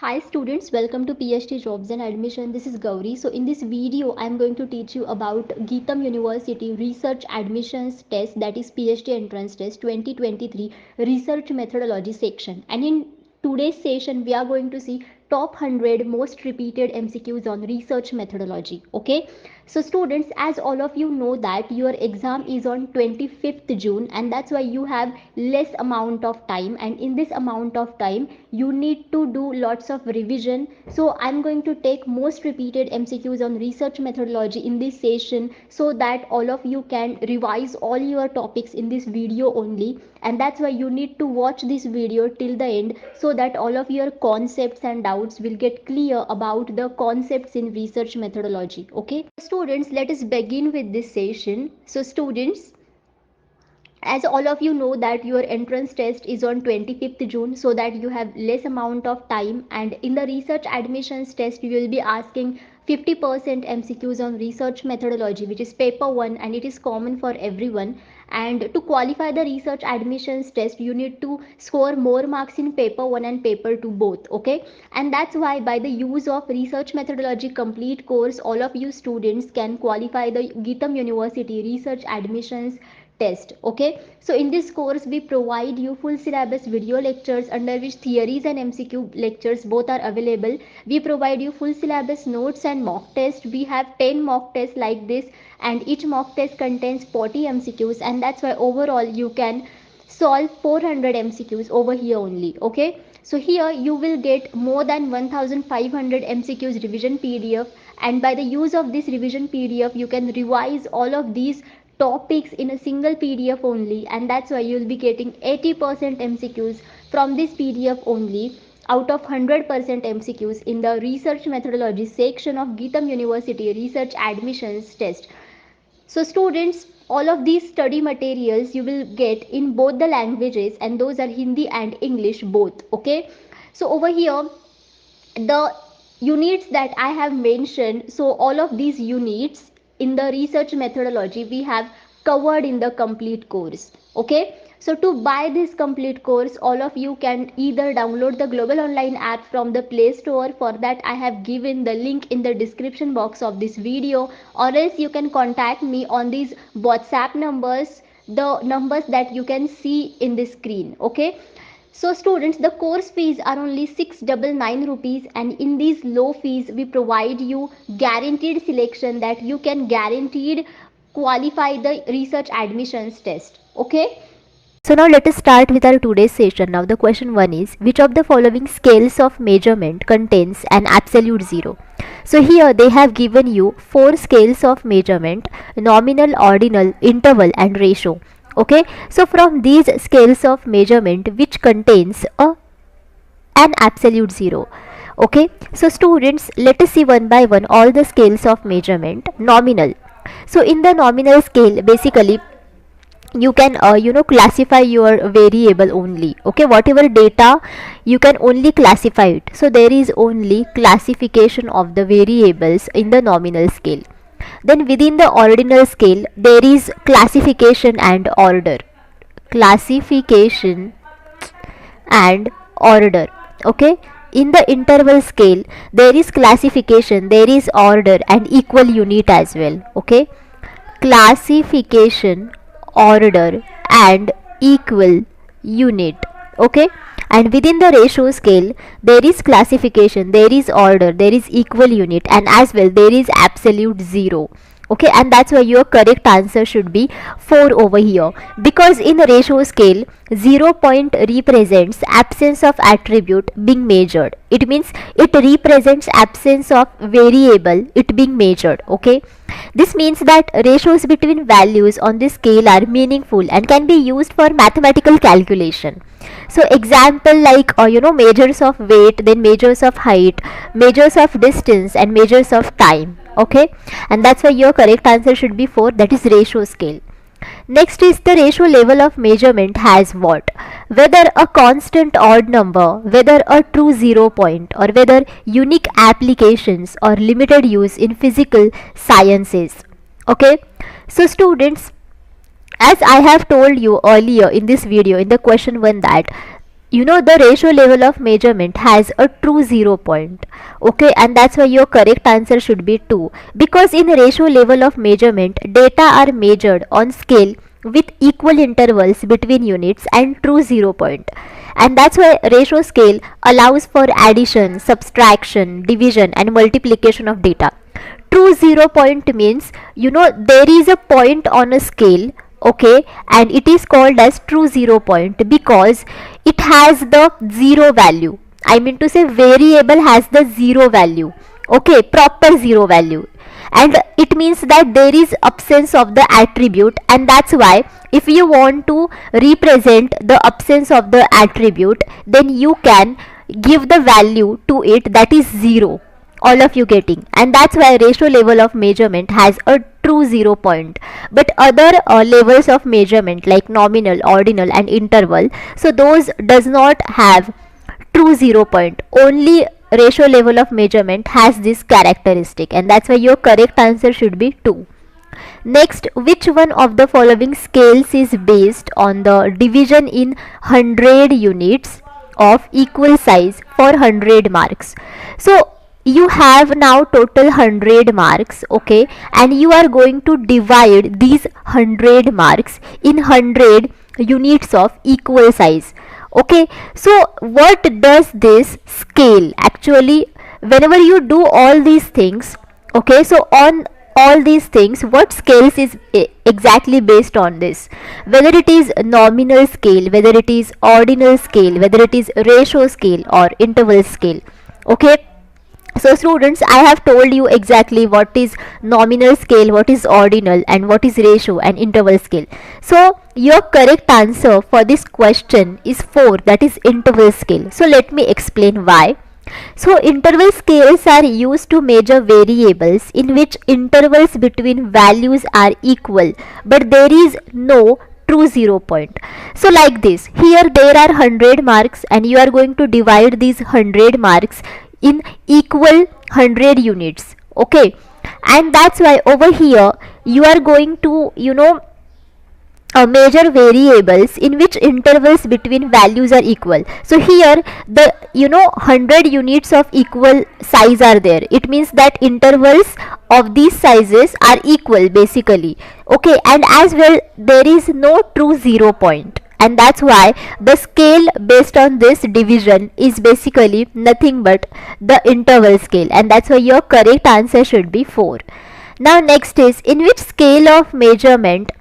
Hi students, welcome to PhD Jobs and Admission. This is Gauri. So in this video, I am going to teach you about GITAM University Research Admissions Test, that is PhD Entrance Test 2023 Research Methodology section. And in today's session, we are going to see top 100 most repeated MCQs on research methodology. Okay. So students, as all of you know that your exam is on 25th June, and that's why you have less amount of time, and in this amount of time you need to do lots of revision. So I'm going to take most repeated MCQs on research methodology in this session so that all of you can revise all your topics in this video only, and that's why you need to watch this video till the end so that all of your concepts and doubts will get clear about the concepts in research methodology. Okay students, let us begin with this session. So students, as all of you know that your entrance test is on 25th June, so that you have less amount of time, and in the research admissions test you will be asking 50% MCQs on research methodology, which is paper 1, and it is common for everyone. And to qualify the research admissions test you need to score more marks in paper 1 and paper 2 both. Okay, and that's why by the use of research methodology complete course, all of you students can qualify the GITAM University research admissions test. Okay, so in this course we provide you full syllabus video lectures under which theories and MCQ lectures both are available. We provide you full syllabus notes and mock test. We have 10 mock tests like this, and each mock test contains 40 MCQs, and that's why overall you can solve 400 MCQs over here only. Okay, so here you will get more than 1500 MCQs revision PDF, and by the use of this revision PDF you can revise all of these topics in a single PDF only, and that's why you'll be getting 80% MCQs from this PDF only out of 100% MCQs in the research methodology section of GITAM University research admissions test. So students, all of these study materials you will get in both the languages, and those are Hindi and English both. Okay, so over here the units that I have mentioned, so all of these units in the research methodology we have covered in the complete course. Okay, so to buy this complete course, all of you can either download the global online app from the Play Store. For that I have given the link in the description box of this video, or else you can contact me on these WhatsApp numbers, the numbers that you can see in the screen. Okay, so students, the course fees are only 699 rupees, and in these low fees we provide you guaranteed selection, that you can guaranteed qualify the research admissions test. Okay, So now let us start with our today's session. Now the question 1 is, which of the following scales of measurement contains an absolute zero? So here they have given you 4 scales of measurement: nominal, ordinal, interval and ratio. Okay, so from these scales of measurement, which contains an absolute zero? Okay, so students, let us see one by one all the scales of measurement. Nominal. So in the nominal scale, basically you can classify your variable only. Okay, whatever data you can only classify it. So there is only classification of the variables in the nominal scale. Then within the ordinal scale there is classification and order. Classification and order. Okay, in the interval scale there is classification, there is order and equal unit as well. Okay, classification, order and equal unit. Okay, and within the ratio scale there is classification, there is order, there is equal unit, and as well there is absolute zero. Okay, and that's why your correct answer should be 4 over here, because in the ratio scale 0 point represents absence of attribute being measured. It means it represents absence of variable it being measured. Okay, this means that ratios between values on this scale are meaningful and can be used for mathematical calculation. So example like measures of weight, then measures of height, measures of distance and measures of time. Okay, and that's why your correct answer should be 4, that is ratio scale. Next is the ratio level of measurement has what? Whether a constant odd number, whether a true 0 point, or whether unique applications or limited use in physical sciences. Okay, so students, as I have told you earlier in this video in the question 1 that the ratio level of measurement has a true 0 point. Okay, and that's why your correct answer should be 2, because in ratio level of measurement data are measured on scale with equal intervals between units and true 0 point, and that's why ratio scale allows for addition, subtraction, division and multiplication of data. True 0 point means, there is a point on a scale, okay, and it is called as true 0 point because it has the zero value. I mean to say, variable has the zero value, okay, proper zero value, and it means that there is absence of the attribute, and that's why if you want to represent the absence of the attribute, then you can give the value to it that is 0. All of you getting? And that's why ratio level of measurement has a true 0 point, but other levels of measurement like nominal, ordinal and interval, so those does not have true 0 point. Only ratio level of measurement has this characteristic, and that's why your correct answer should be 2. Next, which one of the following scales is based on the division in 100 units of equal size for 100 marks? So you have now total 100 marks, okay, and you are going to divide these 100 marks in 100 units of equal size. Okay, so what does this scale actually, whenever you do all these things, okay, so on all these things, what scales is exactly based on this? Whether it is nominal scale, whether it is ordinal scale, whether it is ratio scale or interval scale. Okay, so students, I have told you exactly what is nominal scale, what is ordinal and what is ratio and interval scale. So your correct answer for this question is 4, that is interval scale. So let me explain why. So interval scales are used to measure variables in which intervals between values are equal, but there is no true 0 point. So like this, here there are 100 marks and you are going to divide these 100 marks in equal 100 units, okay, and that's why over here you are going to measure variables in which intervals between values are equal. So here the 100 units of equal size are there. It means that intervals of these sizes are equal basically, okay, and as well there is no true 0 point, and that's why the scale based on this division is basically nothing but the interval scale, and that's why your correct answer should be 4. Now next is, in which scale of measurement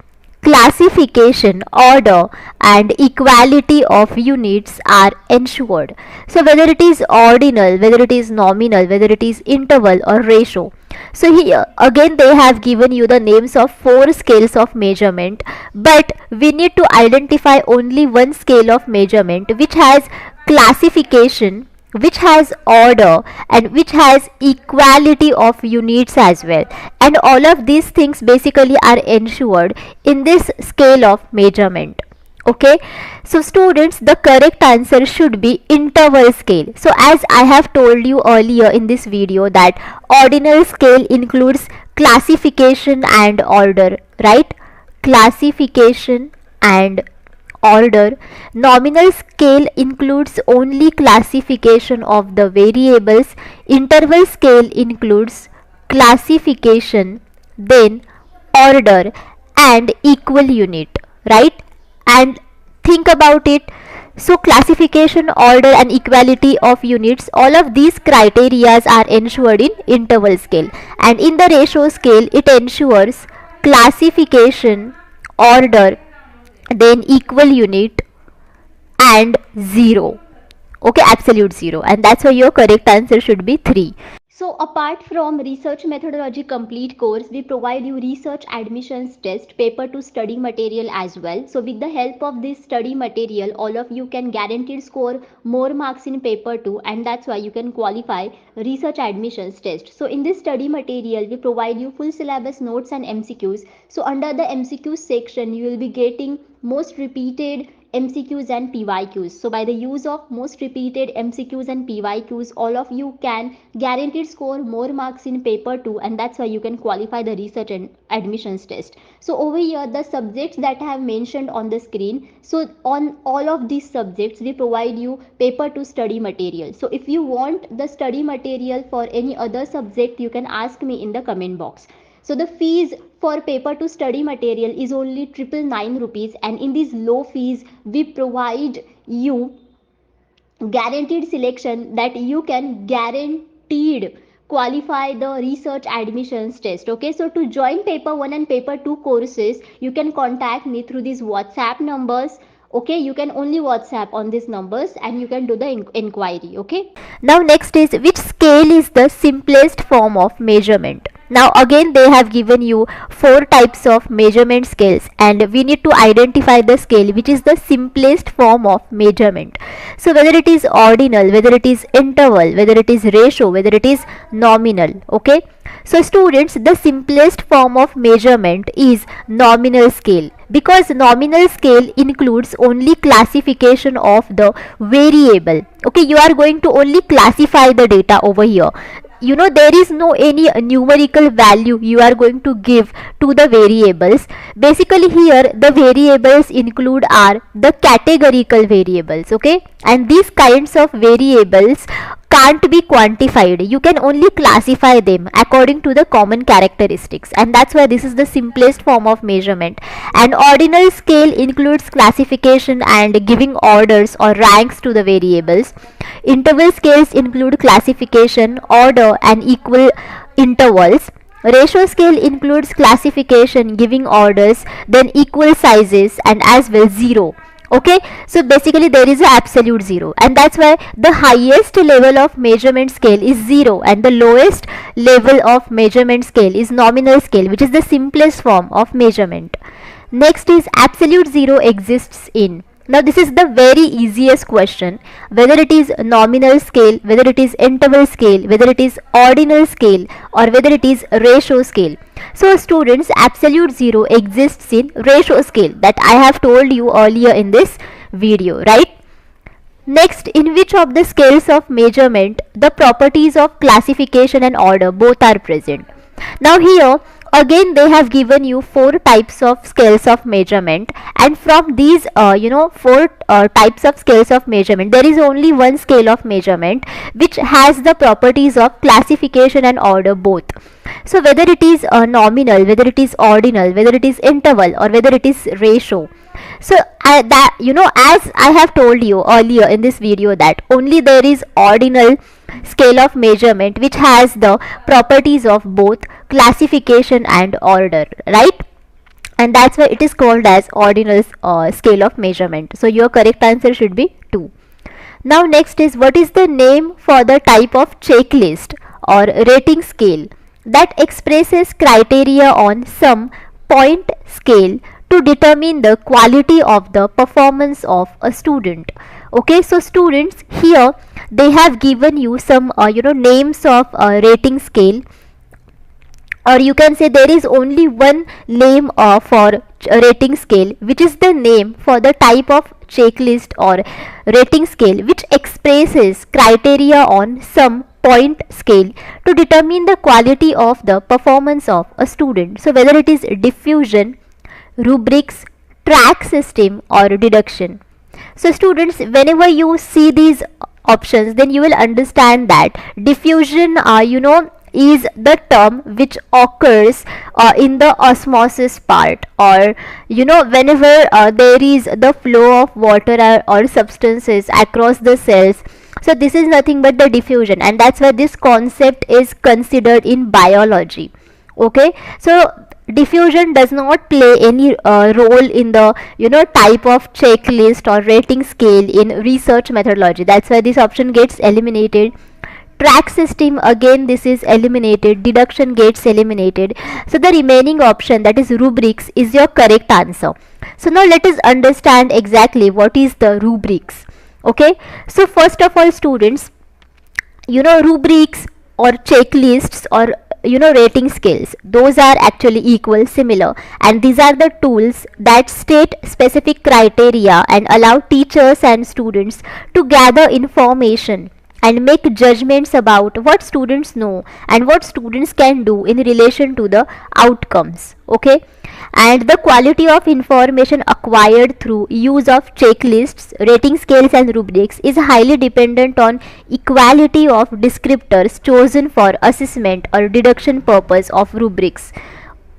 classification, order and equality of units are ensured? So whether it is ordinal, whether it is nominal, whether it is interval or ratio. So here again they have given you the names of 4 scales of measurement, but we need to identify only one scale of measurement which has classification, which has order and which has equality of units as well, and all of these things basically are ensured in this scale of measurement. Okay, so students, the correct answer should be interval scale. So as I have told you earlier in this video that ordinal scale includes classification and order, right? Classification and order. Nominal scale includes only classification of the variables. Interval scale includes classification, then order and equal unit, right? And think about it. So classification, order and equality of units, all of these criterias are ensured in interval scale, and in the ratio scale it ensures classification, order, then equal unit and 0, okay, absolute 0, and that's why your correct answer should be 3. So apart from research methodology complete course, we provide you research admissions test paper to study material as well. So with the help of this study material, all of you can guaranteed score more marks in paper 2, and that's why you can qualify research admissions test. So in this study material, we provide you full syllabus notes and MCQs. So under the MCQs section, you will be getting most repeated MCQs and PYQs. So by the use of most repeated MCQs and PYQs, all of you can guaranteed score more marks in paper 2, and that's why you can qualify the research and admissions test. So over here the subjects that I have mentioned on the screen, so on all of these subjects we provide you paper 2 study material. So if you want the study material for any other subject, you can ask me in the comment box. So the fees for paper 2 study material is only 999 rupees, and in these low fees we provide you guaranteed selection, that you can guaranteed qualify the research admissions test. Okay, so to join paper 1 and paper 2 courses, you can contact me through these WhatsApp numbers. Okay, you can only WhatsApp on these numbers and you can do the inquiry. Okay, now next is, which scale is the simplest form of measurement? Now again they have given you 4 types of measurement scales, and we need to identify the scale which is the simplest form of measurement. So whether it is ordinal, whether it is interval, whether it is ratio, whether it is nominal. Okay, so students, the simplest form of measurement is nominal scale, because nominal scale includes only classification of the variable. Okay, you are going to only classify the data over here. You know, there is no any numerical value you are going to give to the variables. Basically here the variables include are the categorical variables. Okay, and these kinds of variables can't be quantified. You can only classify them according to the common characteristics, and that's why this is the simplest form of measurement. And ordinal scale includes classification and giving orders or ranks to the variables. Interval scales include classification, order and equal intervals. Ratio scale includes classification, giving orders, then equal sizes, and as well zero. Okay, so basically there is a absolute zero, and that's why the highest level of measurement scale is 0 and the lowest level of measurement scale is nominal scale, which is the simplest form of measurement. Next is, absolute zero exists in. Now this is the very easiest question, whether it is nominal scale, whether it is interval scale, whether it is ordinal scale, or whether it is ratio scale. So students, absolute zero exists in ratio scale, that I have told you earlier in this video, right? Next, in which of the scales of measurement the properties of classification and order both are present? Now here again they have given you 4 types of scales of measurement, and from these 4 types of scales of measurement, there is only one scale of measurement which has the properties of classification and order both. So whether it is nominal, whether it is ordinal, whether it is interval, or whether it is ratio. So that, as I have told you earlier in this video, that only there is ordinal scale of measurement which has the properties of both classification and order, right? And that's why it is called as ordinal scale of measurement. So your correct answer should be 2. Now next is, what is the name for the type of checklist or rating scale that expresses criteria on some point scale to determine the quality of the performance of a student? Okay, so students, here they have given you some names of rating scale, or you can say there is only one name for rating scale, which is the name for the type of checklist or rating scale which expresses criteria on some point scale to determine the quality of the performance of a student. So whether it is diffusion, rubrics, track system, or deduction. So students, whenever you see these options, then you will understand that diffusion is the term which occurs in the osmosis part, or whenever there is the flow of water or substances across the cells. So this is nothing but the diffusion, and that's why this concept is considered in biology. Okay, so diffusion does not play any role in the type of checklist or rating scale in research methodology. That's why this option gets eliminated. Track system, again this is eliminated. Deduction gets eliminated. So the remaining option, that is rubrics, is your correct answer. So now let us understand exactly what is the rubrics. Okay, so first of all students, rubrics or checklists or rating scales, those are actually equal, similar, and these are the tools that state specific criteria and allow teachers and students to gather information and make judgments about what students know and what students can do in relation to the outcomes. Okay, and the quality of information acquired through use of checklists, rating scales and rubrics is highly dependent on equality of descriptors chosen for assessment or deduction purpose of rubrics.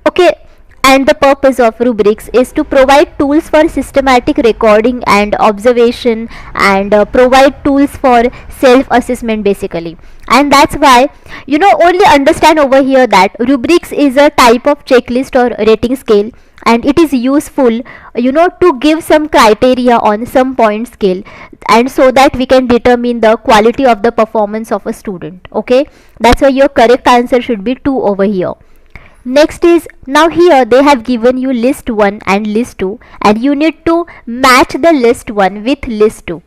Okay, and the purpose of rubrics is to provide tools for systematic recording and observation, and provide tools for self assessment basically. And that's why only understand over here that rubrics is a type of checklist or rating scale, and it is useful to give some criteria on some point scale, and so that we can determine the quality of the performance of a student. Okay, that's why your correct answer should be 2 over here. Next is, now here they have given you list 1 and list 2, and you need to match the list 1 with list 2.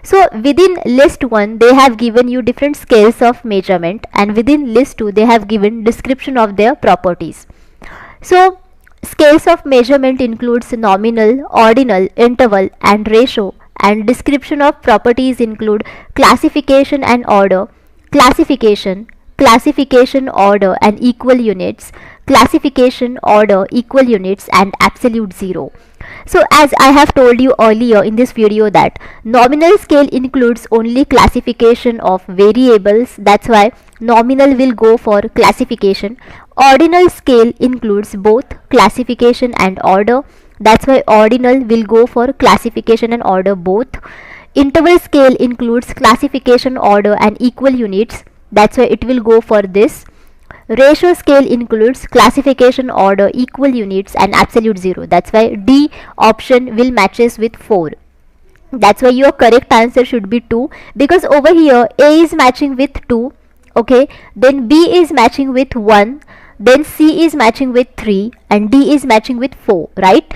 So within list 1 they have given you different scales of measurement, and within list 2 they have given description of their properties. So scales of measurement includes nominal, ordinal, interval and ratio, and description of properties include classification and order, classification, order and equal units, classification, order, equal units and absolute zero. So as I have told you earlier in this video that nominal scale includes only classification of variables, that's why nominal will go for classification. Ordinal scale includes both classification and order, that's why ordinal will go for classification and order both. Interval scale includes classification, order and equal units, that's why it will go for this. Ratio scale includes classification, order, equal units and absolute zero, that's why D option will matches with 4. That's why your correct answer should be 2, because over here A is matching with 2, okay, then B is matching with 1, then C is matching with 3 and D is matching with 4, right?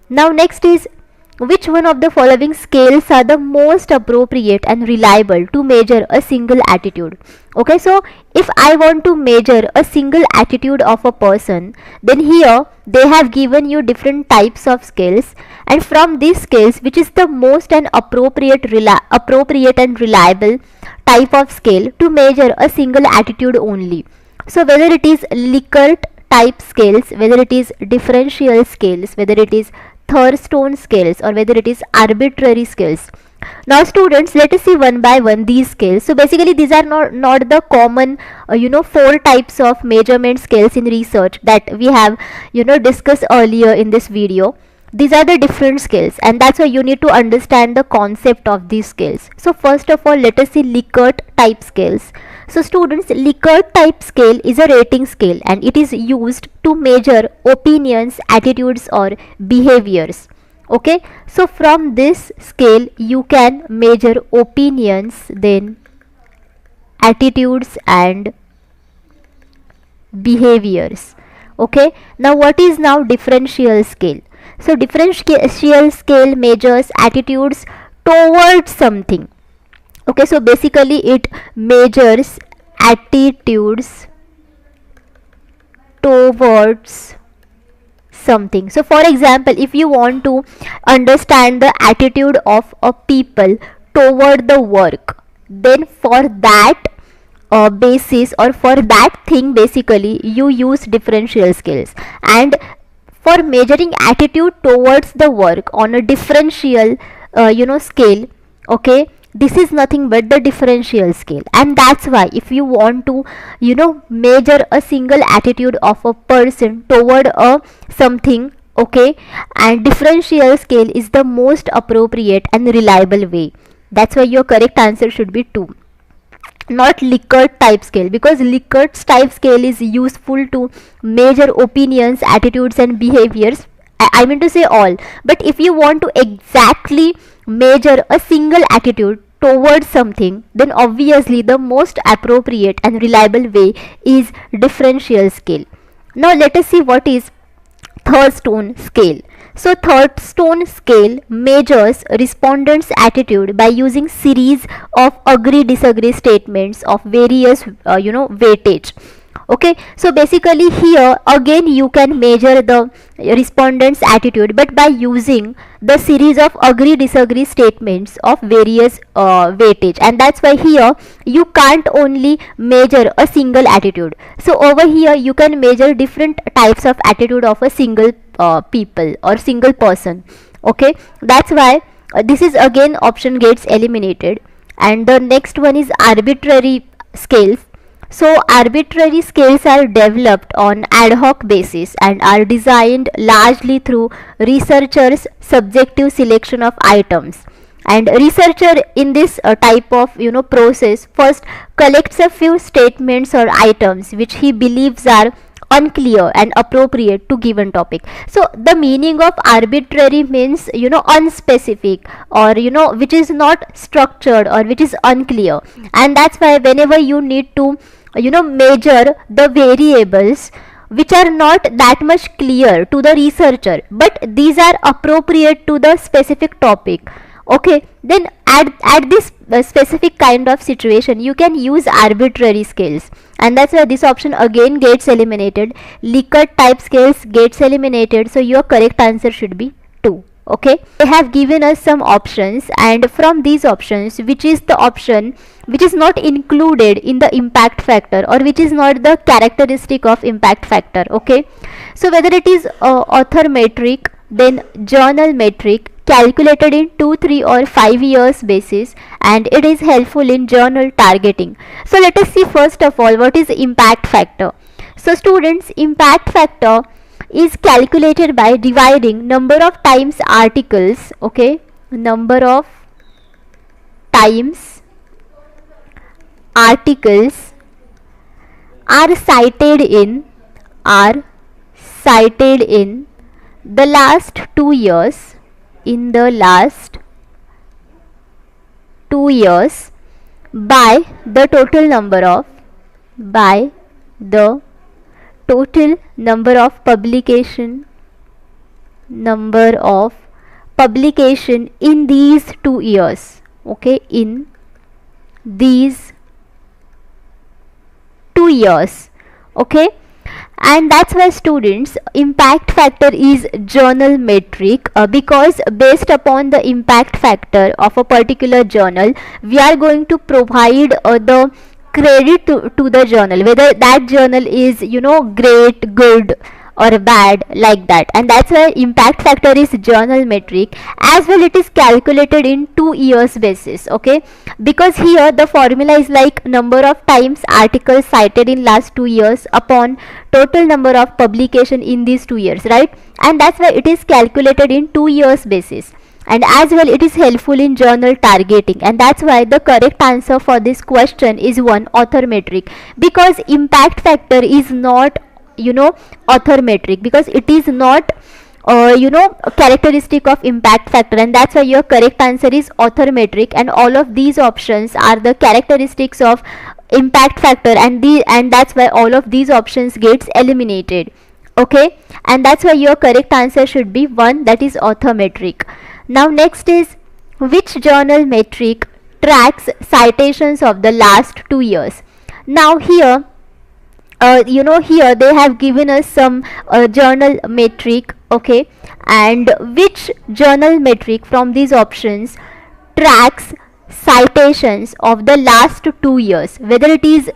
Now next is, which one of the following scales are the most appropriate and reliable to measure a single attitude? Okay, so if I want to measure a single attitude of a person, then here they have given you different types of scales, and from these scales, which is the most and appropriate and reliable type of scale to measure a single attitude only. So whether it is Likert type scales, whether it is differential scales, whether it is Thurstone scales, or whether it is arbitrary scales. Now students, let us see one by one these scales. So basically these are not the common 4 types of measurement scales in research that we have discussed earlier in this video. These are the different scales, and that's why you need to understand the concept of these scales. So first of all, let us see Likert type scales. So students, Likert type scale is a rating scale, and it is used to measure opinions, attitudes or behaviors. Okay, so from this scale you can measure opinions, then attitudes and behaviors. Okay, now what is now differential scale? So differential scale measures attitudes towards something. Okay, so basically it measures attitudes towards something. So for example, if you want to understand the attitude of a people toward the work, then for that basis or for that thing basically you use differential scales. And for measuring attitude towards the work on a differential scale, okay, this is nothing but the differential scale. And that's why if you want to measure a single attitude of a person toward a something, okay, and differential scale is the most appropriate and reliable way. That's why your correct answer should be 2, not Likert type scale, because Likert type scale is useful to measure opinions, attitudes and behaviors. I mean to say all, but if you want to exactly measure a single attitude towards something, then obviously the most appropriate and reliable way is differential scale. Now let us see what is Thurstone scale. So Thurstone scale measures respondents' attitude by using series of agree-disagree statements of various weightage. Okay, so basically here again you can measure the respondents attitude, but by using the series of agree disagree statements of various weightage, and that's why here you can't only measure a single attitude. So over here you can measure different types of attitude of a single people or single person. Okay, that's why this is again option gets eliminated. And the next one is arbitrary scales. So arbitrary scales are developed on ad hoc basis and are designed largely through researchers' subjective selection of items. And researcher in this type of process first collects a few statements or items which he believes are unclear and appropriate to given topic. So the meaning of arbitrary means unspecific, or which is not structured or which is unclear. And that's why whenever you need to measure the variables which are not that much clear to the researcher, but these are appropriate to the specific topic, okay, then at this specific kind of situation you can use arbitrary scales. And that's why this option again gets eliminated. Likert type scales gets eliminated, so your correct answer should be 2. Okay, they have given us some options, and from these options which is the option which is not included in the impact factor, or which is not the characteristic of impact factor. Okay, so whether it is author metric, then journal metric, calculated in 2, 3 or 5 years basis, and it is helpful in journal targeting. So let us see first of all what is impact factor. So students, impact factor is calculated by dividing number of times articles, okay, number of times articles are cited in the last 2 years, in the last 2 years, by the total number of publication in these 2 years. Okay, in these 2 years. Okay, and that's why students, impact factor is journal metric, because based upon the impact factor of a particular journal we are going to provide the credit to the journal, whether that journal is great, good or bad, like that. And that's why impact factor is journal metric. As well, it is calculated in 2 years basis. Okay, because here the formula is like number of times articles cited in last 2 years upon total number of publication in these 2 years, right? And that's why it is calculated in 2 years basis. And as well, it is helpful in journal targeting, and that's why the correct answer for this question is 1, author metric, because impact factor is not author metric, because it is not a characteristic of impact factor, and that's why your correct answer is author metric. And all of these options are the characteristics of impact factor, and that's why all of these options gets eliminated. Okay, and that's why your correct answer should be 1, that is author metric. Now next is, which journal metric tracks citations of the last 2 years? Now here here they have given us some journal metric, okay, and which journal metric from these options tracks citations of the last 2 years, whether it is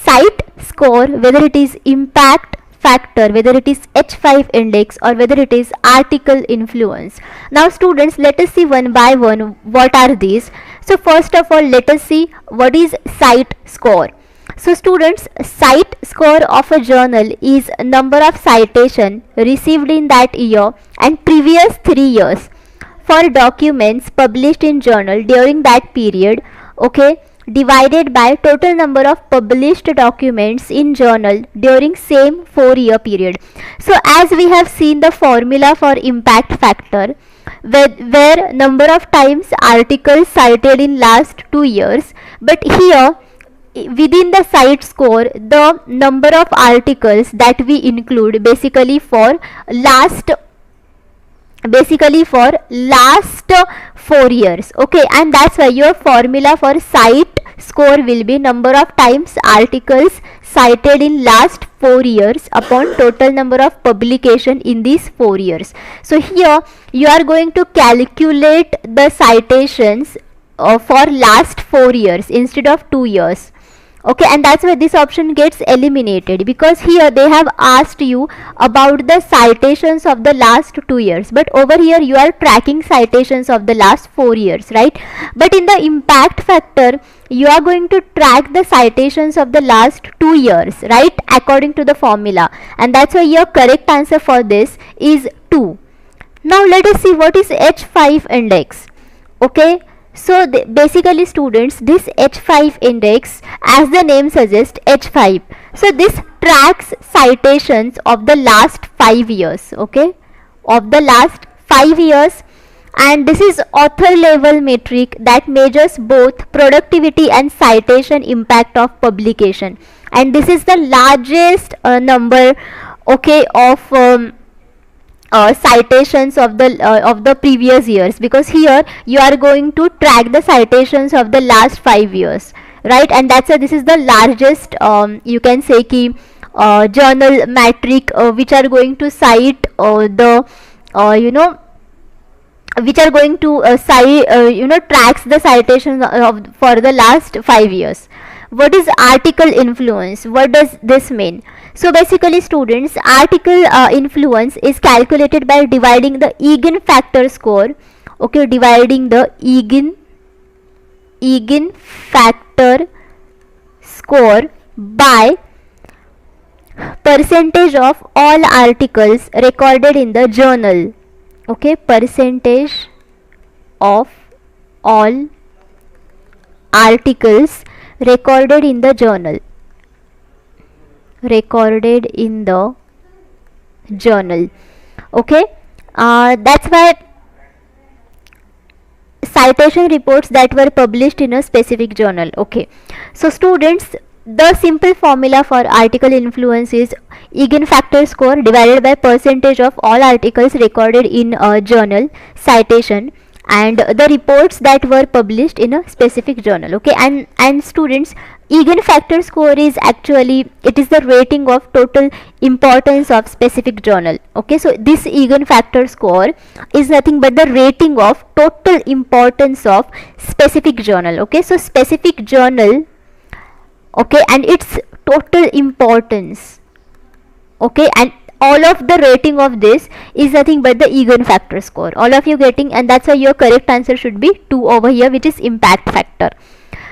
cite score, whether it is impact factor, whether it is H5 index, or whether it is article influence. Now students, let us see one by one what are these. So first of all, let us see what is cite score. So students, cite score of a journal is number of citation received in that year and previous 3 years for documents published in journal during that period, okay, divided by total number of published documents in journal during same 4-year period. So as we have seen the formula for impact factor, where number of times articles cited in last 2 years, but here within the cite score the number of articles that we include basically for last 4 years. Okay, and that's why your formula for cite score will be number of times articles cited in last 4 years upon total number of publication in these 4 years. So here you are going to calculate the citations for last 4 years instead of 2 years. Okay, and that's why this option gets eliminated, because here they have asked you about the citations of the last 2 years, but over here you are tracking citations of the last 4 years, right? But in the impact factor you are going to track the citations of the last 2 years, right, according to the formula, and that's why your correct answer for this is 2. Now let us see what is H5 index. Okay, so basically students, this H5 index, as the name suggests, H5, so this tracks citations of the last 5 years, okay, of the last 5 years, and this is author level metric that measures both productivity and citation impact of publication, and this is the largest number, okay, of citations of the previous years, because here you are going to track the citations of the last 5 years, right? And that's why this is the largest you can say key journal metric which are going to cite the which are going to cite tracks the citations of for the last 5 years. What is article influence? What does this mean? So basically students, article influence is calculated by dividing the eigenfactor score, okay, dividing the eigenfactor score by percentage of all articles recorded in the journal, okay, percentage of all articles recorded in the journal, okay. That's why citation reports that were published in a specific journal, okay. So students, the simple formula for article influence is eigenfactor score divided by percentage of all articles recorded in a journal citation and the reports that were published in a specific journal, okay. And students, eigenfactor score is actually, it is the rating of total importance of specific journal, okay. So this eigenfactor score is nothing but the rating of total importance of specific journal, okay. So specific journal, okay, and its total importance, okay, and all of the rating of this is nothing but the eigenfactor score. All of you getting? And that's why your correct answer should be 2 over here, which is impact factor.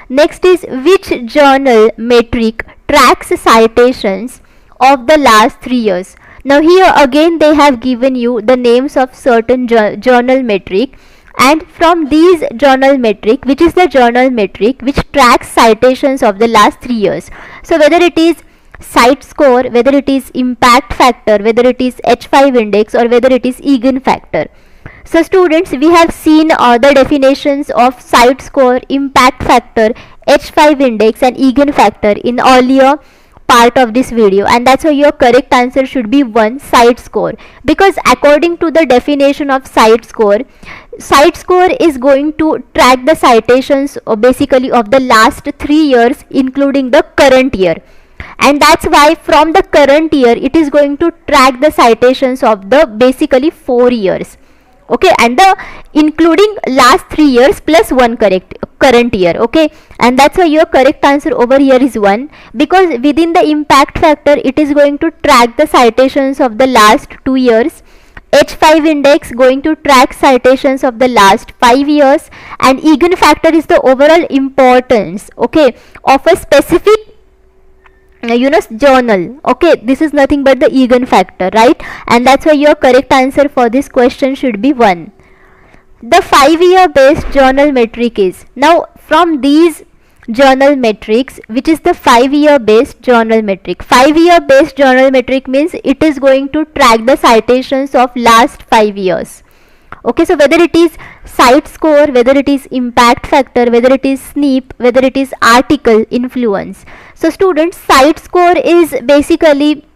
Next is, which journal metric tracks citations of the last 3 years? Now here again they have given you the names of certain journal metric, and from these journal metric, which is the journal metric which tracks citations of the last 3 years. So whether it is cite score, whether it is impact factor, whether it is H5 index, or whether it is eigenfactor. So students, we have seen the definitions of cite score, impact factor, H5 index and eigenfactor in earlier part of this video, and that's why your correct answer should be 1, cite score, because according to the definition of cite score is going to track the citations basically of the last 3 years including the current year, and that's why from the current year it is going to track the citations of the basically 4 years, okay, and the including last 3 years plus 1 current year, okay. And that's why your correct answer over here is 1, because within the impact factor it is going to track the citations of the last 2 years, H5 index going to track citations of the last 5 years, and eigenfactor is the overall importance, okay, of a specific journal, okay. This is nothing but the eigenfactor, right? And that's why your correct answer for this question should be 1. The 5-year based journal metric is, now from these journal metrics, which is the 5-year based journal metric. 5-year based journal metric means it is going to track the citations of last 5 years, okay. So whether it is cite score, whether it is impact factor, whether it is SNP, whether it is article influence. So students, cite score is basically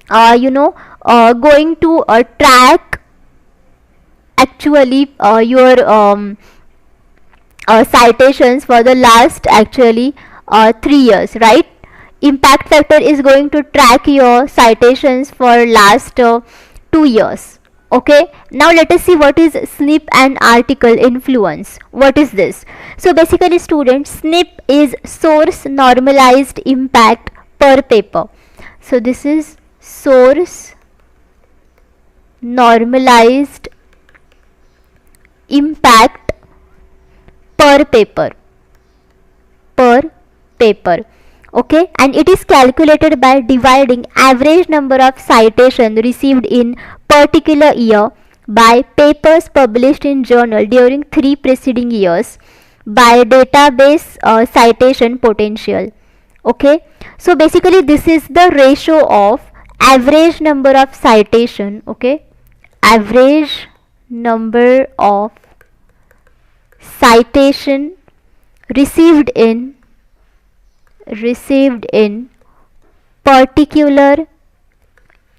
going to track actually your citations for the last actually 3 years, right? Impact factor is going to track your citations for last 2 years. Okay, now let us see what is SNP and article influence. What is this? So basically students, SNP is source normalized impact per paper. So this is source normalized impact per paper, per paper. Okay, and it is calculated by dividing average number of citations received in particular year by papers published in journal during 3 preceding years by database citation potential. Okay, so basically this is the ratio of average number of citation. Okay, average number of citation received in particular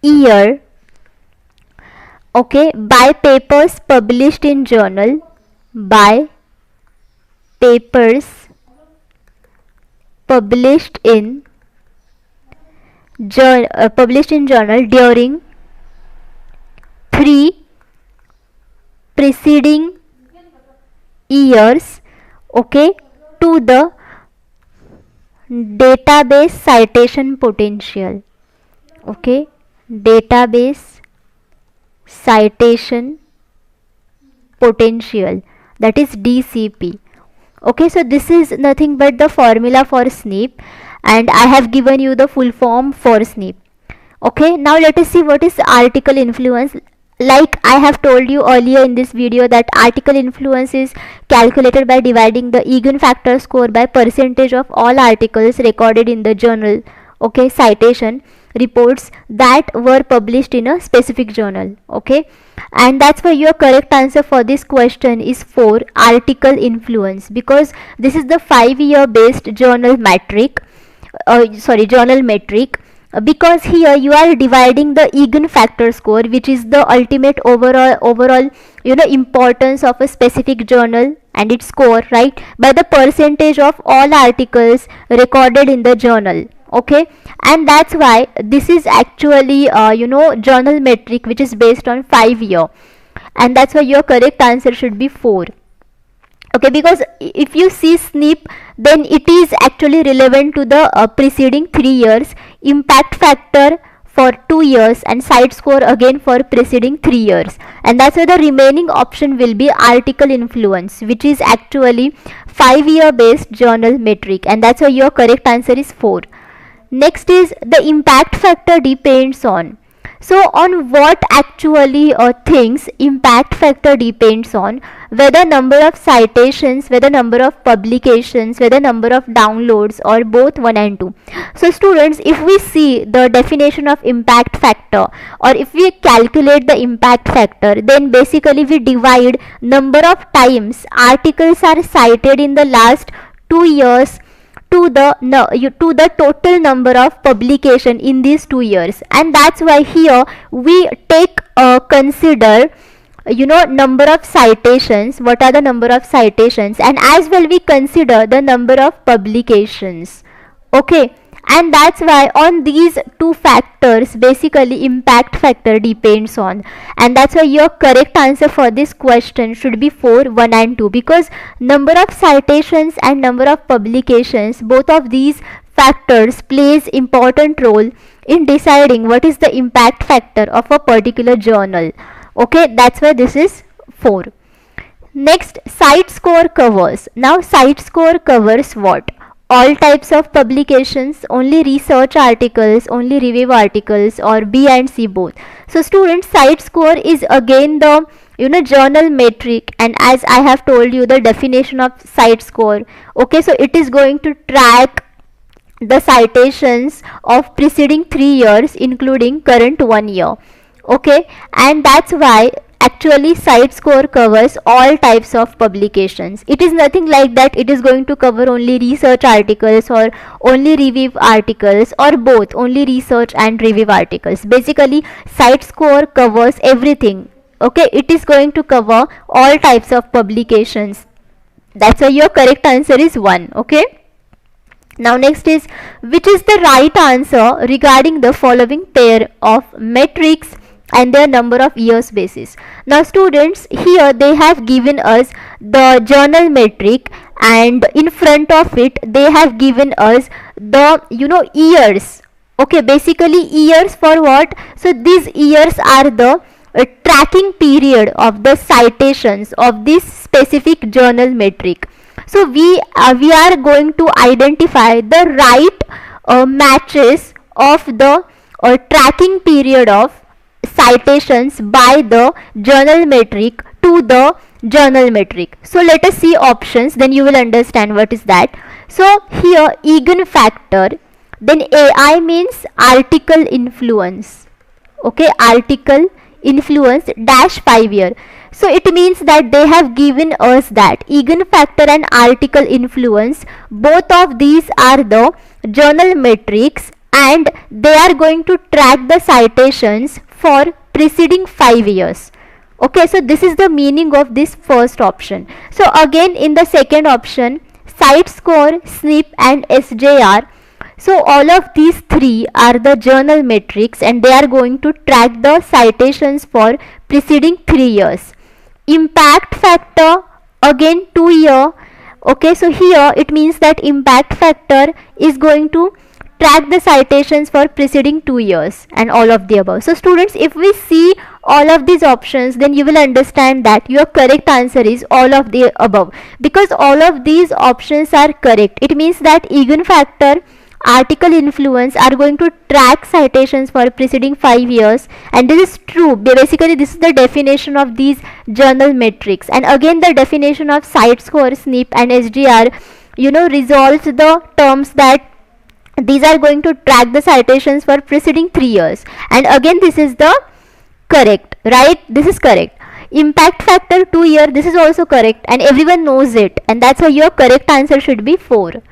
year, okay, by papers published in journal, by papers published in journal during 3 preceding years, okay, to the database citation potential. Okay, database citation potential, that is DCP. Okay, so this is nothing but the formula for SNP, and I have given you the full form for SNP. Okay, now let us see what is article influence. Like I have told you earlier in this video that article influence is calculated by dividing the eigenfactor score by percentage of all articles recorded in the journal, okay, citation reports that were published in a specific journal. Okay, and that's why your correct answer for this question is 4, article influence, because this is the 5-year based journal metric, journal metric, because here you are dividing the eigenfactor score, which is the ultimate overall importance of a specific journal and its score, right, by the percentage of all articles recorded in the journal. Okay, and that's why this is actually journal metric which is based on 5-year, and that's why your correct answer should be 4. Okay, because if you see SNP, then it is actually relevant to the preceding 3 years, impact factor for 2 years, and site score again for preceding 3 years, and that's why the remaining option will be article influence, which is actually 5-year based journal metric, and that's why your correct answer is 4. Next is the impact factor depends on. So on what actually things impact factor depends on? Whether number of citations, whether number of publications, whether number of downloads, or both 1 and 2. So students, if we see the definition of impact factor, or if we calculate the impact factor, then basically we divide number of times articles are cited in the last 2 years to the total number of publication in these 2 years, and that's why here we take consider number of citations, what are the number of citations, and as well we consider the number of publications. Okay, and that's why on these 2 factors basically impact factor depends on, and that's why your correct answer for this question should be 4, 1 and 2, because number of citations and number of publications, both of these factors plays important role in deciding what is the impact factor of a particular journal. Okay, that's why this is 4. Next, site score covers. Now site score covers what? All types of publications, only research articles, only review articles, or B and C both. So students, site score is again the journal metric, and as I have told you the definition of site score. Okay, so it is going to track the citations of preceding 3 years including current 1 year. Okay, and that's why actually site score covers all types of publications. It is nothing like that it is going to cover only research articles or only review articles, or both, only research and review articles. Basically site score covers everything. Okay, it is going to cover all types of publications, That's why your correct answer is 1. Okay. Now next is, which is the right answer regarding the following pair of metrics and their number of years basis. Now students, here they have given us the journal metric, and in front of it they have given us the years. Okay, basically years for what? So these years are the tracking period of the citations of this specific journal metric. So we are going to identify the right matches of the tracking period of citations by the journal metric to the journal metric. So let us see options, then you will understand what is that. So here eigenfactor, then AI means article influence. Okay, article influence dash 5 year. So it means that they have given us that eigenfactor and article influence, both of these are the journal metrics, and they are going to track the citations for preceding 5 years. Okay, so this is the meaning of this first option. So again in the second option, site score, SNP and SJR. So all of these three are the journal metrics, and they are going to track the citations for preceding 3 years. Impact factor, again 2 year. Okay, so here it means that impact factor is going to track the citations for preceding 2 years, and all of the above. So students, if we see all of these options, then you will understand that your correct answer is all of the above, because all of these options are correct. It means that eigenfactor, article influence are going to track citations for preceding 5 years, and this is true. Basically this is the definition of these journal metrics, and again the definition of site score, SNP and SGR resolves the terms that these are going to track the citations for preceding 3 years, and again this is the correct, right? This is correct. Impact factor 2 year, this is also correct, and everyone knows it, and that's why your correct answer should be 4.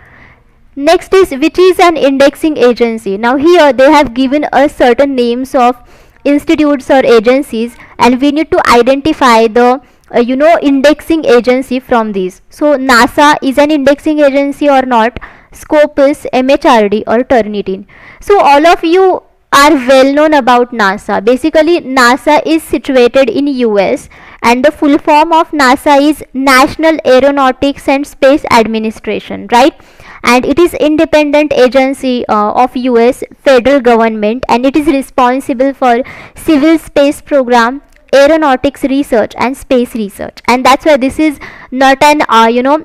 Next is, which is an indexing agency. Now here they have given us certain names of institutes or agencies, and we need to identify the indexing agency from these. So NASA is an indexing agency or not, Scopus, MHRD or Turnitin. So all of you are well known about NASA. Basically NASA is situated in US, and the full form of NASA is National Aeronautics and Space Administration, right? And it is independent agency of US federal government, and it is responsible for civil space program, aeronautics research and space research, and that's why this is not an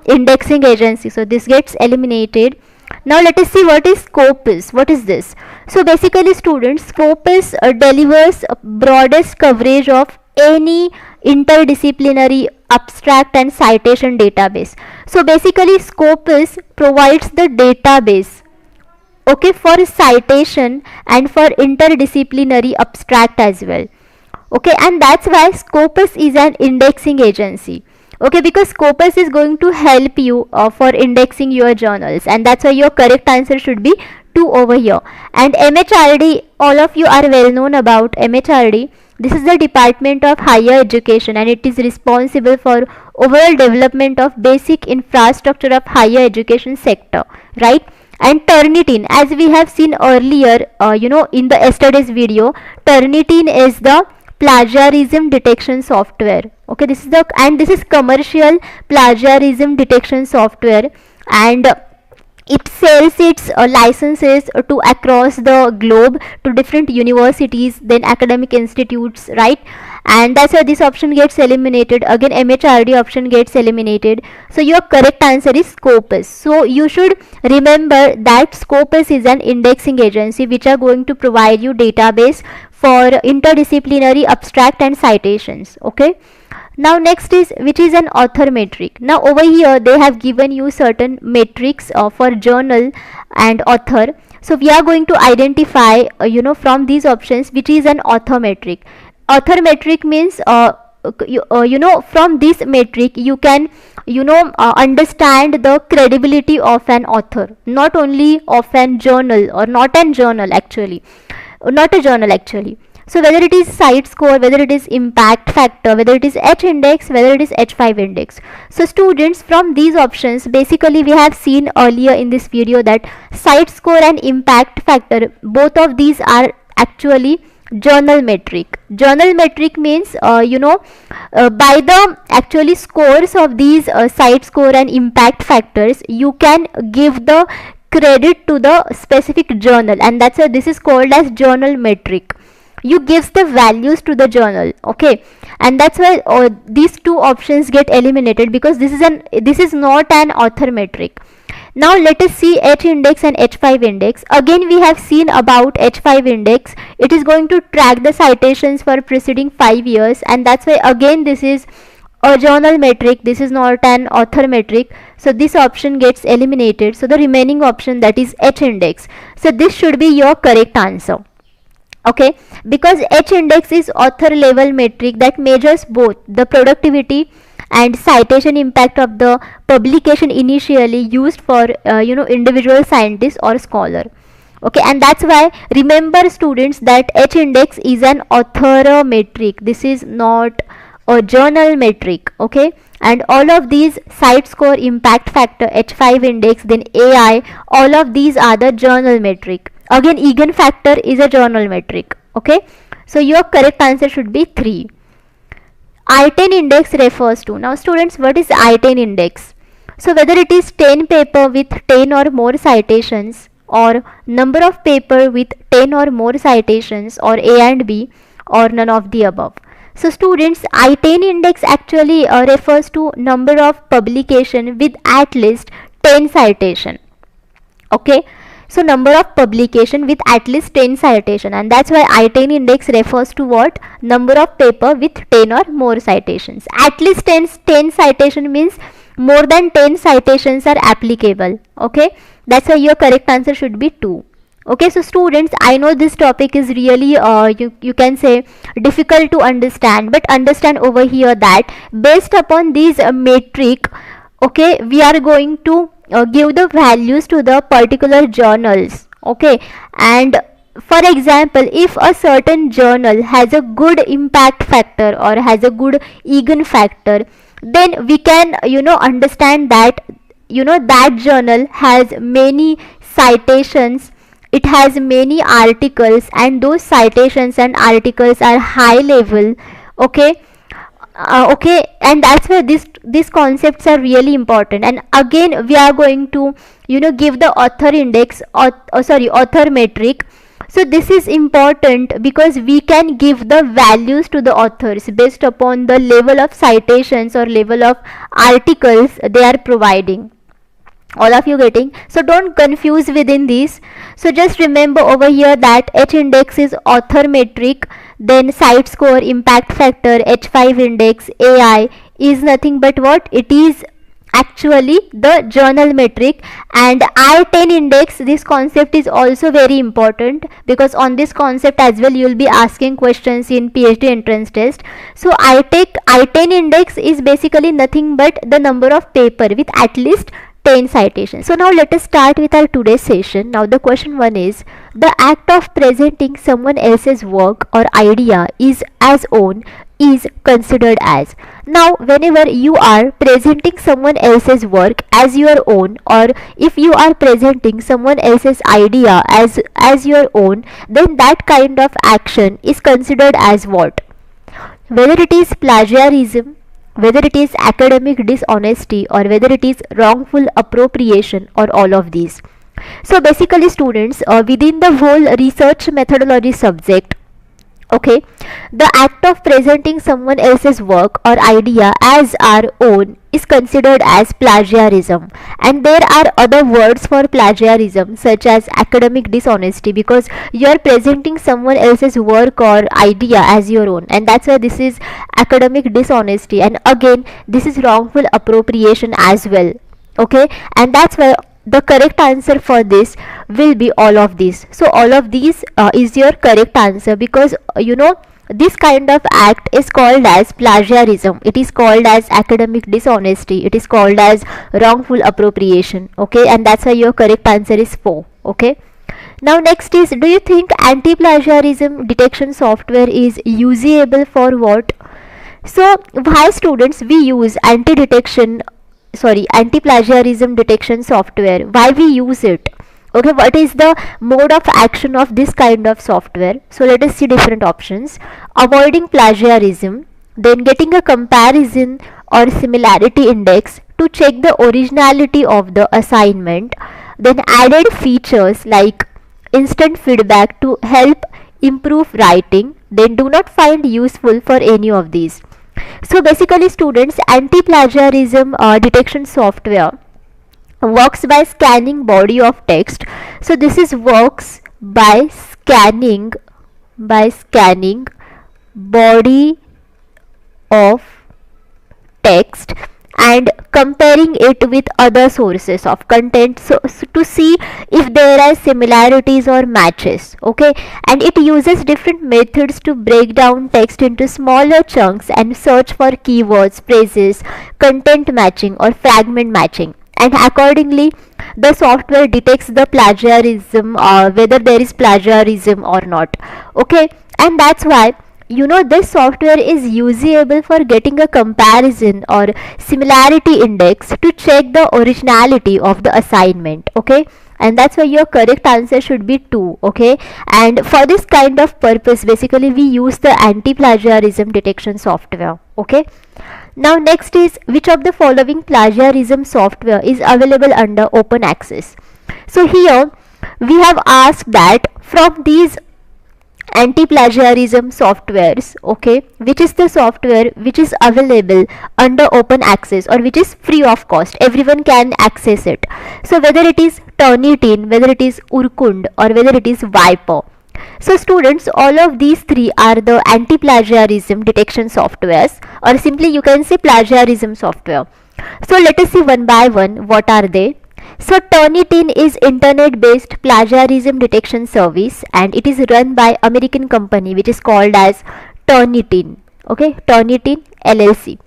indexing agency, so this gets eliminated. Now let us see what is Scopus. What is this? So basically students, Scopus delivers broadest coverage of any interdisciplinary abstract and citation database. So basically Scopus provides the database, okay, for citation and for interdisciplinary abstract as well. Okay, and that's why Scopus is an indexing agency. Okay, because Scopus is going to help you for indexing your journals, and that's why your correct answer should be 2 over here. And MHRD, all of you are well known about MHRD. This is the Department of Higher Education, and it is responsible for overall development of basic infrastructure of higher education sector, right? And Turnitin, as we have seen earlier, in the yesterday's video, Turnitin is the plagiarism detection software. Okay, this is commercial plagiarism detection software, and it sells its licenses to across the globe to different universities, then academic institutes, right? And that's why this option gets eliminated. Again MHRD option gets eliminated, so your correct answer is Scopus. So you should remember that Scopus is an indexing agency which are going to provide you database for interdisciplinary abstract and citations. Okay, now next is, which is an author metric. Now over here they have given you certain metrics for journal and author. So we are going to identify from these options which is an author metric. Author metric means from this metric you can understand the credibility of an author, not only of an journal, or not a journal actually. So whether it is site score, whether it is impact factor, whether it is H index, whether it is H5 index. So students, from these options, basically we have seen earlier in this video that site score and impact factor, both of these are actually journal metric. Journal metric means by the actually scores of these site score and impact factors, you can give the credit to the specific journal, and that's why this is called as journal metric. You gives the values to the journal, okay, and that's why these two options get eliminated, because this is not an author metric. Now let us see H index and H5 index. Again we have seen about H5 index. It is going to track the citations for preceding 5 years, and that's why again this is a journal metric, this is not an author metric. So this option gets eliminated. So the remaining option, that is H index. So this should be your correct answer, okay, because H index is author level metric that measures both the productivity and citation impact of the publication initially used for individual scientist or scholar, okay. And that's why, remember students, that H index is an author metric, this is not a journal metric, okay. And all of these, site score, impact factor, H5 index, then AI, all of these are the journal metric. Again, eigen factor is a journal metric, okay. So your correct answer should be 3. I10 index refers to, now students, what is I10 index? So whether it is 10 paper with 10 or more citations, or number of paper with 10 or more citations, or A and B, or none of the above. So students, I10 index actually refers to number of publication with at least 10 citation, okay. So number of publication with at least 10 citation, and that's why I10 index refers to what? Number of paper with 10 or more citations. At least 10 citation means more than 10 citations are applicable, okay. That's why your correct answer should be 2. Okay, so students, I know this topic is really you can say difficult to understand, but understand over here that based upon these metric, okay, we are going to give the values to the particular journals, okay. And for example, if a certain journal has a good impact factor or has a good eigen factor, then we can understand that that journal has many citations, it has many articles, and those citations and articles are high level, okay. Okay, and that's why these concepts are really important. And again we are going to give the author index, or author metric. So this is important because we can give the values to the authors based upon the level of citations or level of articles they are providing. All of you getting? So don't confuse within these. So just remember over here that H index is author metric, then site score, impact factor, H5 index, AI is nothing but what? It is actually the journal metric. And I10 index, this concept is also very important, because on this concept as well you will be asking questions in PhD entrance test. So I10 index is basically nothing but the number of paper with at least 10 citations. So now let us start with our today's session. Now the question 1 is, the act of presenting someone else's work or idea is as own is considered as. Now whenever you are presenting someone else's work as your own, or if you are presenting someone else's idea as your own, then that kind of action is considered as what? Whether it is plagiarism, whether it is academic dishonesty, or whether it is wrongful appropriation, or all of these. So basically students, within the whole research methodology subject, okay, the act of presenting someone else's work or idea as our own is considered as plagiarism. And there are other words for plagiarism such as academic dishonesty, because you are presenting someone else's work or idea as your own, and that's why this is academic dishonesty. And again this is wrongful appropriation as well, okay. And that's why the correct answer for this will be all of these. So all of these is your correct answer, because this kind of act is called as plagiarism, it is called as academic dishonesty, it is called as wrongful appropriation, okay. And that's why your correct answer is 4, okay. Now next is, do you think anti-plagiarism detection software is usable for what? So why students we use anti-plagiarism detection software? Why we use it? Okay, what is the mode of action of this kind of software? So let us see different options. Avoiding plagiarism, then getting a comparison or similarity index to check the originality of the assignment, then added features like instant feedback to help improve writing, then do not find useful for any of these. So basically students, anti-plagiarism detection software works by scanning body of text. So this is works by scanning body of text and comparing it with other sources of content, so to see if there are similarities or matches. Okay, and it uses different methods to break down text into smaller chunks and search for keywords, phrases, content matching or fragment matching, and accordingly the software detects the plagiarism, whether there is plagiarism or not. Okay, and that's why this software is usable for getting a comparison or similarity index to check the originality of the assignment. Okay, and that's why your correct answer should be 2. Okay, and for this kind of purpose basically we use the anti-plagiarism detection software. Okay, now next is, which of the following plagiarism software is available under open access? So here we have asked that from these anti-plagiarism softwares, okay, which is the software which is available under open access or which is free of cost, everyone can access it. So whether it is Turnitin, whether it is Urkund or whether it is Viper. So students, all of these three are the anti-plagiarism detection softwares, or simply you can say plagiarism software. So let us see one by one what are they. So Turnitin is internet based plagiarism detection service and it is run by American company which is called as Turnitin. Okay, Turnitin LLC,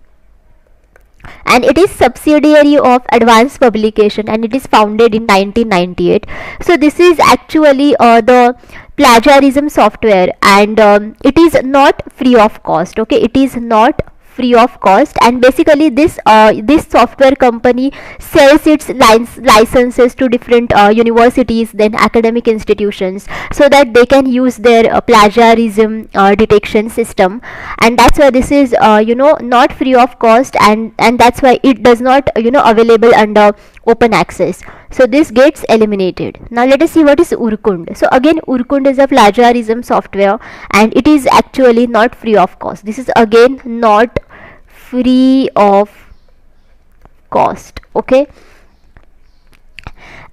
and it is subsidiary of Advanced Publication and it is founded in 1998. So this is actually the plagiarism software, and it is not free of cost. Okay, it is not free of cost, and basically this software company sells its licenses to different universities, then academic institutions, so that they can use their plagiarism detection system, and that's why this is not free of cost, and that's why it does not available under open access. So this gets eliminated. Now let us see what is Urkund. So again, Urkund is a plagiarism software and it is actually not free of cost. This is again not free of cost. Okay,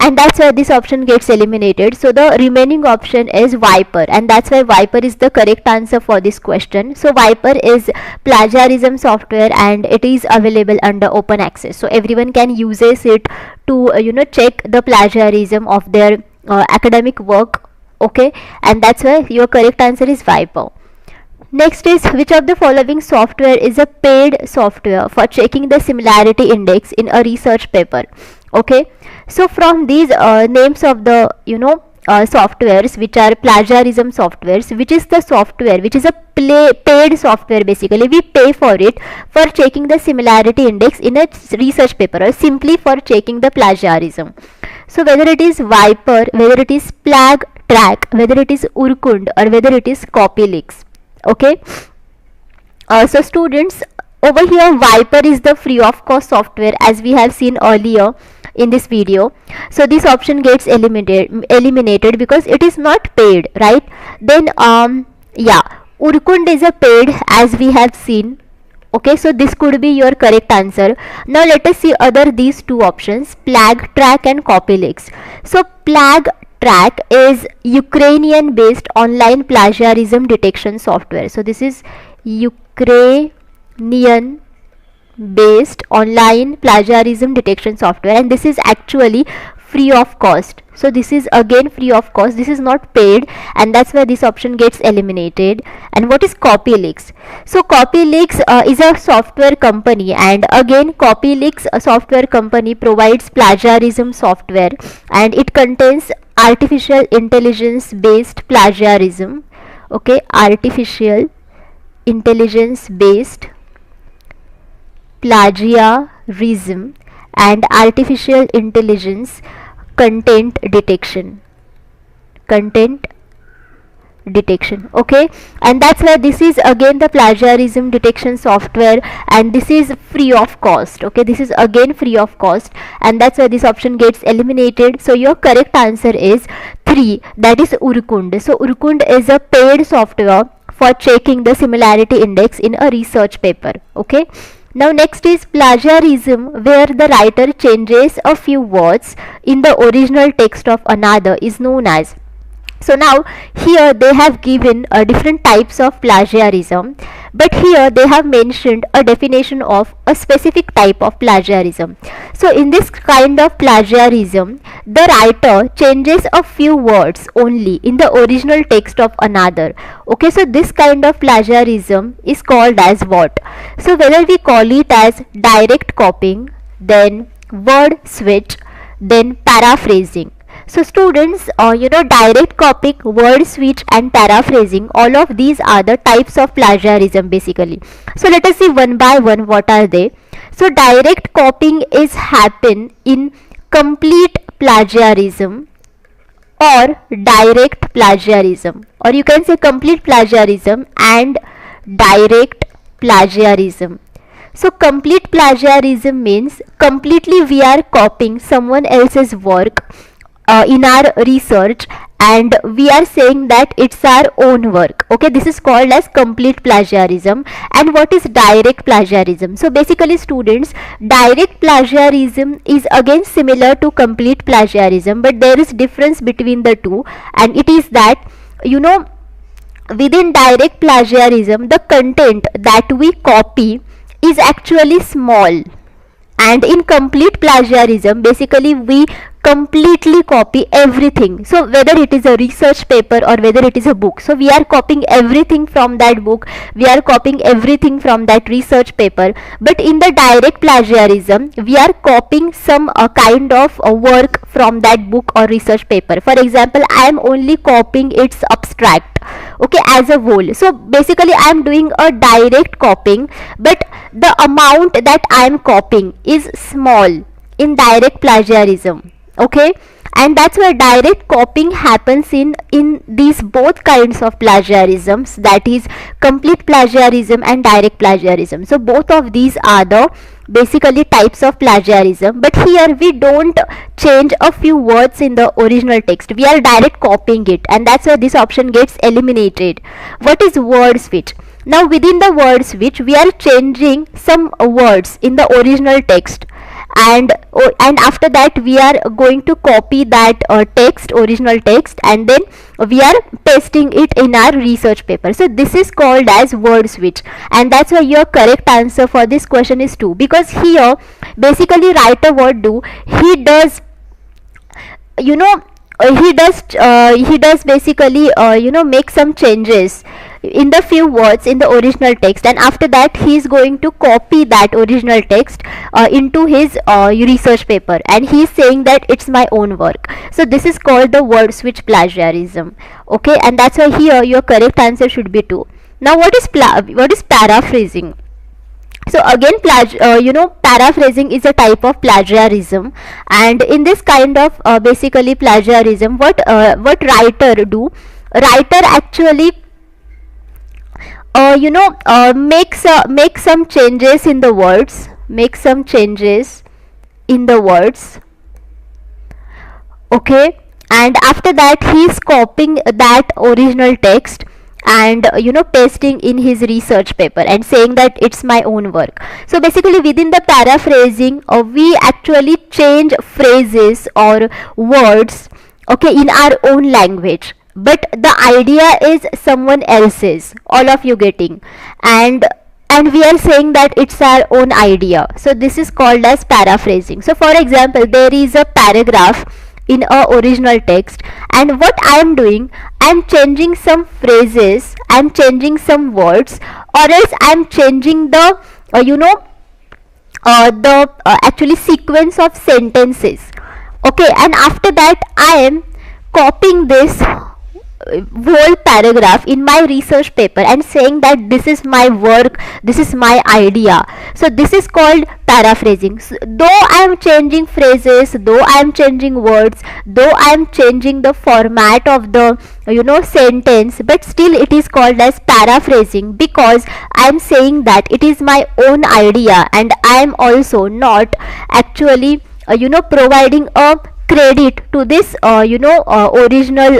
and that's why this option gets eliminated. So the remaining option is Viper, and that's why Viper is the correct answer for this question. So Viper is plagiarism software and it is available under open access, so everyone can use it to check the plagiarism of their academic work. Okay, and that's why your correct answer is Viper. Next is, which of the following software is a paid software for checking the similarity index in a research paper? Okay, so from these names of the softwares which are plagiarism softwares, which is the software which is a paid software, basically we pay for it for checking the similarity index in a research paper or simply for checking the plagiarism. So whether it is Viper, whether it is PlagTrack, whether it is Urkund or whether it is CopyLeaks. Okay, so students, over here Viper is the free of cost software as we have seen earlier in this video. So this option gets eliminated because it is not paid, right? Then yeah, Urkund is a paid as we have seen. Okay, so this could be your correct answer. Now let us see other these two options, PlagTrack and CopyLeaks. So PlagTrack is Ukrainian based online plagiarism detection software. So this is Ukrainian based online plagiarism detection software, and this is actually free of cost. So this is again free of cost, this is not paid, and that's why this option gets eliminated. And what is CopyLeaks? So CopyLeaks is a software company, and again CopyLeaks, a software company, provides plagiarism software, and it contains artificial intelligence based plagiarism. Okay, artificial intelligence based plagiarism and artificial intelligence content detection. Content detection. Okay, and that's why this is again the plagiarism detection software, and this is free of cost. Okay, this is again free of cost, and that's why this option gets eliminated. So your correct answer is 3, that is Urkund. So Urkund is a paid software for checking the similarity index in a research paper. Okay, now next is plagiarism, where the writer changes a few words in the original text of another, is known as. So now here they have given different types of plagiarism, but here they have mentioned a definition of a specific type of plagiarism. So in this kind of plagiarism, the writer changes a few words only in the original text of another. Okay, so this kind of plagiarism is called as what? So whether we call it as direct copying, then word switch, then paraphrasing. So students, direct copying, word switch and paraphrasing, all of these are the types of plagiarism basically. So let us see one by one what are they. So direct copying is happen in complete plagiarism or direct plagiarism, or you can say complete plagiarism and direct plagiarism. So complete plagiarism means completely we are copying someone else's work in our research, and we are saying that it's our own work. Okay, this is called as complete plagiarism. And what is direct plagiarism? So basically students, direct plagiarism is again similar to complete plagiarism, but there is difference between the two, and it is that within direct plagiarism the content that we copy is actually small, and in complete plagiarism basically we completely copy everything. So whether it is a research paper or whether it is a book, so we are copying everything from that book, we are copying everything from that research paper. But in the direct plagiarism we are copying some kind of work from that book or research paper. For example, I am only copying its abstract, okay, as a whole. So basically I am doing a direct copying, but the amount that I am copying is small in direct plagiarism. Okay, and that's why direct copying happens in these both kinds of plagiarisms, that is complete plagiarism and direct plagiarism. So both of these are the basically types of plagiarism, but here we don't change a few words in the original text, we are direct copying it, and that's why this option gets eliminated. What is word switch? Now within the word switch we are changing some words in the original text, and after that we are going to copy that original text, and then we are pasting it in our research paper. So this is called as word switch, and that's why your correct answer for this question is 2, because here basically writer what do, he does basically make some changes in the few words in the original text, and after that he is going to copy that original text into his research paper, and he is saying that it's my own work. So this is called the word switch plagiarism. Okay, and that's why here your correct answer should be 2. Now what is paraphrasing? So again paraphrasing is a type of plagiarism, and in this kind of basically plagiarism, what writer do, writer actually make some changes in the words, okay, and after that he is copying that original text and pasting in his research paper and saying that it's my own work. So basically within the paraphrasing we actually change phrases or words, okay, in our own language, but the idea is someone else's, all of you getting, and we are saying that it's our own idea. So this is called as paraphrasing. So for example, there is a paragraph in a original text, and what I am doing, I am changing some phrases, I am changing some words, or else I am changing the actually sequence of sentences, okay, and after that I am copying this whole paragraph in my research paper and saying that this is my work, this is my idea. So this is called paraphrasing. So, though I am changing phrases, though I am changing words, though I am changing the format of the sentence, but still it is called as paraphrasing, because I am saying that it is my own idea and I am also not actually providing a credit to this original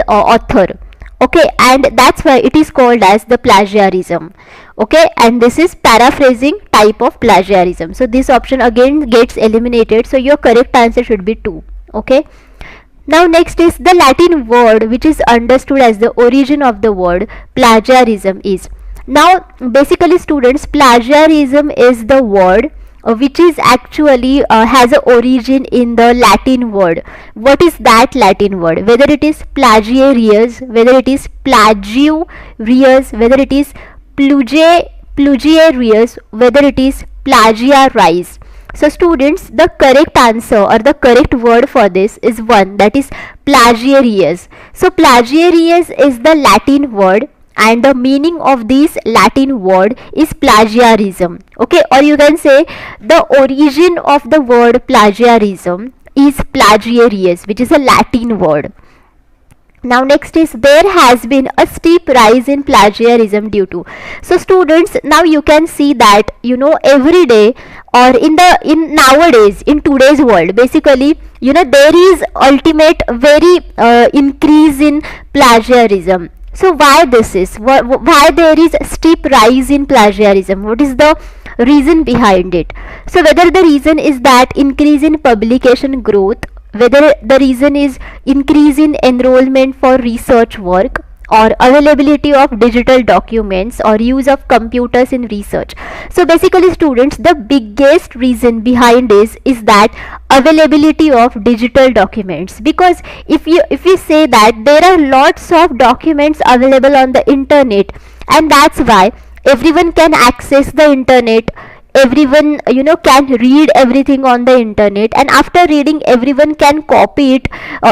author. Okay, and that's why it is called as the plagiarism. Okay, and this is paraphrasing type of plagiarism. So this option again gets eliminated, so your correct answer should be 2. Okay, now next is the Latin word which is understood as the origin of the word plagiarism is. Now basically students, plagiarism is the word which is actually has a origin in the Latin word. What is that Latin word? Whether it is plagiarius, whether it is plagiarius, whether it is plagiarius, whether it is plagiarize. So students, the correct answer or the correct word for this is 1, that is plagiarius. So plagiarius is the Latin word, and the meaning of this Latin word is plagiarism. Okay, or you can say the origin of the word plagiarism is plagiarius, which is a Latin word. Now next is, there has been a steep rise in plagiarism due to. So students, now you can see that every day, or in nowadays, in today's world, basically there is ultimate very increase in plagiarism. So why this is, why there is a steep rise in plagiarism? What is the reason behind it? So whether the reason is that increase in publication growth, whether the reason is increase in enrollment for research work, or availability of digital documents, or use of computers in research. So basically students, the biggest reason behind this is that availability of digital documents, because if you say that there are lots of documents available on the internet, and that's why everyone can access the internet, everyone can read everything on the internet, and after reading everyone can copy it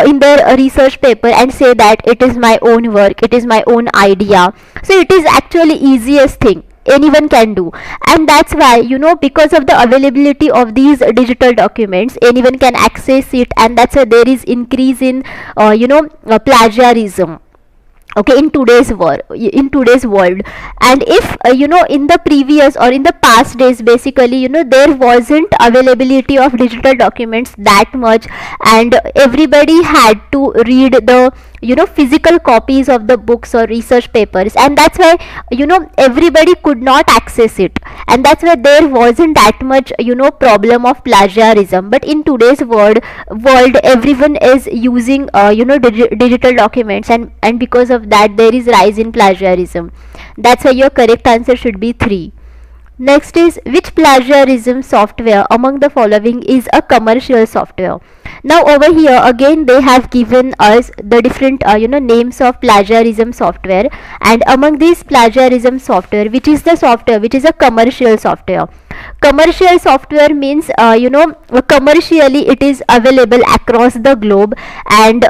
in their research paper and say that it is my own work, it is my own idea. So it is actually easiest thing anyone can do, and that's why because of the availability of these digital documents, anyone can access it, and that's why there is increase in plagiarism. Okay, in today's world. And if in the previous or in the past days, basically there wasn't availability of digital documents that much, and everybody had to read the physical copies of the books or research papers, and that's why everybody could not access it, and that's why there wasn't that much problem of plagiarism. But in today's world everyone is using digital documents, and because of that there is rise in plagiarism. That's why your correct answer should be 3. Next is, which plagiarism software among the following is a commercial software? Now over here again they have given us the different names of plagiarism software, and among these plagiarism software, which is the software which is a commercial software? Commercial software means commercially it is available across the globe, and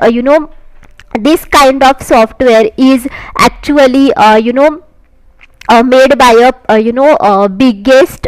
this kind of software is actually made by a biggest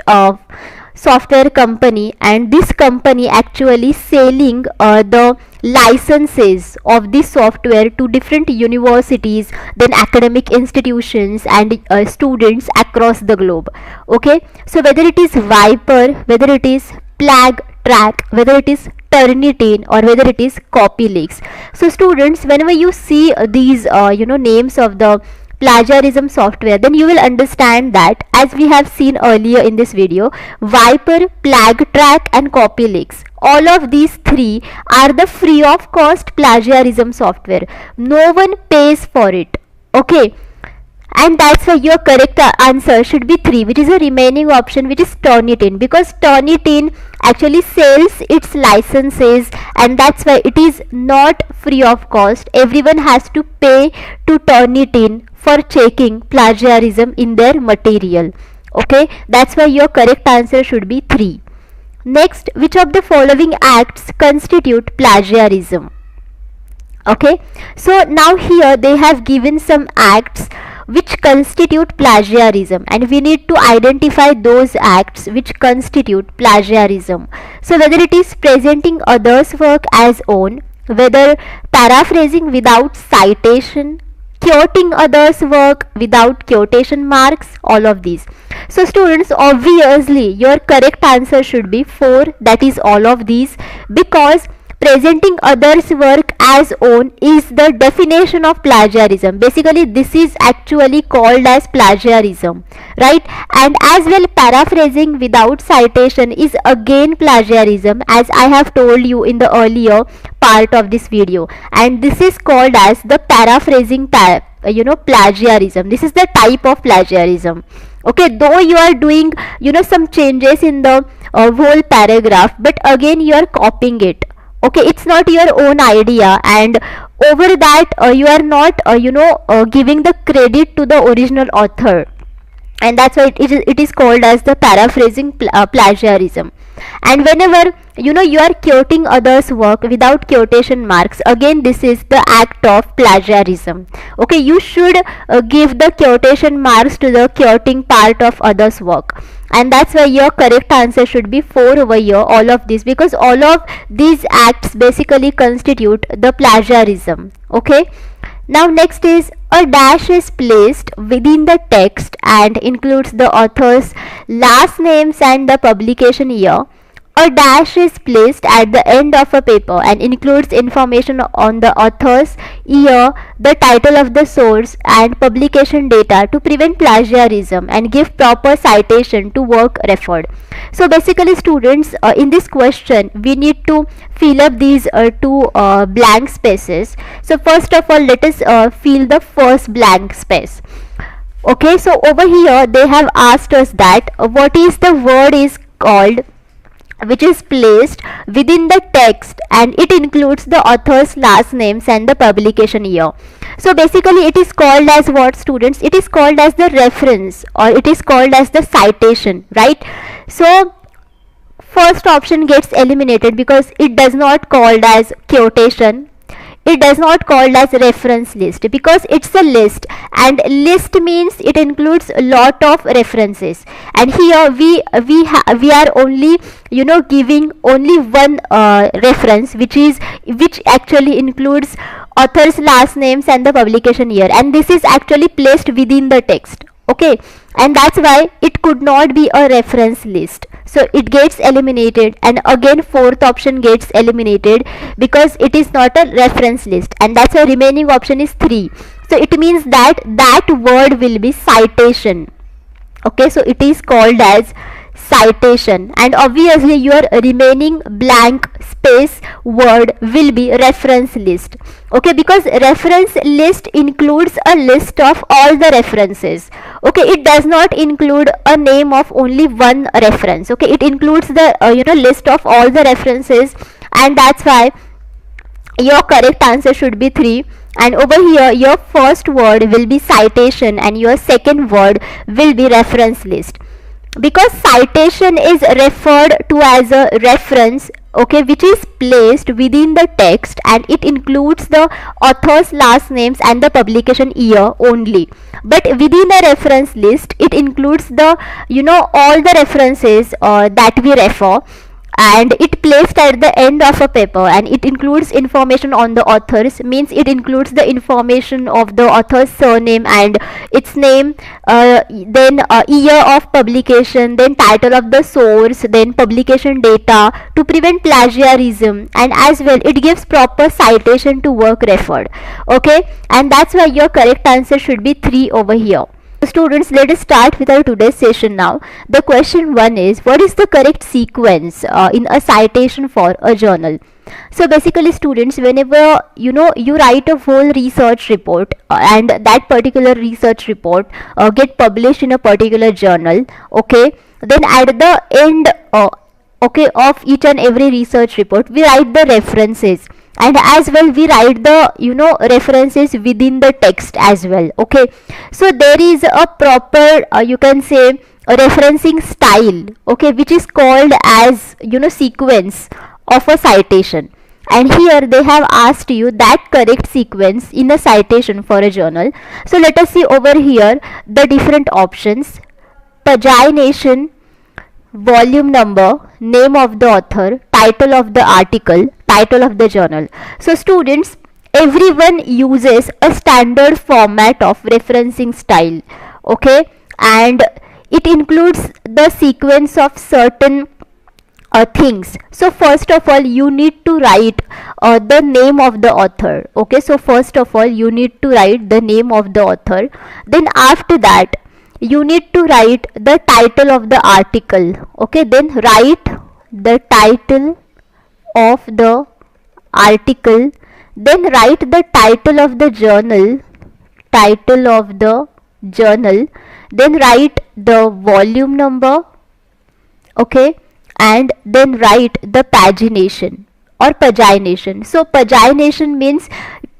software company, and this company actually selling the licenses of this software to different universities, then academic institutions, and students across the globe. Okay, so whether it is Viper, whether it is Track, whether it is Turnitin, or whether it is CopyLeaks. So students, whenever you see these names of the plagiarism software, then you will understand that, as we have seen earlier in this video, Viper, Track, and CopyLeaks, all of these 3 are the free of cost plagiarism software. No one pays for it. Okay, and that's why your correct answer should be 3, which is a remaining option, which is Turnitin, because Turnitin actually sells its licenses, and that's why it is not free of cost. Everyone has to pay to Turnitin for checking plagiarism in their material. Okay, that's why your correct answer should be 3. Next, which of the following acts constitute plagiarism? Okay, so now here they have given some acts which constitute plagiarism, and we need to identify those acts which constitute plagiarism. So whether it is presenting others work as own, whether paraphrasing without citation, quoting others work without quotation marks, all of these. So students, obviously your correct answer should be 4, that is all of these, because presenting others work as own is the definition of plagiarism. Basically this is actually called as plagiarism, right? And as well, paraphrasing without citation is again plagiarism, as I have told you in the earlier part of this video, and this is called as the paraphrasing plagiarism. This is the type of plagiarism. Okay, though you are doing some changes in the whole paragraph, but again you are copying it. Okay, it's not your own idea, and over that you are not giving the credit to the original author, and that's why it is called as the paraphrasing plagiarism. And whenever you are quoting others work without quotation marks, again this is the act of plagiarism. Okay, you should give the quotation marks to the quoting part of others work, and that's why your correct answer should be 4 over here, all of this, because all of these acts basically constitute the plagiarism. Okay, now next is a dash is placed within the text and includes the author's last names and the publication year. A dash is placed at the end of a paper and includes information on the author's year, the title of the source, and publication data to prevent plagiarism and give proper citation to work referred. So basically students, in this question we need to fill up these two blank spaces. So first of all, let us fill the first blank space. Okay, so over here they have asked us that what is the word is called which is placed within the text and it includes the author's last names and the publication year. So basically it is called as what, students? It is called as the reference, or it is called as the citation, right? So first option gets eliminated because it does not called as quotation, it does not called as reference list, because it's a list, and list means it includes a lot of references, and here we are only giving only one reference, which actually includes author's last names and the publication year, and this is actually placed within the text. Okay, and that's why it could not be a reference list, so it gets eliminated, and again fourth option gets eliminated because it is not a reference list, and that's why remaining option is 3. So it means that that word will be citation. Okay, so it is called as citation, and obviously your remaining blank space word will be reference list. Okay, because reference list includes a list of all the references. Okay, it does not include a name of only one reference. Okay, it includes the list of all the references, and that's why your correct answer should be 3. And over here your first word will be citation and your second word will be reference list, because citation is referred to as a reference, okay, which is placed within the text and it includes the author's last names and the publication year only. But within the reference list it includes the all the references that we refer, and it placed at the end of a paper, and it includes information on the authors, means it includes the information of the author's surname and its name, then year of publication, then title of the source, then publication data to prevent plagiarism, and as well it gives proper citation to work referred. Okay, and that's why your correct answer should be 3 over here. Students, let us start with our today's session now. The question 1 is, what is the correct sequence in a citation for a journal? So basically students, whenever you write a whole research report and that particular research report get published in a particular journal, okay, then at the end of each and every research report we write the references, and as well we write the references within the text as well. Okay, so there is a proper you can say a referencing style, okay, which is called as sequence of a citation. and here they have asked you that correct sequence in a citation for a journal. So let us see over here the different options: pagination, volume number, name of the author, title of the article, title of the journal. So students, everyone uses a standard format of referencing style, okay, and it includes the sequence of certain things. So first of all you need to write the name of the author, okay. So first of all you need to write the name of the author, then after that you need to write the title of the article, okay. Then write the title of the article, then write the title of the journal, title of the journal, then write the volume number, okay, and then write the pagination or pagination. So pagination means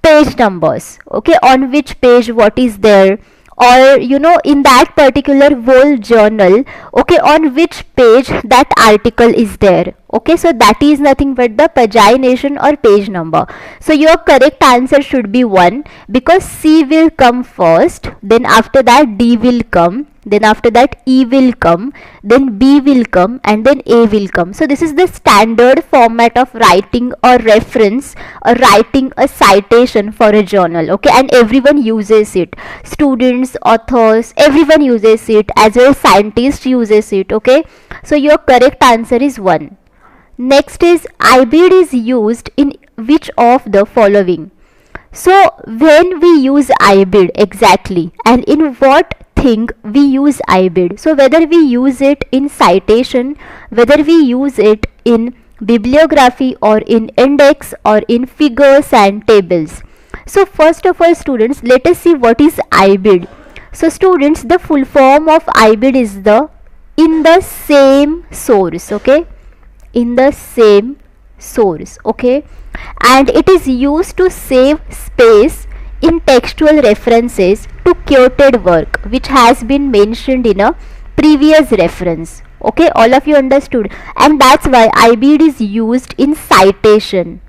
page numbers, okay, on which page what is there, or in that particular whole journal, okay, on which page that article is there, okay. So that is nothing but the pagination or page number. So your correct answer should be 1, because C will come first, then after that D will come, then after that E will come, then B will come, and then A will come. So this is the standard format of writing a reference or writing a citation for a journal, okay, and everyone uses it. Students, authors, everyone uses it, as well as scientists uses it, okay. So your correct answer is 1. Next is, IBID is used in which of the following? So when we use IBID exactly, and in what thing we use IBID? So whether we use it in citation, whether we use it in bibliography or in index or in figures and tables. So first of all students, let us see what is IBID. So students, the full form of IBID is the in the same source, okay, in the same source, okay, and it is used to save space in textual references to quoted work which has been mentioned in a previous reference, okay. All of you understood, and that's why IBID is used in citation,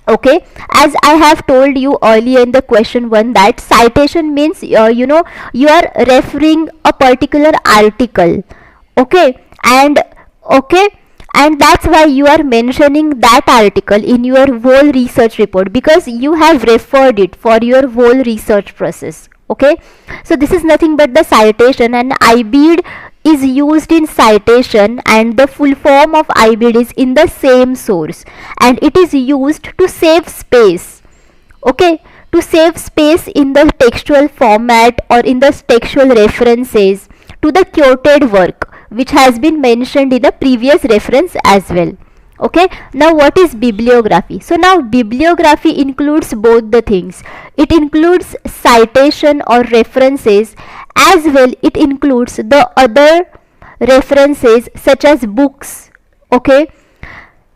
okay. As I have told you earlier in the question 1 that citation means you are referring a particular article, okay, and that's why you are mentioning that article in your whole research report, because you have referred it for your whole research process, okay. So this is nothing but the citation, and IBID is used in citation, and the full form of IBID is in the same source, and it is used to save space, okay, to save space in the textual format or in the textual references to the quoted work which has been mentioned in a previous reference as well, okay. Now what is bibliography? So now bibliography includes both the things. It includes citation or references, as well it includes the other references such as books, okay.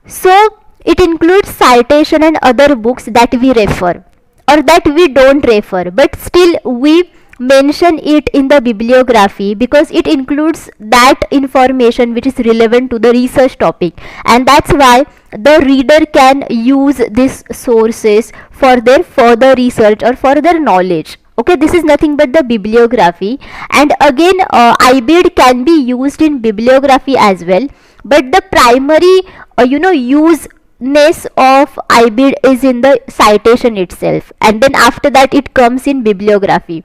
So it includes citation and other books that we refer or that we don't refer, but still we mention it in the bibliography because it includes that information which is relevant to the research topic, and that's why the reader can use these sources for their further research or further knowledge, okay. This is nothing but the bibliography, and again IBID can be used in bibliography as well, but the primary useness of IBID is in the citation itself, and then after that it comes in bibliography.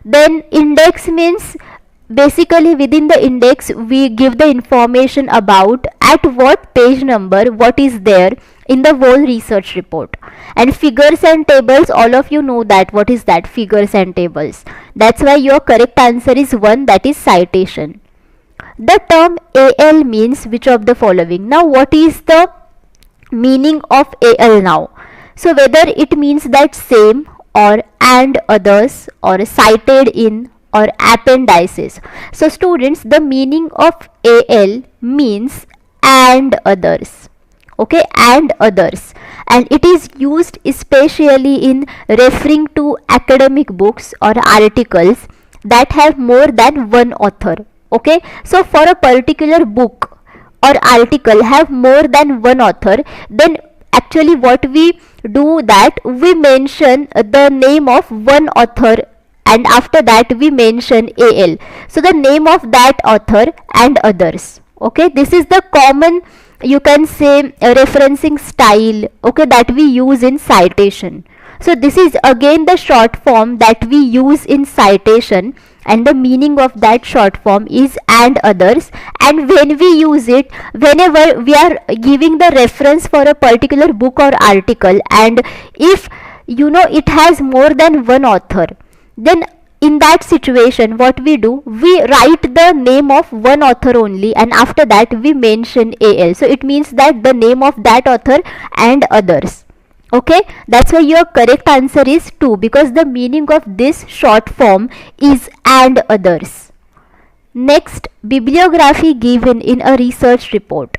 Then index means basically within the index we give the information about at what page number what is there in the whole research report. And figures and tables, all of you know that what is that, figures and tables. That's why your correct answer is 1, that is citation. The term AL means which of the following? Now what is the meaning of AL now? So whether it means that same or and others or cited in or appendices. So students, the meaning of AL means and others, okay, and others, and it is used especially in referring to academic books or articles that have more than one author, okay. So for a particular book or article have more than one author, then actually what we do, that we mention the name of one author, and after that we mention AL, so the name of that author and others. Okay, this is the common, you can say, referencing style, okay, that we use in citation. So this is again the short form that we use in citation, and the meaning of that short form is and others. And when we use it, whenever we are giving the reference for a particular book or article, and if it has more than one author, then in that situation what we do, we write the name of one author only, and after that we mention AL, so it means that the name of that author and others. Okay, that's why your correct answer is 2, because the meaning of this short form is and others. Next, bibliography given in a research report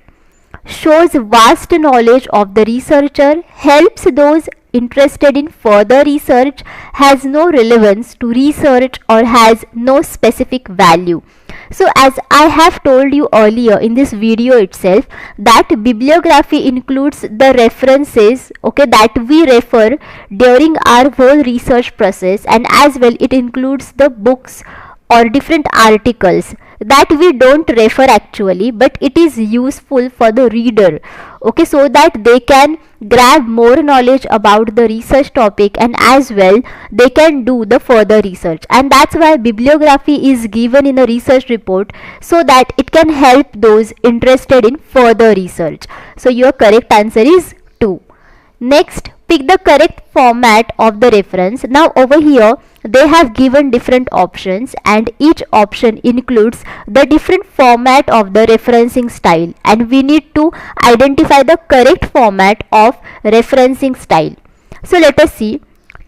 shows vast knowledge of the researcher, helps those interested in further research, has no relevance to research, or has no specific value. So as I have told you earlier in this video itself, that bibliography includes the references, okay, that we refer during our whole research process, and as well it includes the books or different articles that we don't refer actually, but it is useful for the reader, okay, so that they can grab more knowledge about the research topic, and as well they can do the further research. And that's why bibliography is given in a research report, so that it can help those interested in further research. So your correct answer is 2. Next, pick the correct format of the reference. Now over here they have given different options, and each option includes the different format of the referencing style, and we need to identify the correct format of referencing style. So let us see.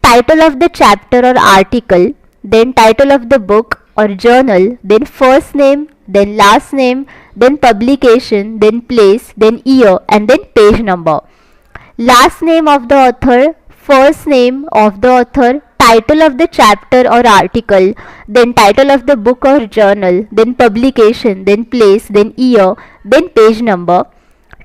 Title of the chapter or article, then title of the book or journal, then first name, then last name, then publication, then place, then year, and then page number. Last name of the author, first name of the author, title of the chapter or article, then title of the book or journal, then publication, then place, then year, then page number.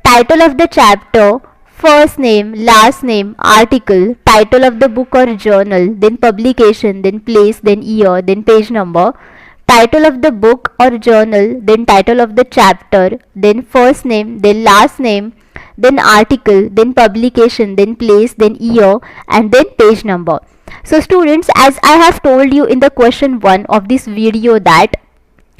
Title of the chapter, first name, last name, article, title of the book or journal, then publication, then place, then year, then page number. Title of the book or journal, then title of the chapter, then first name, then last name, then article, then publication, then place, then year, and then page number. So students, as I have told you in the question 1 of this video, that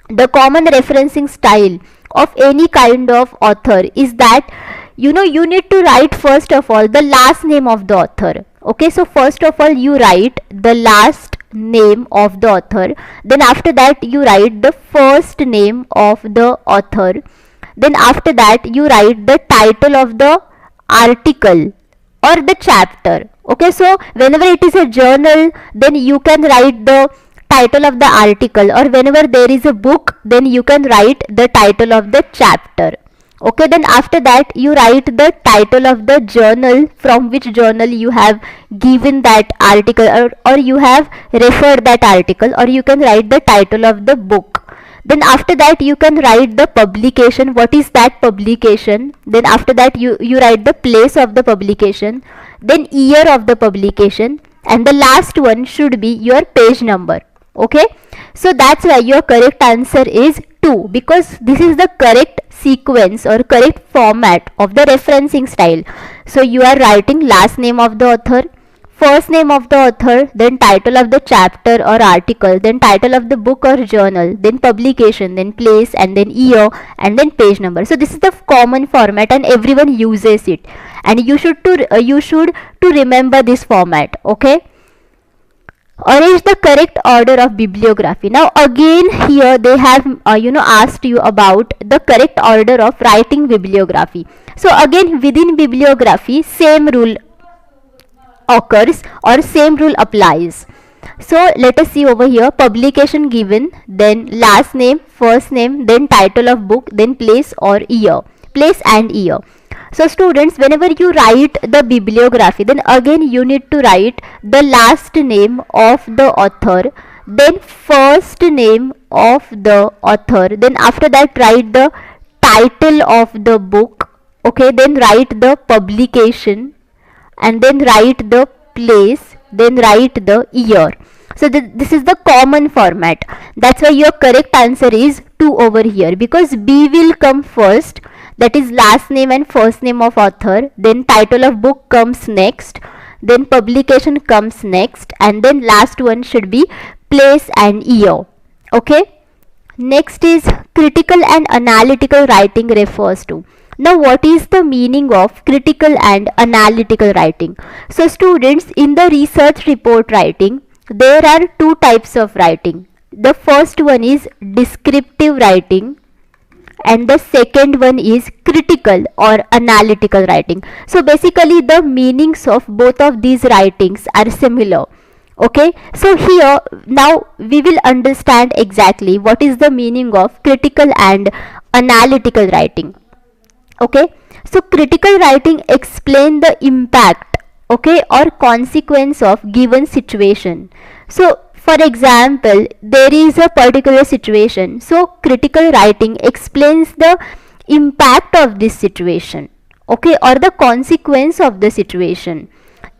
the common referencing style of any kind of author is that you need to write first of all the last name of the author. Okay, so first of all you write the last name of the author, then after that you write the first name of the author, then after that you write the title of the article or the chapter. Okay, so whenever it is a journal, then you can write the title of the article, or whenever there is a book, then you can write the title of the chapter. Okay, then after that you write the title of the journal, from which journal you have given that article, or you have referred that article, or you can write the title of the book. Then after that you can write the publication, what is that publication. Then after that you write the place of the publication, then year of the publication, and the last one should be your page number. Okay, so that's why your correct answer is 2, because this is the correct sequence or correct format of the referencing style. So you are writing last name of the author, first name of the author, then title of the chapter or article, then title of the book or journal, then publication, then place, and then year, and then page number. So this is the common format and everyone uses it, and you should to remember this format. Okay, arrange the correct order of bibliography. Now again here they have asked you about the correct order of writing bibliography. So again within bibliography same rule occurs, or same rule applies. So let us see over here. Publication given, then last name, first name, then title of book, then place or year, place and year. So students, whenever you write the bibliography, then again you need to write the last name of the author, then first name of the author, then after that write the title of the book, okay, then write the publication, and then write the place, then write the year. So this is the common format. That's why your correct answer is 2 over here, because B will come first, that is last name and first name of author, then title of book comes next, then publication comes next, and then last one should be place and year. Okay. Next is critical and analytical writing refers to. Now what is the meaning of critical and analytical writing? So students, in the research report writing, there are two types of writing. The first one is descriptive writing, and the second one is critical or analytical writing. So basically the meanings of both of these writings are similar. Okay, so here now we will understand exactly what is the meaning of critical and analytical writing. Okay, so critical writing explain the impact, okay, or consequence of given situation. So for example, there is a particular situation, so critical writing explains the impact of this situation, okay, or the consequence of the situation.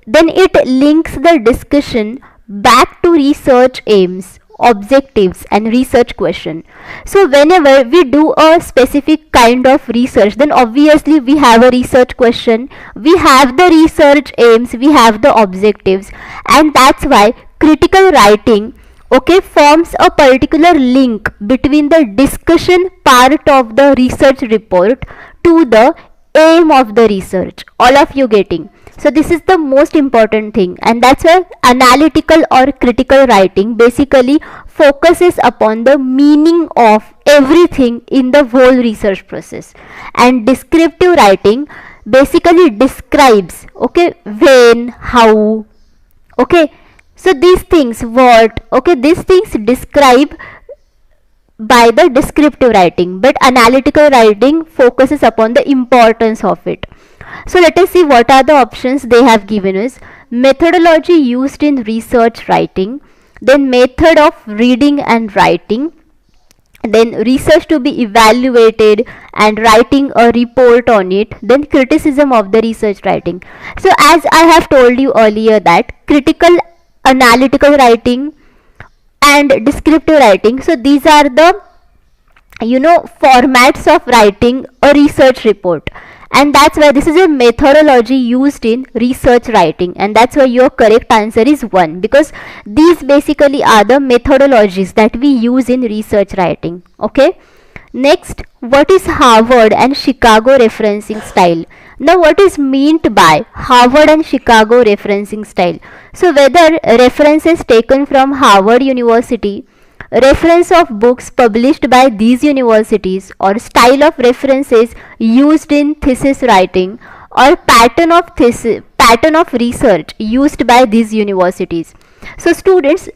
Then it links the discussion back to research aims, objectives and research question. So whenever we do a specific kind of research, then obviously we have a research question, we have the research aims, we have the objectives, and that's why critical writing, okay, forms a particular link between the discussion part of the research report to the aim of the research. All of you getting? So this is the most important thing, and that's why analytical or critical writing basically focuses upon the meaning of everything in the whole research process, and descriptive writing basically describes, okay, when, how, okay, so these things, what, okay, these things describe by the descriptive writing, but analytical writing focuses upon the importance of it. So let us see what are the options they have given us. Methodology used in research writing, then method of reading and writing, then research to be evaluated and writing a report on it, then criticism of the research writing. So as I have told you earlier that critical, analytical writing and descriptive writing, so these are the formats of writing a research report, and that's why this is a methodology used in research writing, and that's why your correct answer is 1, because these basically are the methodologies that we use in research writing. Okay. Next, what is Harvard and Chicago referencing style? Now what is meant by Harvard and Chicago referencing style? So whether references taken from Harvard University, reference of books published by these universities, or style of references used in thesis writing, or pattern of research used by these universities. So students,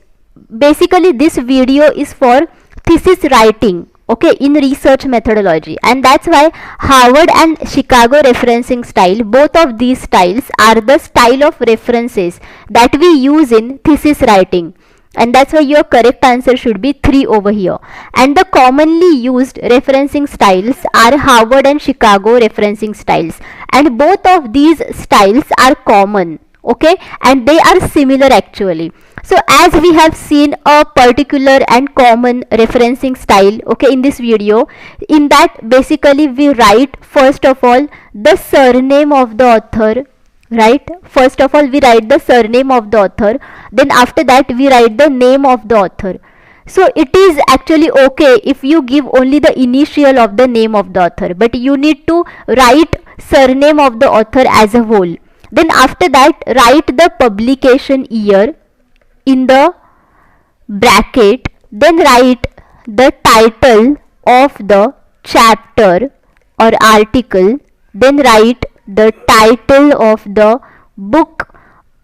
basically this video is for thesis writing, okay, in research methodology, and that's why Harvard and Chicago referencing style, both of these styles are the style of references that we use in thesis writing, and that's why your correct answer should be 3 over here. And the commonly used referencing styles are Harvard and Chicago referencing styles, and both of these styles are common, okay, and they are similar actually. So as we have seen a particular and common referencing style, okay, in this video, in that basically we write first of all the surname of the author, right? First of all we write the surname of the author, then after that we write the name of the author. So it is actually okay if you give only the initial of the name of the author, but you need to write surname of the author as a whole. Then after that write the publication year in the bracket, then write the title of the chapter or article, then write the title of the book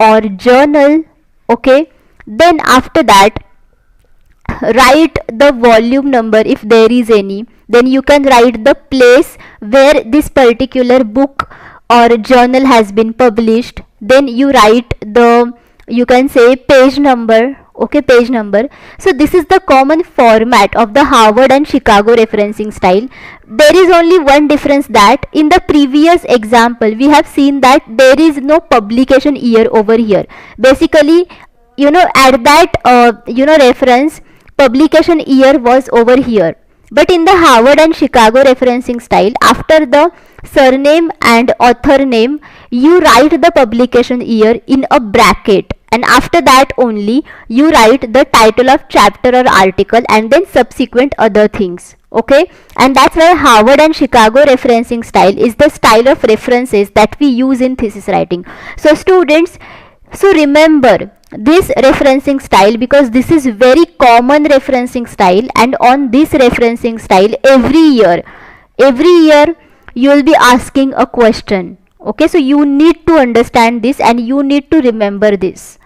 or journal, okay. Then after that write the volume number if there is any, then you can write the place where this particular book or journal has been published, then you write the, you can say, page number Okay, page number. So this is the common format of the Harvard and Chicago referencing style. There is only one difference, that in the previous example we have seen that there is no publication year over here. Basically, at that reference, publication year was over here. But in the Harvard and Chicago referencing style, after the surname and author name, you write the publication year in a bracket, and after that only you write the title of chapter or article and then subsequent other things. Okay, and that's why Harvard and Chicago referencing style is the style of references that we use in thesis writing. So students, so remember this referencing style, because this is very common referencing style, and on this referencing style every year you will be asking a question. Okay, so you need to understand this and you need to remember this.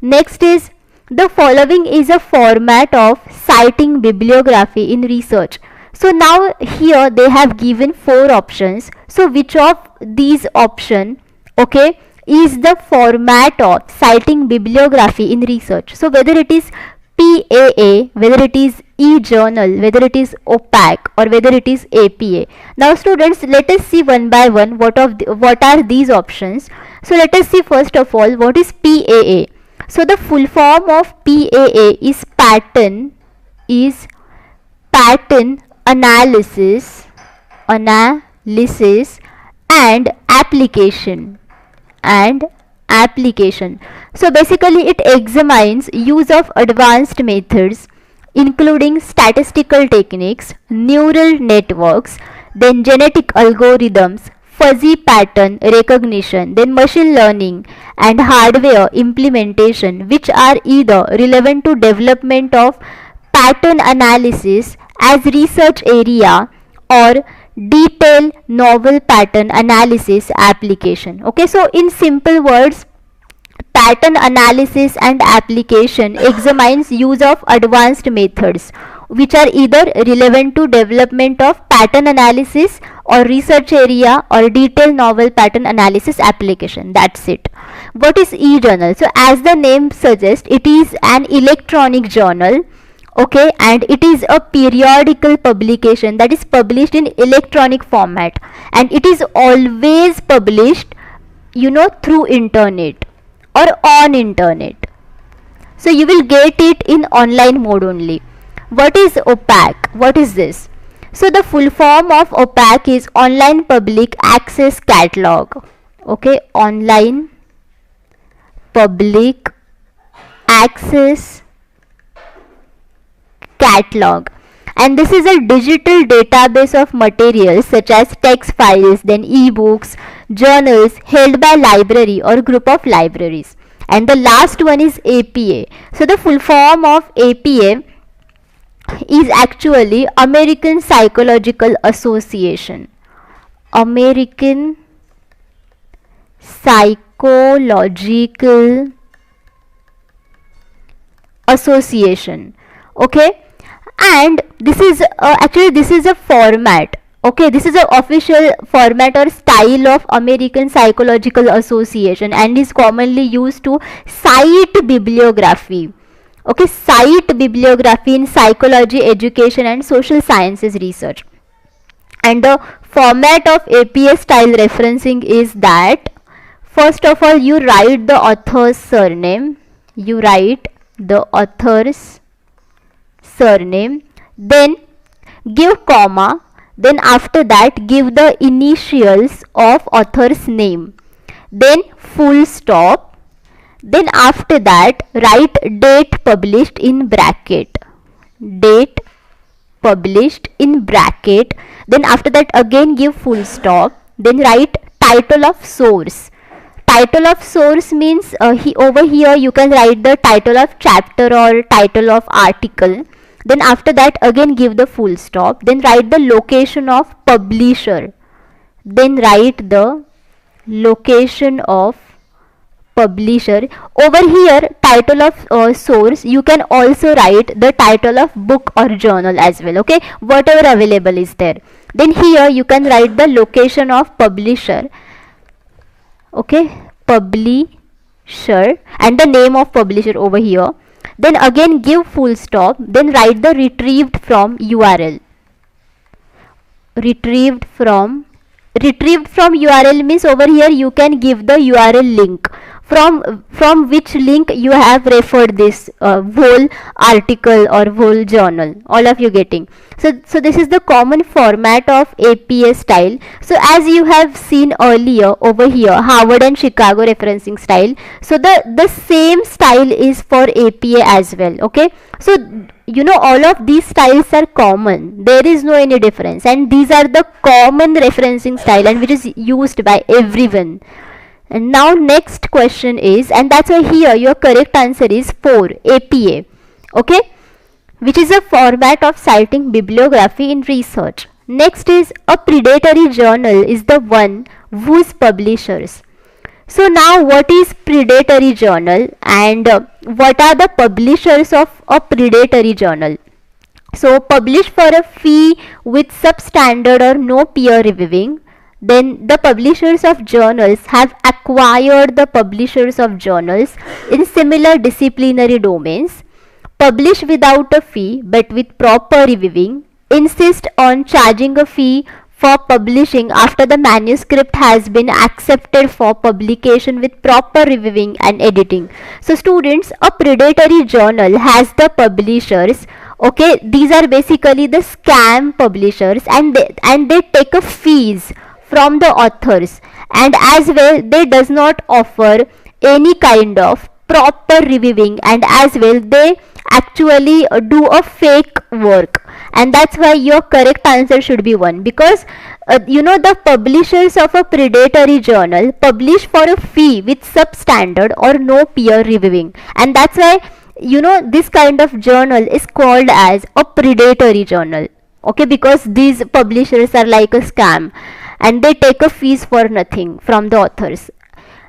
Next is, the following is a format of citing bibliography in research. So now here they have given 4 options. So which of these option, okay, is the format of citing bibliography in research? So whether it is PAA, whether it is e-journal, whether it is opaque, or whether it is APA. Now students, let us see one by one what are these options. So let us see first of all what is PAA. So the full form of PAA is pattern analysis and application. So basically it examines use of advanced methods including statistical techniques, neural networks, then genetic algorithms, fuzzy pattern recognition, then machine learning and hardware implementation, which are either relevant to development of pattern analysis as research area or detailed novel pattern analysis application. Okay, so in simple words, pattern analysis and application examines use of advanced methods which are either relevant to development of pattern analysis or research area or detailed novel pattern analysis application. That's it. What is e-journal? So as the name suggests, it is an electronic journal. Okay, and it is a periodical publication that is published in electronic format, and it is always published through internet or on internet. So you will get it in online mode only. What is opaque? What is this? So the full form of opaque is online public access catalog. Okay, online public access catalog, and this is a digital database of materials such as text files, then e-books, journals held by library or group of libraries. And the last one is APA. So the full form of APA is actually American Psychological Association. American Psychological Association. Okay, and this is actually this is a format. Okay, this is an official format or style of American Psychological Association and is commonly used to cite bibliography. Okay, cite bibliography in psychology, education and social sciences research. And the format of APA style referencing is that first of all you write the author's surname, then give comma, then after that give the initials of author's name, then full stop, then after that write date published in bracket, then after that again give full stop, then write title of source. Title of source means over here you can write the title of chapter or title of article. Then after that again give the full stop, then write the location of publisher, over here title of source. You can also write the title of book or journal as well. Okay, whatever available is there. Then here you can write the location of publisher. Okay, publisher, and the name of publisher over here. then again give full stop, then write the retrieved from URL. Retrieved from URL means over here you can give the URL link from which link you have referred this whole article or whole journal. All of you getting? So this is the common format of APA style. So as you have seen earlier over here, Harvard and Chicago referencing style, so the same style is for APA as well. Okay, so you know all of these styles are common, there is no any difference, and these are the common referencing style and which is used by everyone. And now next question is, and that's why here your correct answer is 4, APA. Okay, which is a format of citing bibliography in research. Next is a predatory journal is the one whose publishers. So now what is predatory journal and what are the publishers of a predatory journal? So publish for a fee with substandard or no peer reviewing. Then the publishers of journals have acquired the publishers of journals in similar disciplinary domains. Publish without a fee but with proper reviewing. Insist on charging a fee for publishing after the manuscript has been accepted for publication with proper reviewing and editing. So students, a predatory journal has the publishers. Okay, these are basically the scam publishers, and they take a fees from the authors, and as well they does not offer any kind of proper reviewing, and as well they actually do a fake work, and that's why your correct answer should be 1, because you know the publishers of a predatory journal publish for a fee with substandard or no peer reviewing, and that's why you know this kind of journal is called as a predatory journal. Okay, because these publishers are like a scam and they take a fees for nothing from the authors.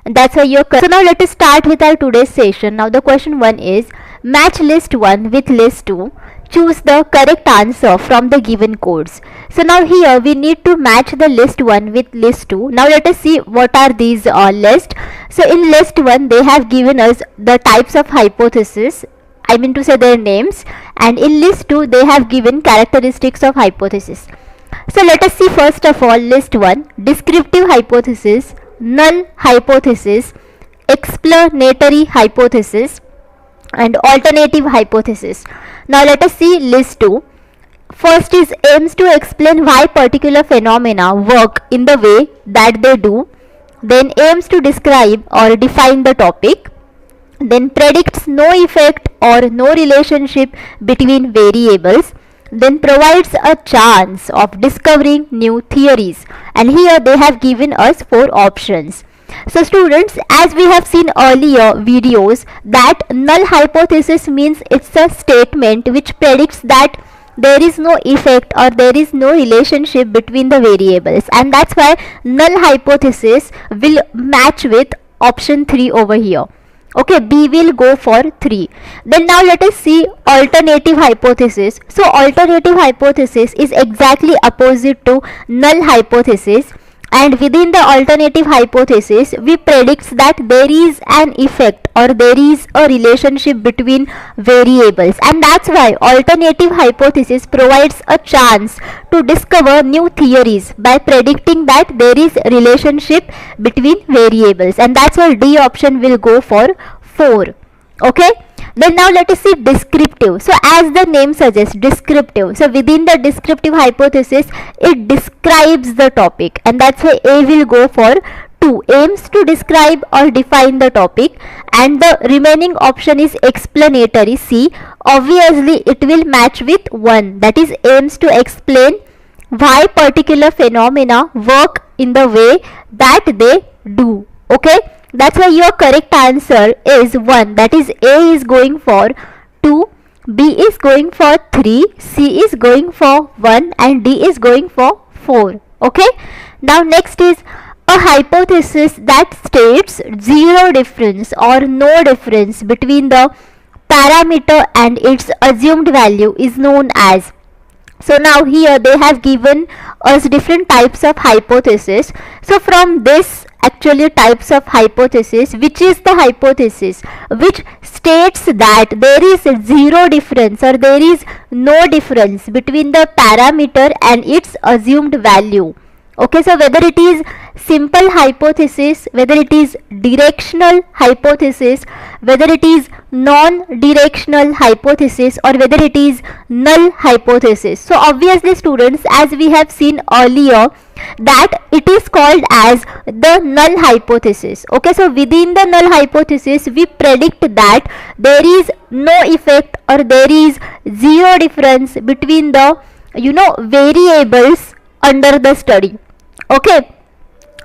And that's why you're correct. So now let us start with our today's session. Now the question 1 is, match list 1 with list 2. Choose the correct answer from the given codes. So now here we need to match the list 1 with list 2. Now let us see what are these lists. So in list 1 they have given us the types of hypothesis, I mean to say their names, and in list 2 they have given characteristics of hypothesis. So let us see first of all list 1, descriptive hypothesis, null hypothesis, explanatory hypothesis, and alternative hypothesis. Now let us see list 2. First is aims to explain why particular phenomena work in the way that they do, then aims to describe or define the topic, then predicts no effect or no relationship between variables, then provides a chance of discovering new theories, and here they have given us 4 options. So students, as we have seen earlier videos, that null hypothesis means it's a statement which predicts that there is no effect or there is no relationship between the variables, and that's why null hypothesis will match with option 3 over here. Okay, B will go for 3. Then now let us see alternative hypothesis. So alternative hypothesis is exactly opposite to null hypothesis, and within the alternative hypothesis we predicts that there is an effect or there is a relationship between variables, and that's why alternative hypothesis provides a chance to discover new theories by predicting that there is a relationship between variables, and that's why D option will go for 4. Okay, then now let us see descriptive. So as the name suggests, descriptive, so within the descriptive hypothesis it describes the topic, and that's why A will go for 2, aims to describe or define the topic, and the remaining option is explanatory, C. Obviously it will match with 1, that is aims to explain why particular phenomena work in the way that they do. Okay, that's why your correct answer is 1, that is A is going for 2, B is going for 3, C is going for 1, and D is going for 4. Okay, now next is a hypothesis that states zero difference or no difference between the parameter and its assumed value is known as. So now here they have given us different types of hypothesis. So from this actually types of hypothesis, which is the hypothesis which states that there is zero difference or there is no difference between the parameter and its assumed value. Okay, so whether it is simple hypothesis, whether it is directional hypothesis, whether it is non-directional hypothesis, or whether it is null hypothesis. So obviously students, as we have seen earlier, that it is called as the null hypothesis. Okay, so within the null hypothesis we predict that there is no effect or there is zero difference between the variables under the study. Okay,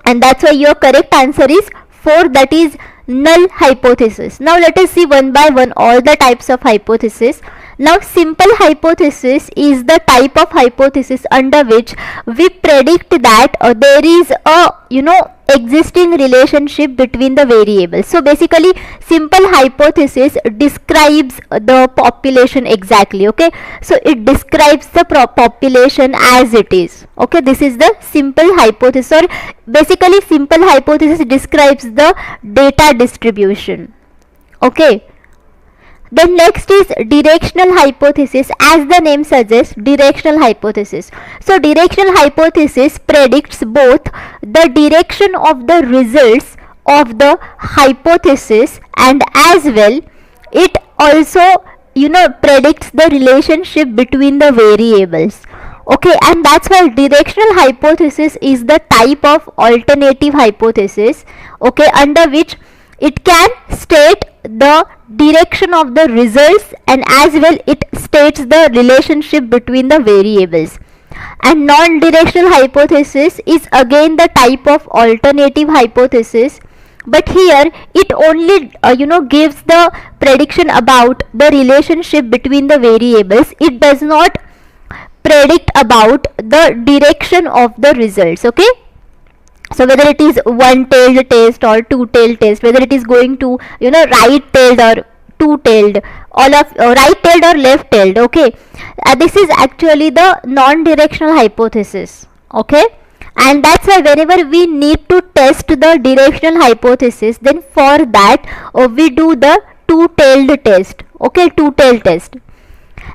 and that's why your correct answer is 4, that is null hypothesis. Now let us see one by one all the types of hypothesis. Now simple hypothesis is the type of hypothesis under which we predict that there is a existing relationship between the variables. So basically simple hypothesis describes the population exactly. Okay, so it describes the population as it is. Okay, this is the simple hypothesis, or basically simple hypothesis describes the data distribution. Okay, then next is directional hypothesis. As the name suggests, directional hypothesis. So directional hypothesis predicts both the direction of the results of the hypothesis, and as well it also predicts the relationship between the variables. Okay, and that's why directional hypothesis is the type of alternative hypothesis, okay, under which it can state the direction of the results, and as well it states the relationship between the variables. And non-directional hypothesis is again the type of alternative hypothesis, but here it only gives the prediction about the relationship between the variables. It does not predict about the direction of the results. Okay, so whether it is one-tailed test or two-tailed test, whether it is going to right-tailed or two-tailed, all of right-tailed or left-tailed. Okay, this is actually the non-directional hypothesis. Okay, and that's why whenever we need to test the directional hypothesis, then for that we do the two-tailed test. Okay, two-tailed test.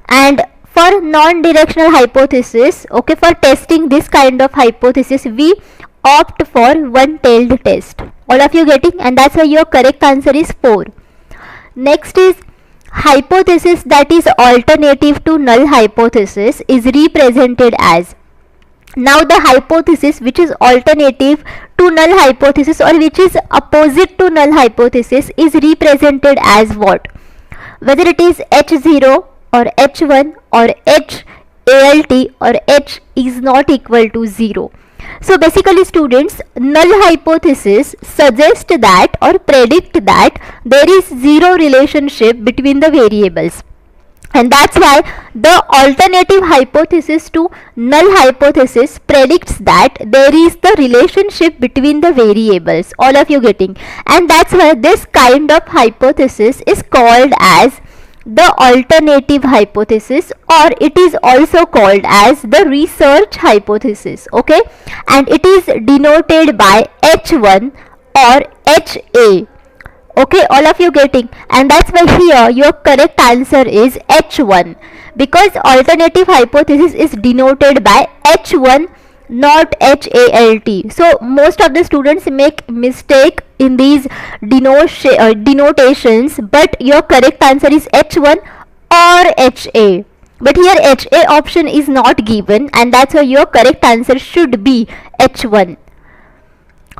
And for non-directional hypothesis, okay, for testing this kind of hypothesis, we opt for one-tailed test. All of you getting? And that's why your correct answer is 4. Next is hypothesis that is alternative to null hypothesis is represented as. Now the hypothesis which is alternative to null hypothesis, or which is opposite to null hypothesis, is represented as what? Whether it is H0 or H1 or H ALT or H is not equal to 0. So basically students, null hypothesis suggests that or predict that there is zero relationship between the variables, and that's why the alternative hypothesis to null hypothesis predicts that there is the relationship between the variables. All of you getting? And that's why this kind of hypothesis is called as the alternative hypothesis, or it is also called as the research hypothesis. Okay, and it is denoted by H1 or HA. Okay, all of you getting? And that's why here your correct answer is H1, because alternative hypothesis is denoted by H1, not HALT. So most of the students make mistake in these denotations, but your correct answer is H1 or HA. But here HA option is not given, and that's why your correct answer should be H1.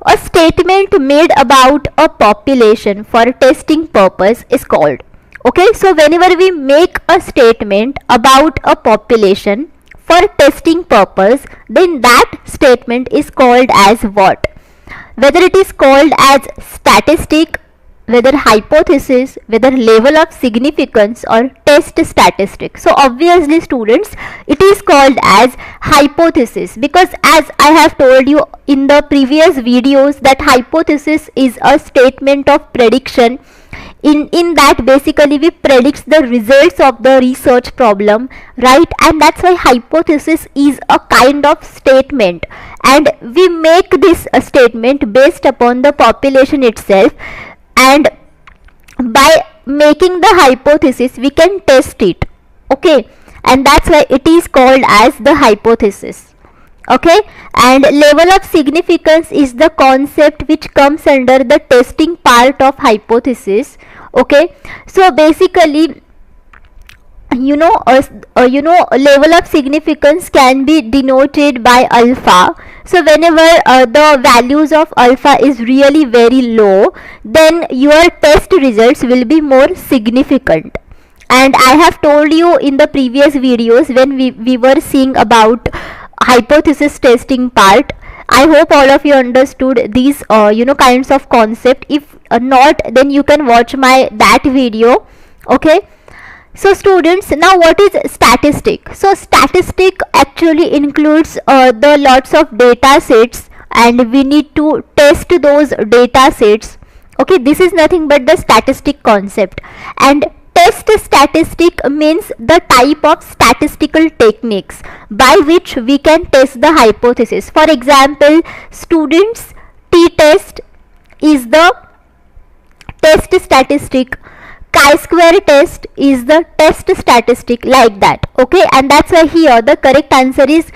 A statement made about a population for testing purpose is called. Okay, so whenever we make a statement about a population for testing purpose, then that statement is called as what? Whether it is called as statistic, whether hypothesis, whether level of significance, or test statistic. So obviously students, it is called as hypothesis, because as I have told you in the previous videos that hypothesis is a statement of prediction in that basically we predict the results of the research problem, right? And that's why hypothesis is a kind of statement, and we make this a statement based upon the population itself, and by making the hypothesis we can test it, okay? And that's why it is called as the hypothesis, okay? And level of significance is the concept which comes under the testing part of hypothesis, okay? So basically, level of significance can be denoted by alpha. So whenever the values of alpha is really very low, then your test results will be more significant. And I have told you in the previous videos when we were seeing about hypothesis testing part. I hope all of you understood these kinds of concept. If not, then you can watch my that video, okay? So students, now what is statistic? So statistic actually includes the lots of data sets, and we need to test those data sets, okay? This is nothing but the statistic concept. And test statistic means the type of statistical techniques by which we can test the hypothesis. For example, students, t-test is the test statistic, chi-square test is the test statistic, like that, okay? And that's why here the correct answer is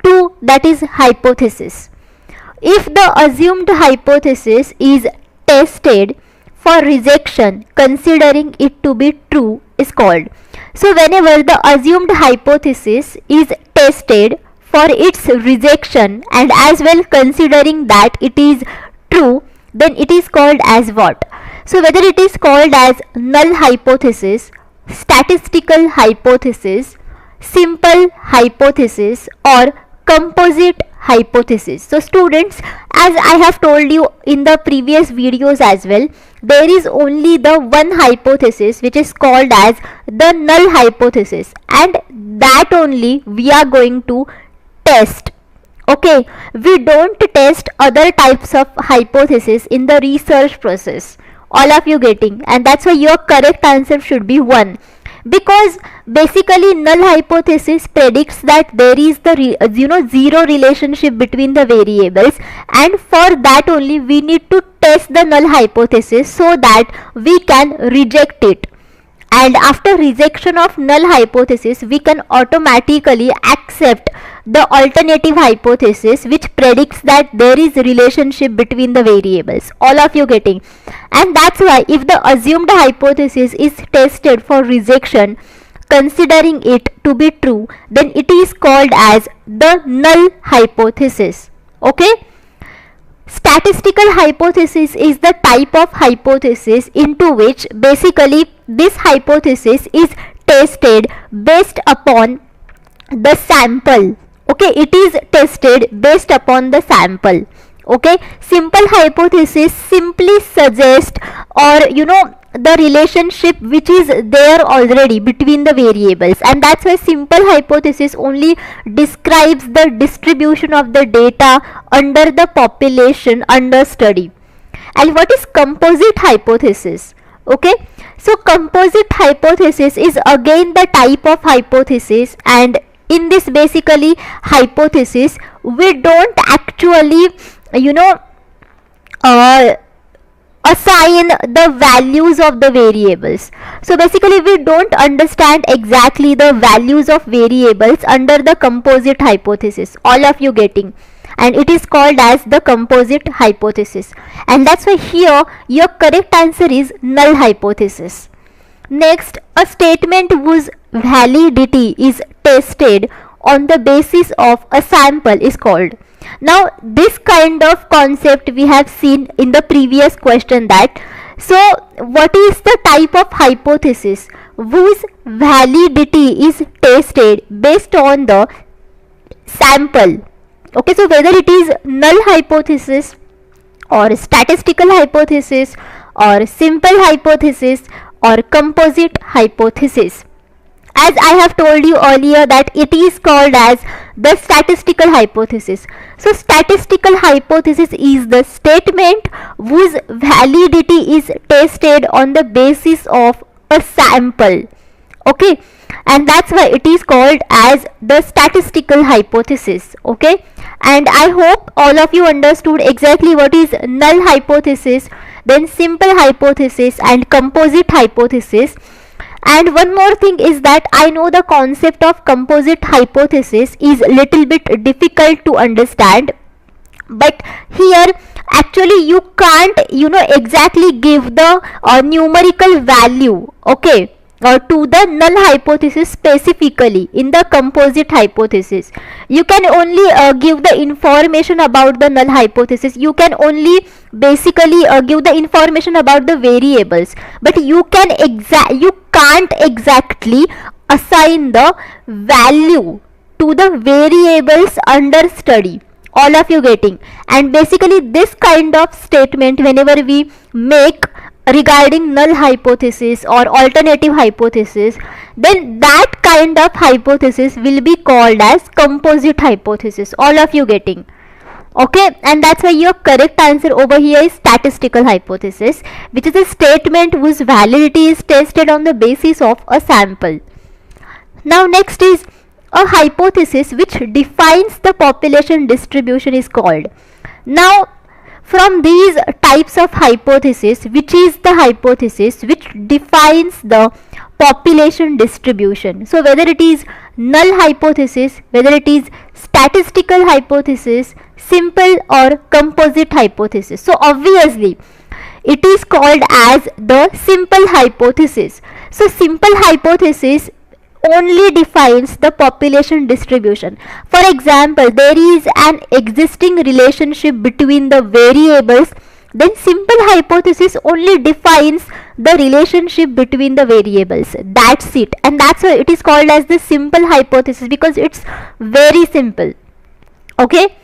2, that is hypothesis. If the assumed hypothesis is tested for rejection, considering it to be true, is called. So whenever the assumed hypothesis is tested for its rejection and as well considering that it is true, then it is called as what? So whether it is called as null hypothesis, statistical hypothesis, simple hypothesis, or composite hypothesis. So students, as I have told you in the previous videos as well, there is only the one hypothesis which is called as the null hypothesis, and that only we are going to test, okay? We don't test other types of hypothesis in the research process. All of you getting? And that's why your correct answer should be 1, because basically null hypothesis predicts that there is the zero relationship between the variables, and for that only we need to test the null hypothesis so that we can reject it. And after rejection of null hypothesis, we can automatically accept the alternative hypothesis which predicts that there is a relationship between the variables. All of you getting? And that's why if the assumed hypothesis is tested for rejection, considering it to be true, then it is called as the null hypothesis, okay? Statistical hypothesis is the type of hypothesis into which basically this hypothesis is tested based upon the sample, okay? It is tested based upon the sample, okay? Simple hypothesis simply suggest or the relationship which is there already between the variables, and that's why simple hypothesis only describes the distribution of the data under the population under study. And what is composite hypothesis? Okay, so composite hypothesis is again the type of hypothesis, and in this basically hypothesis we don't actually assign the values of the variables. So basically we don't understand exactly the values of variables under the composite hypothesis. All of you getting? And it is called as the composite hypothesis, and that's why here your correct answer is null hypothesis. Next, a statement whose validity is tested on the basis of a sample is called. Now this kind of concept we have seen in the previous question, that so what is the type of hypothesis whose validity is tested based on the sample? Okay, so whether it is null hypothesis or statistical hypothesis or simple hypothesis or composite hypothesis. as I have told you earlier that it is called as the statistical hypothesis. So statistical hypothesis is the statement whose validity is tested on the basis of a sample. Okay, and that's why it is called as the statistical hypothesis. Okay, and I hope all of you understood exactly what is null hypothesis, then simple hypothesis and composite hypothesis. And one more thing is that I know the concept of composite hypothesis is little bit difficult to understand, but here actually you can't exactly give the numerical value, okay, to the null hypothesis specifically. In the composite hypothesis you can only give the information about the null hypothesis. You can only basically give the information about the variables, but you can't exactly assign the value to the variables under study. All of you getting? And basically this kind of statement whenever we make regarding null hypothesis or alternative hypothesis, then that kind of hypothesis will be called as composite hypothesis. All of you getting? Okay, and that's why your correct answer over here is statistical hypothesis, which is a statement whose validity is tested on the basis of a sample. Now next is a hypothesis which defines the population distribution is called. Now from these types of hypothesis, which is the hypothesis which defines the population distribution? So whether it is null hypothesis, whether it is statistical hypothesis, simple or composite hypothesis. So obviously it is called as the simple hypothesis. So simple hypothesis only defines the population distribution. For example, there is an existing relationship between the variables, then simple hypothesis only defines the relationship between the variables. That's it, and that's why it is called as the simple hypothesis, because it's very simple. Okay,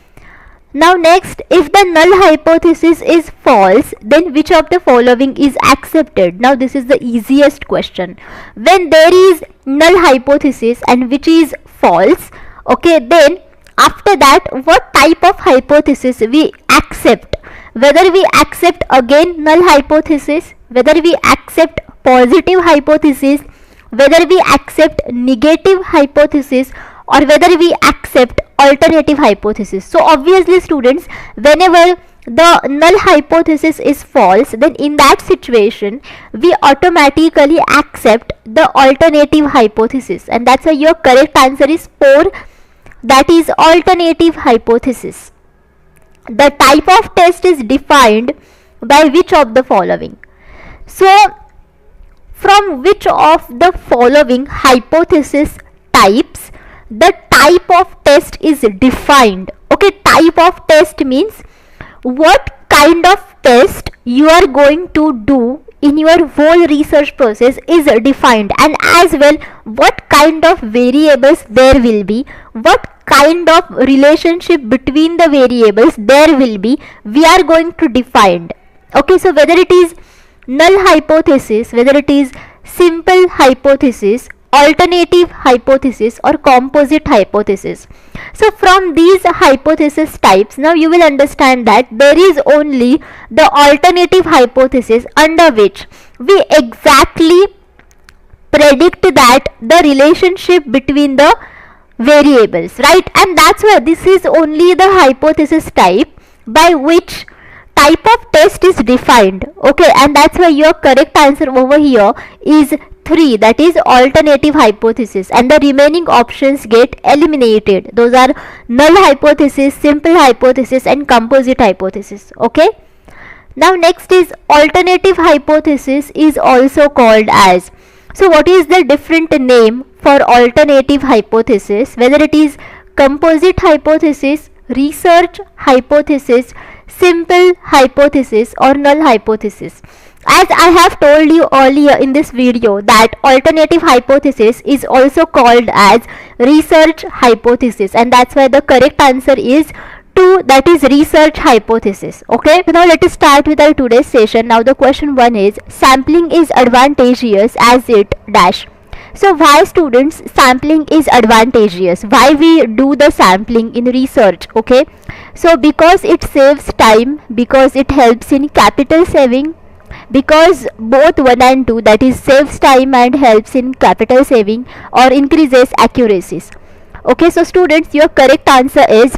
now next, if the null hypothesis is false, then which of the following is accepted? Now this is the easiest question. When there is null hypothesis and which is false, okay, then after that what type of hypothesis we accept? Whether we accept again null hypothesis, whether we accept positive hypothesis, whether we accept negative hypothesis, or whether we accept alternative hypothesis. So obviously students, whenever the null hypothesis is false, then in that situation we automatically accept the alternative hypothesis, and that's why your correct answer is 4, that is alternative hypothesis. The type of test is defined by which of the following? So from which of the following hypothesis types the type of test is defined? Okay, type of test means what kind of test you are going to do in your whole research process is defined, and as well what kind of variables there will be, what kind of relationship between the variables there will be, we are going to define. Okay, so whether it is null hypothesis, whether it is simple hypothesis, alternative hypothesis or composite hypothesis. So from these hypothesis types, now you will understand that there is only the alternative hypothesis under which we exactly predict that the relationship between the variables, right? And that's why this is only the hypothesis type by which type of test is defined. Okay, and that's why your correct answer over here is 3, that is alternative hypothesis, and the remaining options get eliminated. Those are null hypothesis, simple hypothesis and composite hypothesis. Okay, now next is alternative hypothesis is also called as. So what is the different name for alternative hypothesis? Whether it is composite hypothesis, research hypothesis, simple hypothesis or null hypothesis. As I have told you earlier in this video that alternative hypothesis is also called as research hypothesis, and that's why the correct answer is 2, that is research hypothesis. Okay, so now let us start with our today's session. Now the question 1 is, sampling is advantageous as it dash. So why, students, sampling is advantageous? Why we do the sampling in research? Okay, so because it saves time, because it helps in capital saving, because both 1 and 2, that is saves time and helps in capital saving or increases accuracies. Okay, so students, your correct answer is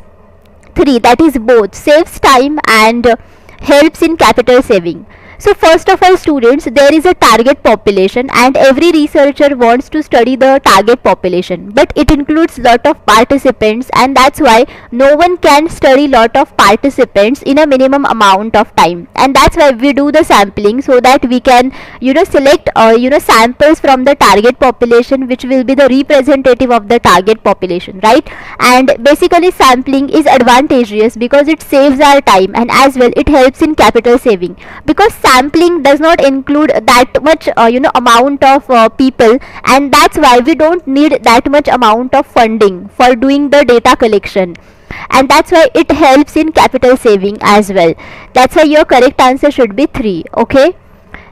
3, that is both saves time and helps in capital saving. So first of all, students, there is a target population and every researcher wants to study the target population, but it includes lot of participants, and that's why no one can study lot of participants in a minimum amount of time, and that's why we do the sampling, so that we can select samples from the target population which will be the representative of the target population, right? And basically sampling is advantageous because it saves our time, and as well it helps in capital saving, because sampling does not include that much amount of people, and that's why we don't need that much amount of funding for doing the data collection, and that's why it helps in capital saving as well. That's why your correct answer should be 3. Okay,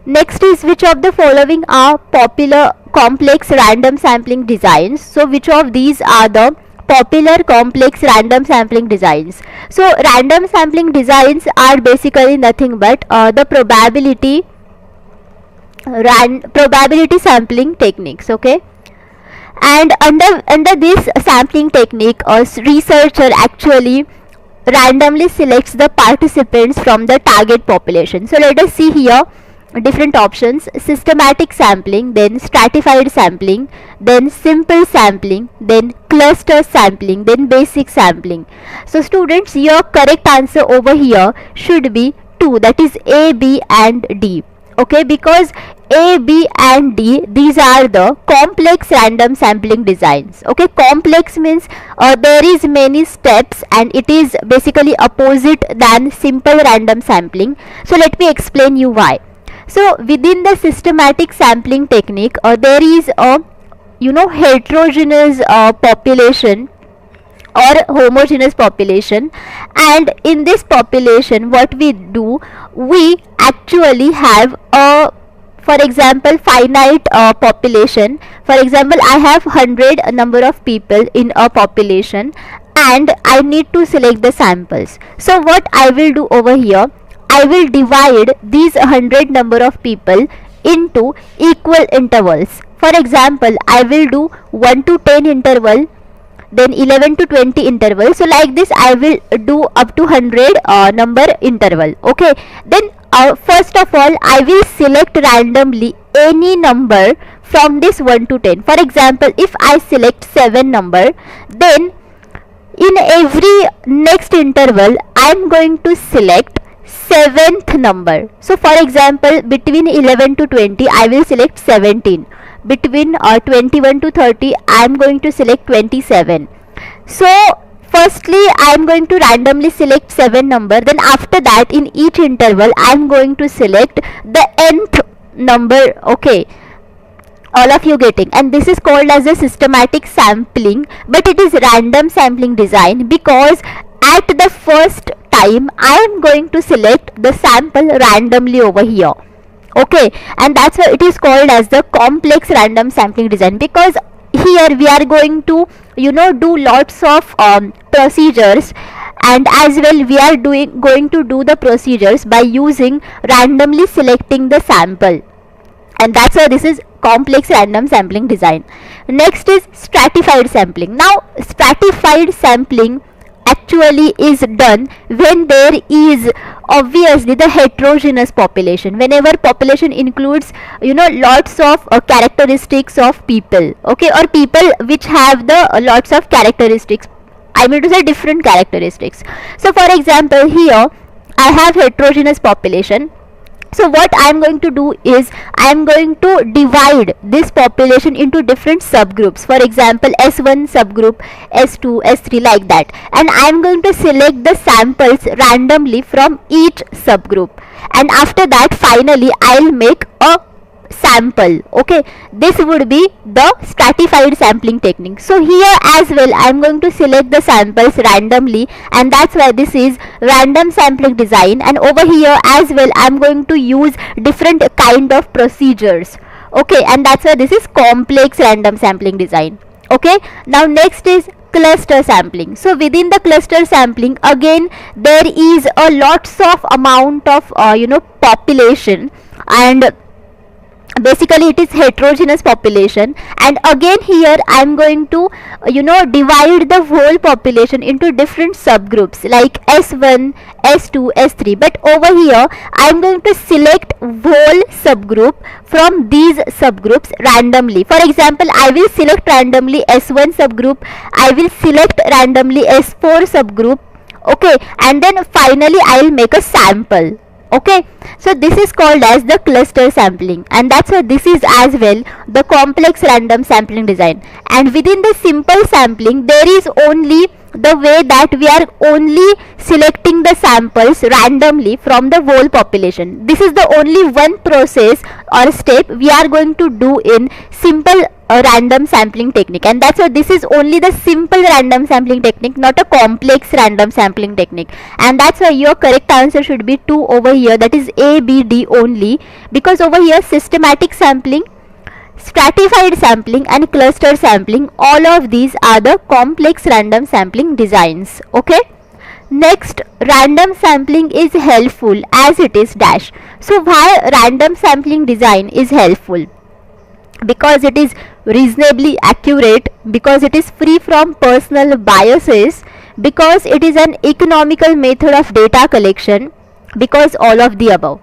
next is, which of the following are popular complex random sampling designs? So which of these are the popular complex random sampling designs? So random sampling designs are basically nothing but the probability sampling techniques. Okay, and under this sampling technique, a researcher actually randomly selects the participants from the target population. So let us see here different options: systematic sampling, then stratified sampling, then simple sampling, then cluster sampling, then basic sampling. So students, your correct answer over here should be 2, that is A, B and D. Okay, because A, B and D, these are the complex random sampling designs. Okay, complex means there is many steps and it is basically opposite than simple random sampling. So let me explain you why. So within the systematic sampling technique, there is a heterogeneous population or homogeneous population, and in this population what we do, we actually have a, for example, finite population. For example, I have 100 number of people in a population and I need to select the samples. So what I will do over here, I will divide these 100 number of people into equal intervals. For example, I will do 1 to 10 interval, then 11 to 20 interval. So like this I will do up to 100 number interval. Okay, then first of all I will select randomly any number from this 1 to 10. For example, if I select 7 number, then in every next interval I am going to select 7th number. So for example, between 11 to 20 I will select 17. Between 21 to 30 I am going to select 27. So firstly I am going to randomly select 7 number, then after that in each interval I am going to select the nth number. Okay, all of you getting? And this is called as a systematic sampling, but it is random sampling design because at the first time I am going to select the sample randomly over here. Okay, and that's why it is called as the complex random sampling design, because here we are going to do lots of procedures, and as well we are going to do the procedures by using randomly selecting the sample, and that's why this is complex random sampling design. Next is stratified sampling. Now stratified sampling actually is done when there is obviously the heterogeneous population, whenever population includes lots of characteristics of people. Okay, or people which have the lots of characteristics, I mean to say different characteristics. So for example, here I have heterogeneous population. So what I am going to do is I am going to divide this population into different subgroups. For example, S1 subgroup, S2, S3, like that. And I am going to select the samples randomly from each subgroup. And after that, finally, I will make a sample. Okay, this would be the stratified sampling technique. So here as well I am going to select the samples randomly, and that's why this is random sampling design. And over here as well I am going to use different kind of procedures. Okay, and that's why this is complex random sampling design. Okay, now next is cluster sampling. So within the cluster sampling, again there is a lots of amount of population, and basically it is heterogeneous population, and again here I am going to divide the whole population into different subgroups like S1, S2, S3, but over here I am going to select whole subgroup from these subgroups randomly. For example, I will select randomly S1 subgroup, I will select randomly S4 subgroup, okay, and then finally I will make a sample. Okay, so this is called as the cluster sampling, and that's why this is as well the complex random sampling design. And within the simple sampling, there is only the way that we are only selecting the samples randomly from the whole population. This is the only one process or step we are going to do in simple random sampling technique, and that's why this is only the simple random sampling technique, not a complex random sampling technique. And that's why your correct answer should be 2 over here, that is A, B, D only, because over here systematic sampling, stratified sampling and cluster sampling, all of these are the complex random sampling designs. Okay, next, random sampling is helpful as it is dash. So why random sampling design is helpful? Because it is reasonably accurate, because it is free from personal biases, because it is an economical method of data collection, because all of the above.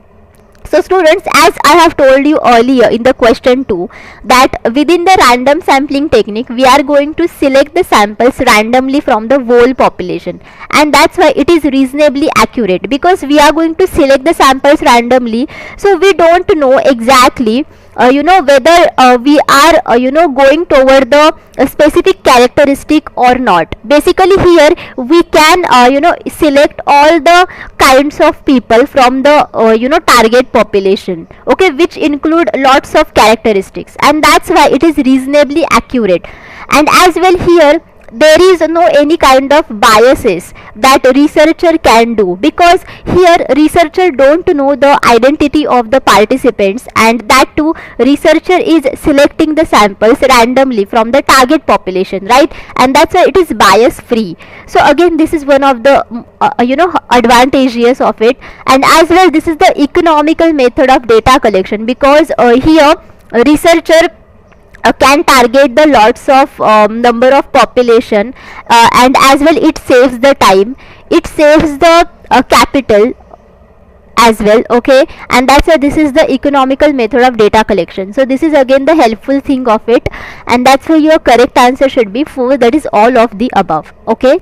So students, as I have told you earlier in the question 2, that within the random sampling technique we are going to select the samples randomly from the whole population, and that's why it is reasonably accurate, because we are going to select the samples randomly, so we don't know exactly whether we are going toward the specific characteristic or not. Basically here we can select all the kinds of people from the target population, okay, which include lots of characteristics, and that's why it is reasonably accurate. And as well here there is no any kind of biases that researcher can do, because here researcher don't know the identity of the participants, and that too researcher is selecting the samples randomly from the target population, right? And that's why it is bias free. So again this is one of the advantages of it. And as well this is the economical method of data collection, because here researcher can target the lots of number of population, and as well it saves the time, it saves the capital as well, okay, and that's why this is the economical method of data collection. So this is again the helpful thing of it, and that's why your correct answer should be 4, that is all of the above. Okay,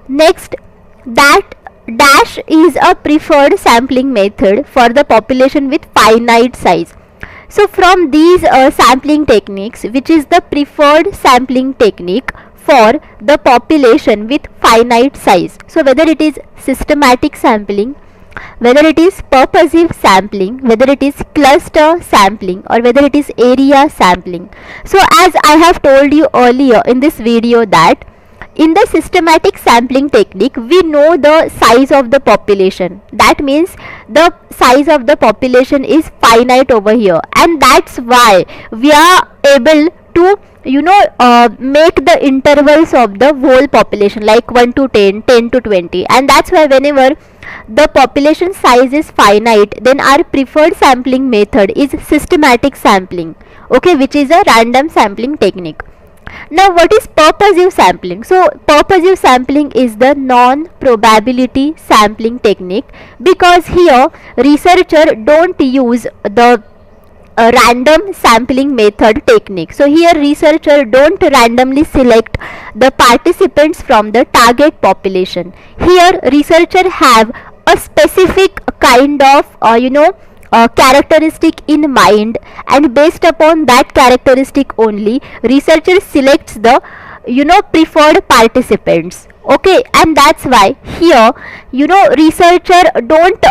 next, that dash is a preferred sampling method for the population with finite size. So from these sampling techniques, which is the preferred sampling technique for the population with finite size? So whether it is systematic sampling, whether it is purposive sampling, whether it is cluster sampling, or whether it is area sampling. So as I have told you earlier in this video, that in the systematic sampling technique we know the size of the population, that means the size of the population is finite over here, and that's why we are able to make the intervals of the whole population like 1 to 10, 10 to 20, and that's why whenever the population size is finite, then our preferred sampling method is systematic sampling, okay, which is a random sampling technique. Now what is purposive sampling? So purposive sampling is the non-probability sampling technique, because here researcher don't use the random sampling method technique. So here researcher don't randomly select the participants from the target population. Here researcher have a specific kind of characteristic in mind, and based upon that characteristic only researcher selects the preferred participants, okay, and that's why here researcher don't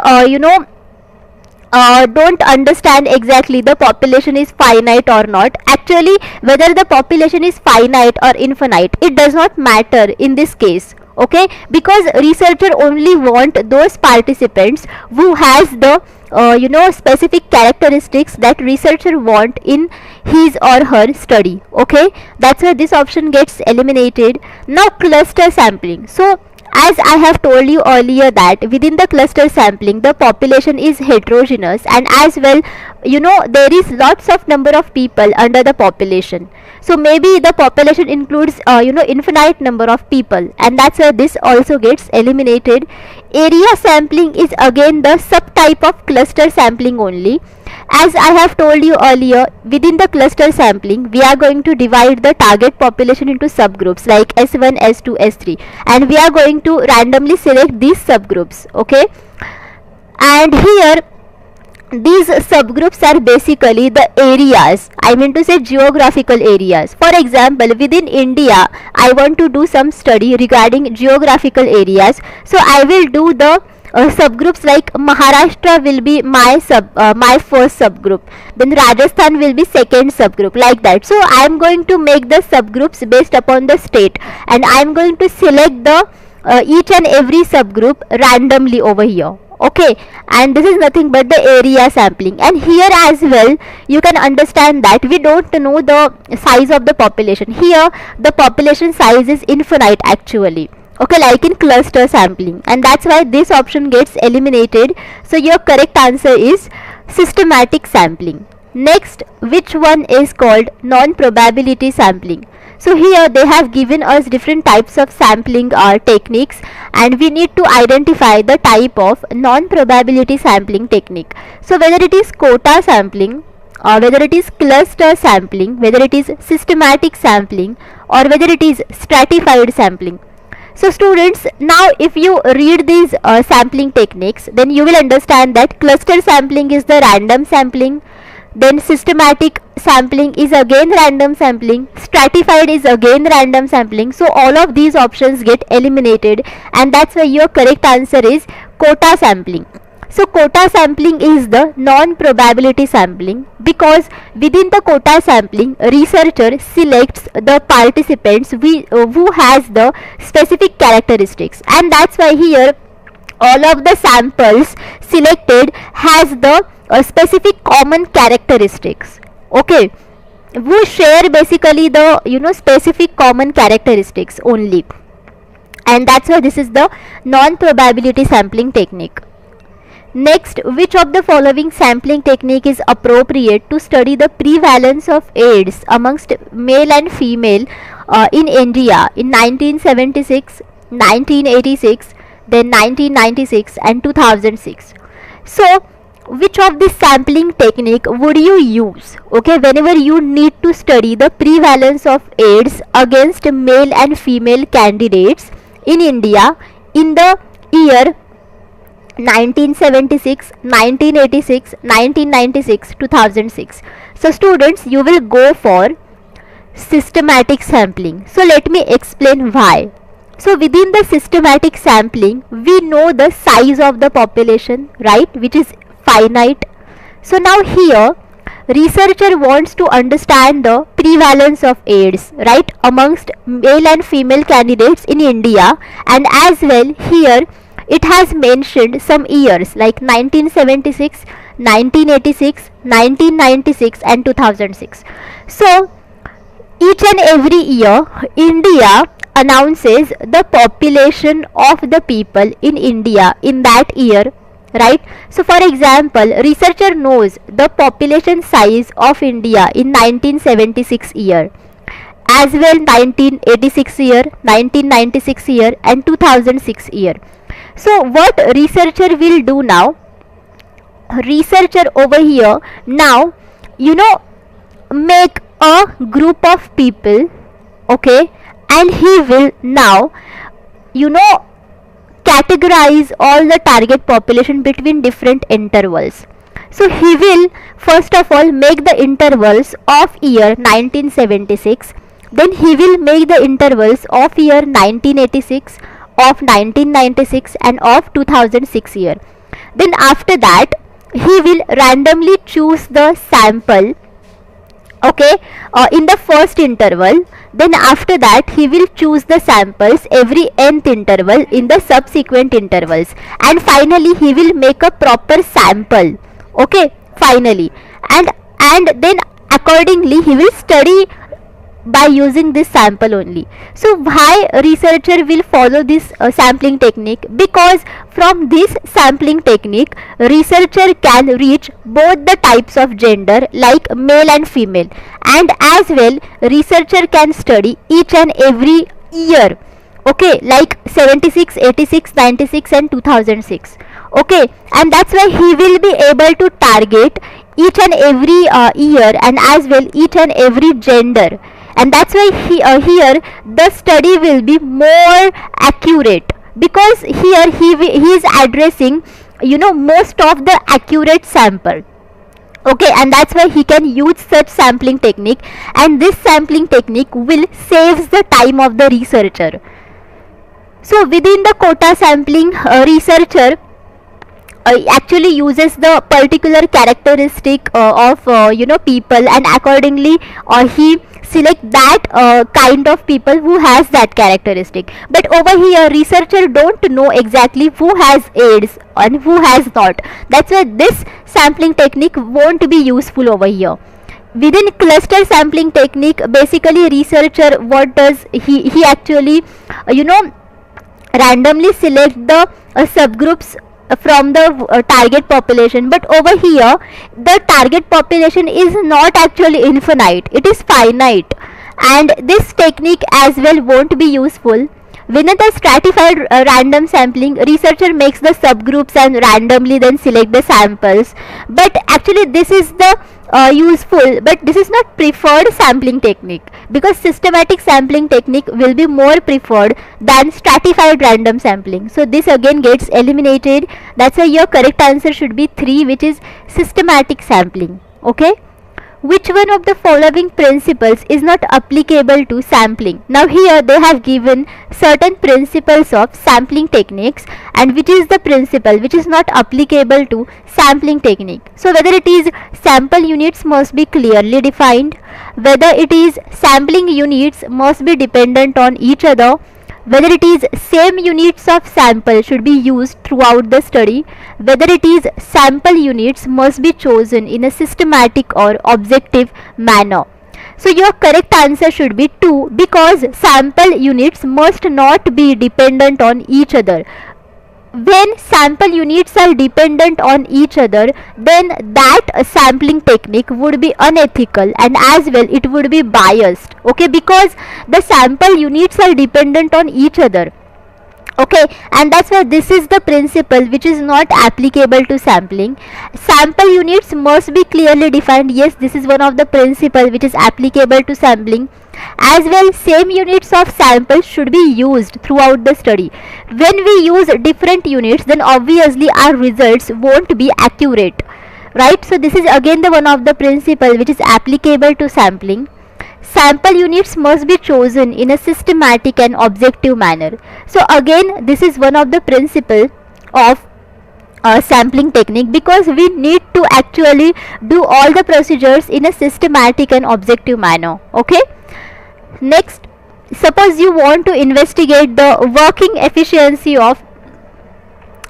understand exactly the population is finite or not. Actually whether the population is finite or infinite, it does not matter in this case, okay, because researcher only want those participants who has the specific characteristics that researcher want in his or her study. Okay, that's why this option gets eliminated. Now cluster sampling. So as I have told you earlier that within the cluster sampling the population is heterogeneous, and as well there is lots of number of people under the population. So maybe the population includes infinite number of people, and that's why this also gets eliminated. Area sampling is again the subtype of cluster sampling only. As I have told you earlier, within the cluster sampling we are going to divide the target population into subgroups like S1, S2, S3, and we are going to randomly select these subgroups. Okay, and here these subgroups are basically the areas, I mean to say geographical areas. For example, within India I want to do some study regarding geographical areas, so I will do the subgroups like Maharashtra will be my first subgroup, then Rajasthan will be second subgroup, like that. So I am going to make the subgroups based upon the state, and I am going to select the each and every subgroup randomly over here. Okay, and this is nothing but the area sampling. And here as well you can understand that we don't know the size of the population. Here the population size is infinite actually. Okay, like in cluster sampling, and that's why this option gets eliminated. So your correct answer is systematic sampling. Next, which one is called non-probability sampling? So here they have given us different types of sampling techniques, and we need to identify the type of non-probability sampling technique. So whether it is quota sampling, or whether it is cluster sampling, whether it is systematic sampling, or whether it is stratified sampling. So students, now if you read these sampling techniques, then you will understand that cluster sampling is the random sampling, then systematic sampling is again random sampling, stratified is again random sampling. So all of these options get eliminated, and that's why your correct answer is quota sampling. So quota sampling is the non-probability sampling, because within the quota sampling researcher selects the participants who has the specific characteristics, and that's why here all of the samples selected has the specific common characteristics. Okay, we share basically the specific common characteristics only, and that's why this is the non-probability sampling technique. Next, which of the following sampling technique is appropriate to study the prevalence of AIDS amongst male and female in India in 1976, 1986, then 1996 and 2006? So which of this sampling technique would you use, okay, whenever you need to study the prevalence of AIDS against male and female candidates in India in the year 1976, 1986, 1996, 2006? So students, you will go for systematic sampling. So let me explain why. So within the systematic sampling we know the size of the population, right, which is finite. So now here researcher wants to understand the prevalence of AIDS, right, amongst male and female candidates in India, and as well here it has mentioned some years like 1976, 1986, 1996 and 2006. So each and every year India announces the population of the people in India in that year, right? So for example, researcher knows the population size of India in 1976 year, as well 1986 year, 1996 year and 2006 year. So what researcher will do now? Researcher over here now make a group of people, okay, and he will now categorize all the target population between different intervals. So he will first of all make the intervals of year 1976, then he will make the intervals of year 1986, of 1996 and of 2006 year. Then after that he will randomly choose the sample, okay, in the first interval. Then after that he will choose the samples every nth interval in the subsequent intervals, and finally he will make a proper sample, okay, finally. And then accordingly he will study by using this sample only. So why researcher will follow this sampling technique? Because from this sampling technique researcher can reach both the types of gender like male and female, and as well researcher can study each and every year, okay, like 76, 86, 96 and 2006, okay. And that's why he will be able to target each and every year, and as well each and every gender. And that's why here the study will be more accurate, because here he is addressing, you know, most of the accurate sample, okay. And that's why he can use such sampling technique, and this sampling technique will saves the time of the researcher. So within the quota sampling, researcher actually uses the particular characteristic of you know, people, and accordingly he select that kind of people who has that characteristic. But over here researcher don't know exactly who has AIDS and who has not. That's why this sampling technique won't be useful over here. Within cluster sampling technique, basically researcher, what does he actually you know, randomly select the subgroups from the target population. But over here the target population is not actually infinite, it is finite, and this technique as well won't be useful. Within the stratified random sampling, researcher makes the subgroups and randomly then select the samples. But actually this is the useful, but this is not preferred sampling technique, because systematic sampling technique will be more preferred than stratified random sampling. So this again gets eliminated. That's why your correct answer should be 3, which is systematic sampling, okay. Which one of the following principles is not applicable to sampling? Now here they have given certain principles of sampling techniques, and which is the principle which is not applicable to sampling technique. So whether it is sample units must be clearly defined, whether it is sampling units must be dependent on each other, whether it is same units of sample should be used throughout the study, whether it is sample units must be chosen in a systematic or objective manner. So your correct answer should be 2, because sample units must not be dependent on each other. When sample units are dependent on each other, then that sampling technique would be unethical, and as well it would be biased, okay, because the sample units are dependent on each other, okay. And that's why this is the principle which is not applicable to sampling. Sample units must be clearly defined. Yes, this is one of the principle which is applicable to sampling. As well, same units of sample should be used throughout the study. When we use different units, then obviously our results won't be accurate, right? So this is again the one of the principle which is applicable to sampling. Sample units must be chosen in a systematic and objective manner. So again this is one of the principle of sampling technique, because we need to actually do all the procedures in a systematic and objective manner, okay. Next, suppose you want to investigate the working efficiency of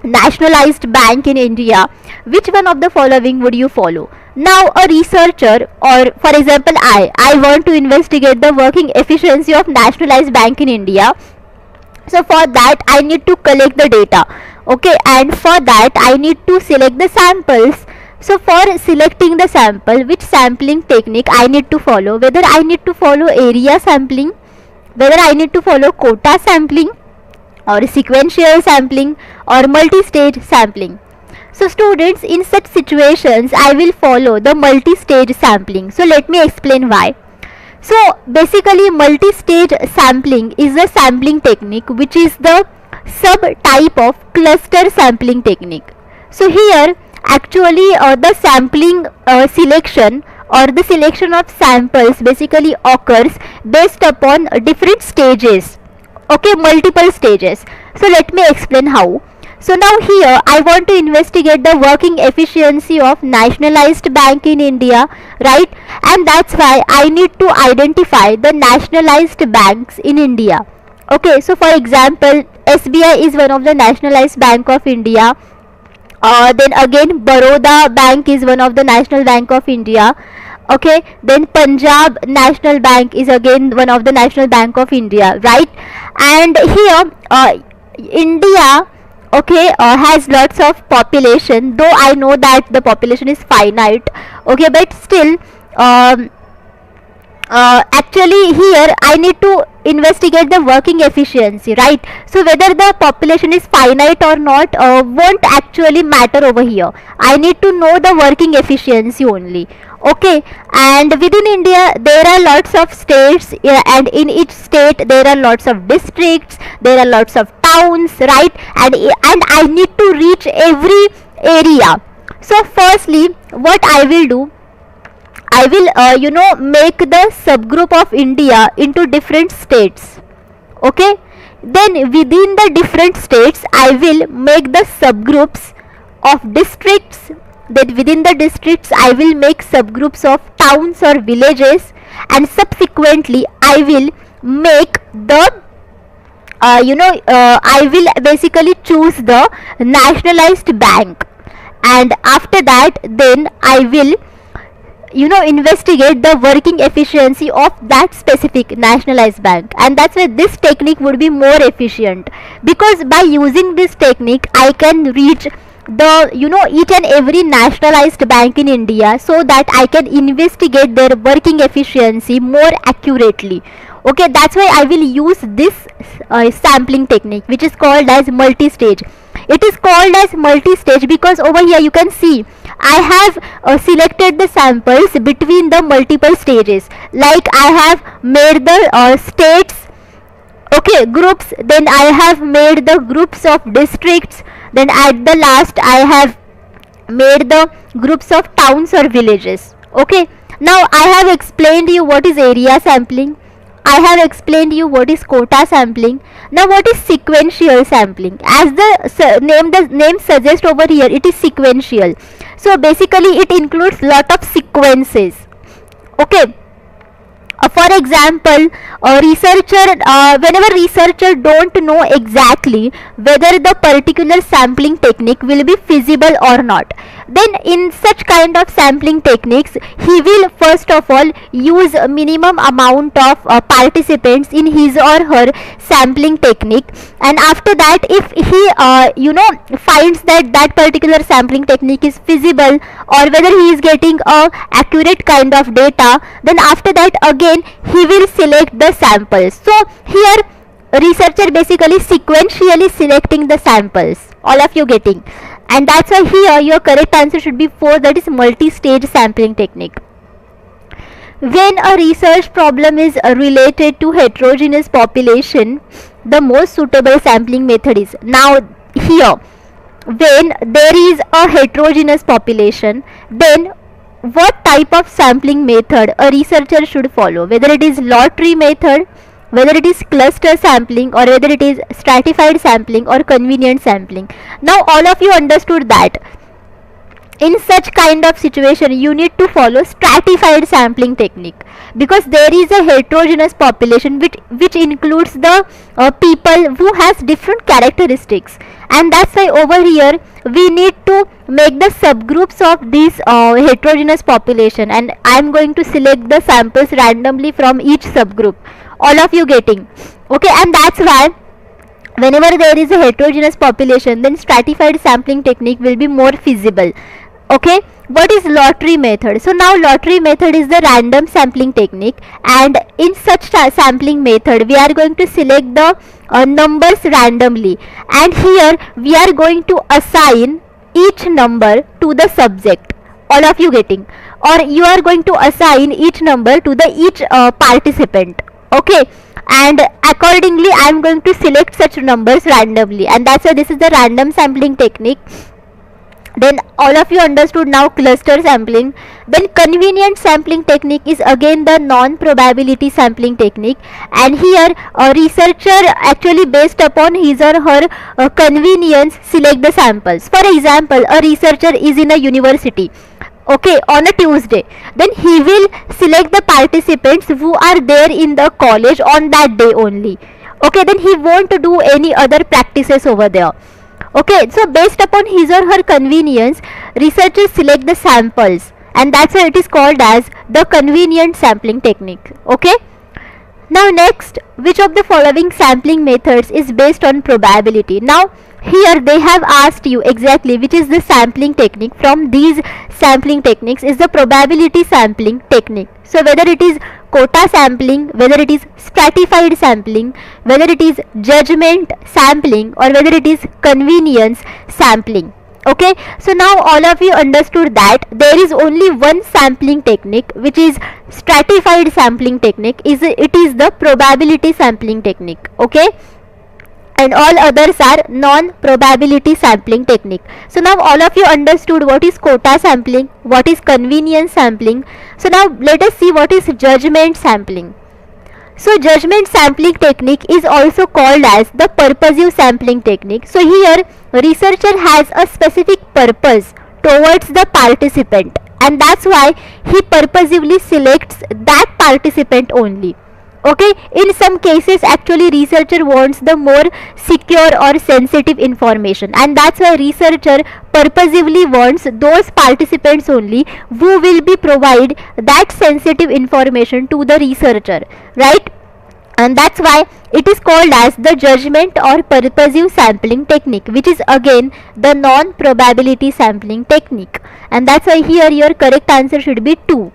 nationalized bank in India, which one of the following would you follow? Now a researcher, or for example I want to investigate the working efficiency of nationalized bank in India. So for that I need to collect the data, okay, and for that I need to select the samples. So for selecting the sample, which sampling technique I need to follow? Whether I need to follow area sampling, whether I need to follow quota sampling, or sequential sampling, or multi-stage sampling. So students, in such situations I will follow the multi-stage sampling. So let me explain why. So basically multi-stage sampling is a sampling technique which is the subtype of cluster sampling technique. So here actually the sampling selection or the selection of samples basically occurs based upon different stages, okay, multiple stages. So let me explain how. So now here I want to investigate the working efficiency of nationalized bank in India, right? And that's why I need to identify the nationalized banks in India. Okay, so for example, SBI is one of the nationalized bank of India. Then again Baroda Bank is one of the National Bank of India. Okay, then Punjab National Bank is again one of the National Bank of India, right? And here India, okay, has lots of population, though I know that the population is finite, okay, but still actually here I need to investigate the working efficiency, right? So whether the population is finite or not won't actually matter over here. I need to know the working efficiency only. Okay, and within India there are lots of states, and in each state there are lots of districts, there are lots of towns, right? And I need to reach every area. So firstly what I will do, I will make the subgroup of India into different states. Okay, then within the different states I will make the subgroups of districts. Then within the districts I will make subgroups of towns or villages, and subsequently I will make the I will basically choose the nationalized bank, and after that then I will investigate the working efficiency of that specific nationalized bank. And that's why this technique would be more efficient, because by using this technique I can reach the each and every nationalized bank in India, so that I can investigate their working efficiency more accurately. Okay, that's why I will use this sampling technique, which is called as multi-stage. It is called as multi-stage because over here you can see I have selected the samples between the multiple stages. Like I have made the states, okay, groups, then I have made the groups of districts, then at the last I have made the groups of towns or villages. Okay, now I have explained you what is area sampling, I have explained you what is quota sampling. Now what is sequential sampling? As the name suggests over here, it is sequential. So basically it includes lot of sequences. Okay, for example, whenever researcher don't know exactly whether the particular sampling technique will be feasible or not, then in such kind of sampling techniques he will first of all use a minimum amount of participants in his or her sampling technique, and after that if he finds that that particular sampling technique is feasible, or whether he is getting a accurate kind of data, then after that again he will select the samples. So here researcher basically sequentially selecting the samples. All of you getting? And that's why here your correct answer should be 4, that is multi-stage sampling technique. When a research problem is related to heterogeneous population, the most suitable sampling method is, now here when there is a heterogeneous population, then what type of sampling method a researcher should follow, whether it is lottery method, whether it is cluster sampling, or whether it is stratified sampling or convenient sampling. Now all of you understood that in such kind of situation you need to follow stratified sampling technique, because there is a heterogeneous population which includes the people who has different characteristics, and that's why over here we need to make the subgroups of this heterogeneous population, and I am going to select the samples randomly from each subgroup. All of you getting? Okay, and that's why whenever there is a heterogeneous population, then stratified sampling technique will be more feasible. Okay, what is lottery method? So now lottery method is the random sampling technique, and in such sampling method we are going to select the numbers randomly, and here we are going to assign each number to the subject. All of you getting? Or you are going to assign each number to the each participant. Okay, and accordingly I am going to select such numbers randomly, and that's why this is the random sampling technique. Then all of you understood now cluster sampling. Then convenient sampling technique is again the non-probability sampling technique, and here a researcher actually based upon his or her convenience select the samples. For example, a researcher is in a university, okay, on a Tuesday, then he will select the participants who are there in the college on that day only. Okay, then he won't do any other practices over there. Okay, so based upon his or her convenience, researchers select the samples, and that's why it is called as the convenient sampling technique. Okay. Now next, which of the following sampling methods is based on probability? Now here they have asked you exactly which is the sampling technique from these sampling techniques is the probability sampling technique. So whether it is quota sampling, whether it is stratified sampling, whether it is judgment sampling, or whether it is convenience sampling. Okay, so now all of you understood that there is only one sampling technique, which is stratified sampling technique. It is the probability sampling technique. Okay, and all others are non-probability sampling technique. So now all of you understood what is quota sampling, what is convenience sampling. So now let us see what is judgment sampling. So judgment sampling technique is also called as the purposive sampling technique. So here researcher has a specific purpose towards the participant, and that's why he purposively selects that participant only. Okay, in some cases actually researcher wants the more secure or sensitive information, and that's why researcher purposively wants those participants only who will be provide that sensitive information to the researcher, right? And that's why it is called as the judgment or purposive sampling technique, which is again the non-probability sampling technique, and that's why here your correct answer should be 2.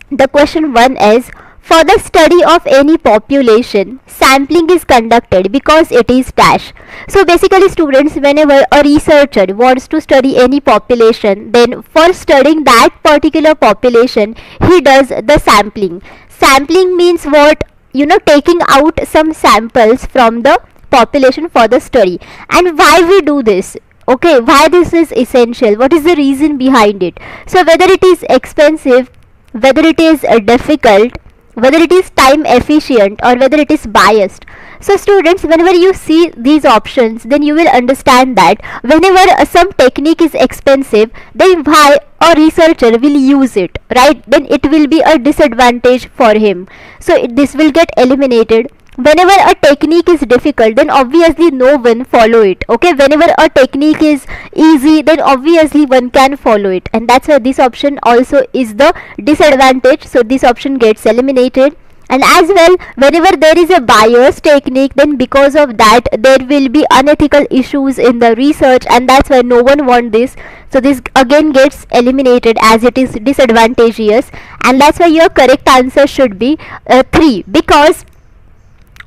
The question 1 is, for the study of any population, sampling is conducted because it is dash. So basically students, whenever a researcher wants to study any population, then for studying that particular population, he does the sampling. Sampling means what? You know, taking out some samples from the population for the study. And why we do this? Okay, why this is essential? What is the reason behind it? So whether it is expensive, whether it is difficult, whether it is time efficient, or whether it is biased. So students, whenever you see these options, then you will understand that whenever some technique is expensive, then why a researcher will use it, right? Then it will be a disadvantage for him. So this will get eliminated. Whenever a technique is difficult, then obviously no one follow it. Okay, whenever a technique is easy, then obviously one can follow it, and that's why this option also is the disadvantage. So this option gets eliminated. And as well, whenever there is a biased technique, then because of that there will be unethical issues in the research, and that's why no one wants this. So this again gets eliminated as it is disadvantageous, and that's why your correct answer should be 3, because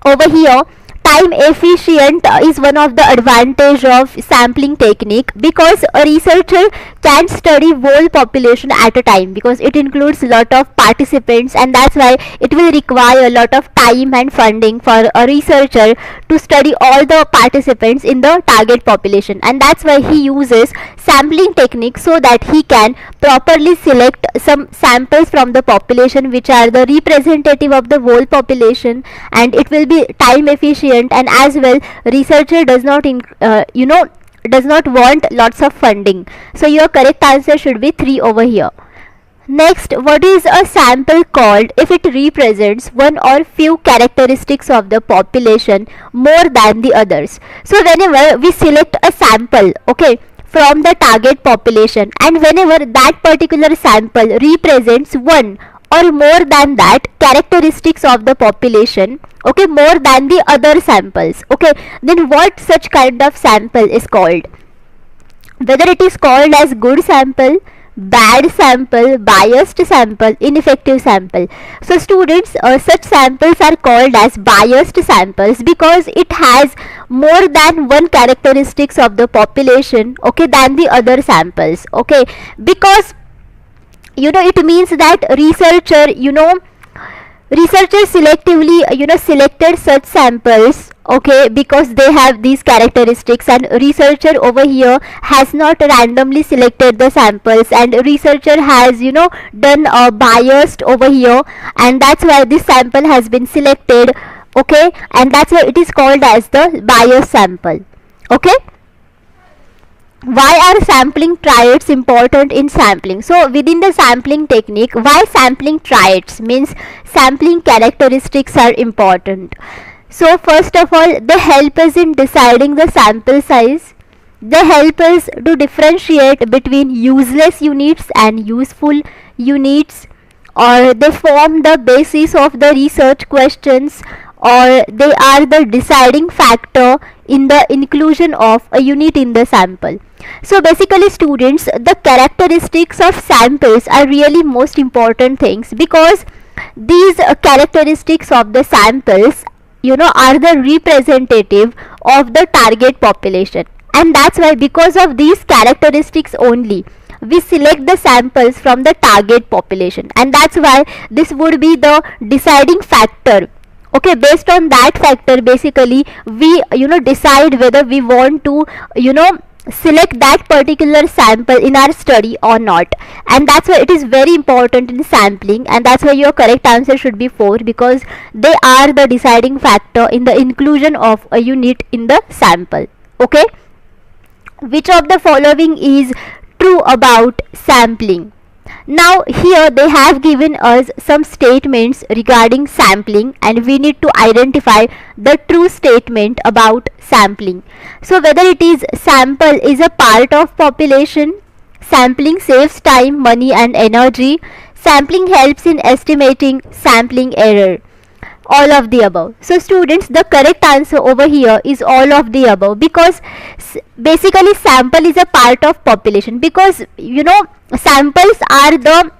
over here time efficient is one of the advantage of sampling technique, because a researcher can study whole population at a time, because it includes lot of participants, and that's why it will require a lot of time and funding for a researcher to study all the participants in the target population, and that's why he uses sampling technique so that he can properly select some samples from the population which are the representative of the whole population, and it will be time efficient, and as well researcher does not does not want lots of funding. So your correct answer should be 3 over here. Next, what is a sample called if it represents one or few characteristics of the population more than the others? So whenever we select a sample, okay, from the target population, and whenever that particular sample represents one or more than that characteristics of the population, okay, more than the other samples, okay, then what such kind of sample is called? Whether it is called as good sample, bad sample, biased sample, ineffective sample. So students, such samples are called as biased samples because it has more than one characteristics of the population, okay, than the other samples, okay, because it means that researcher selectively selected such samples, okay, because they have these characteristics, and researcher over here has not randomly selected the samples, and researcher has, done a biased over here, and that's why this sample has been selected, okay, and that's why it is called as the bias sample. Okay, why are sampling triads important in sampling? So within the sampling technique, why sampling triads means sampling characteristics are important. So first of all, they help us in deciding the sample size. They help us to differentiate between useless units and useful units, or they form the basis of the research questions, or they are the deciding factor in the inclusion of a unit in the sample. So basically students, the characteristics of samples are really most important things, because these characteristics of the samples, are the representative of the target population, and that's why because of these characteristics only we select the samples from the target population, and that's why this would be the deciding factor. Okay, based on that factor basically we decide whether we want to select that particular sample in our study or not, and that's why it is very important in sampling, and that's why your correct answer should be 4, because they are the deciding factor in the inclusion of a unit in the sample. Okay, which of the following is true about sampling? Now here they have given us some statements regarding sampling, and we need to identify the true statement about sampling. So whether it is sample is a part of population, sampling saves time, money and energy, sampling helps in estimating, sampling error, all of the above. So students, the correct answer over here is all of the above, because basically sample is a part of population, because samples are the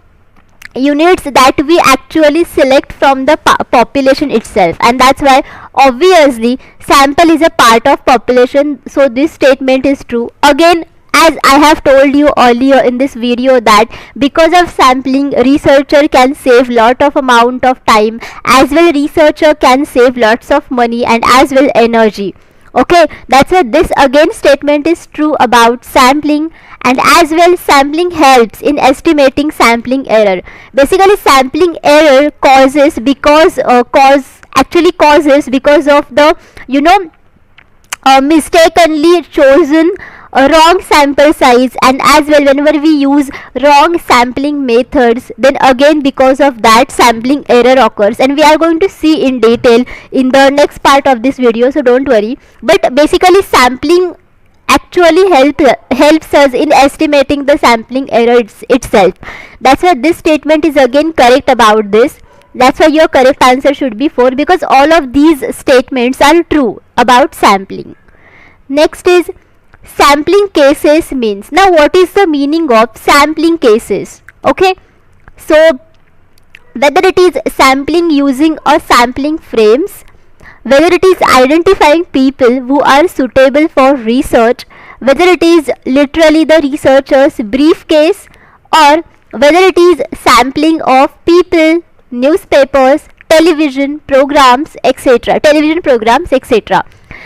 units that we actually select from the population itself, and that's why obviously sample is a part of population, so this statement is true. Again, as I have told you earlier in this video, that because of sampling researcher can save lot of amount of time, as well researcher can save lots of money and as well energy. Okay, that's why this again statement is true about sampling, and as well sampling helps in estimating sampling error. Basically sampling error causes because because of the mistakenly chosen a wrong sample size, and as well whenever we use wrong sampling methods, then again because of that sampling error occurs, and we are going to see in detail in the next part of this video, so don't worry. But basically sampling actually helps us in estimating the sampling error itself. That's why this statement is again correct about this. That's why your correct answer should be 4, because all of these statements are true about sampling. Next is sampling cases means. Now what is the meaning of sampling cases? Okay, so whether it is sampling using a sampling frames, whether it is identifying people who are suitable for research, whether it is literally the researcher's briefcase, or whether it is sampling of people, newspapers, television programs, etc.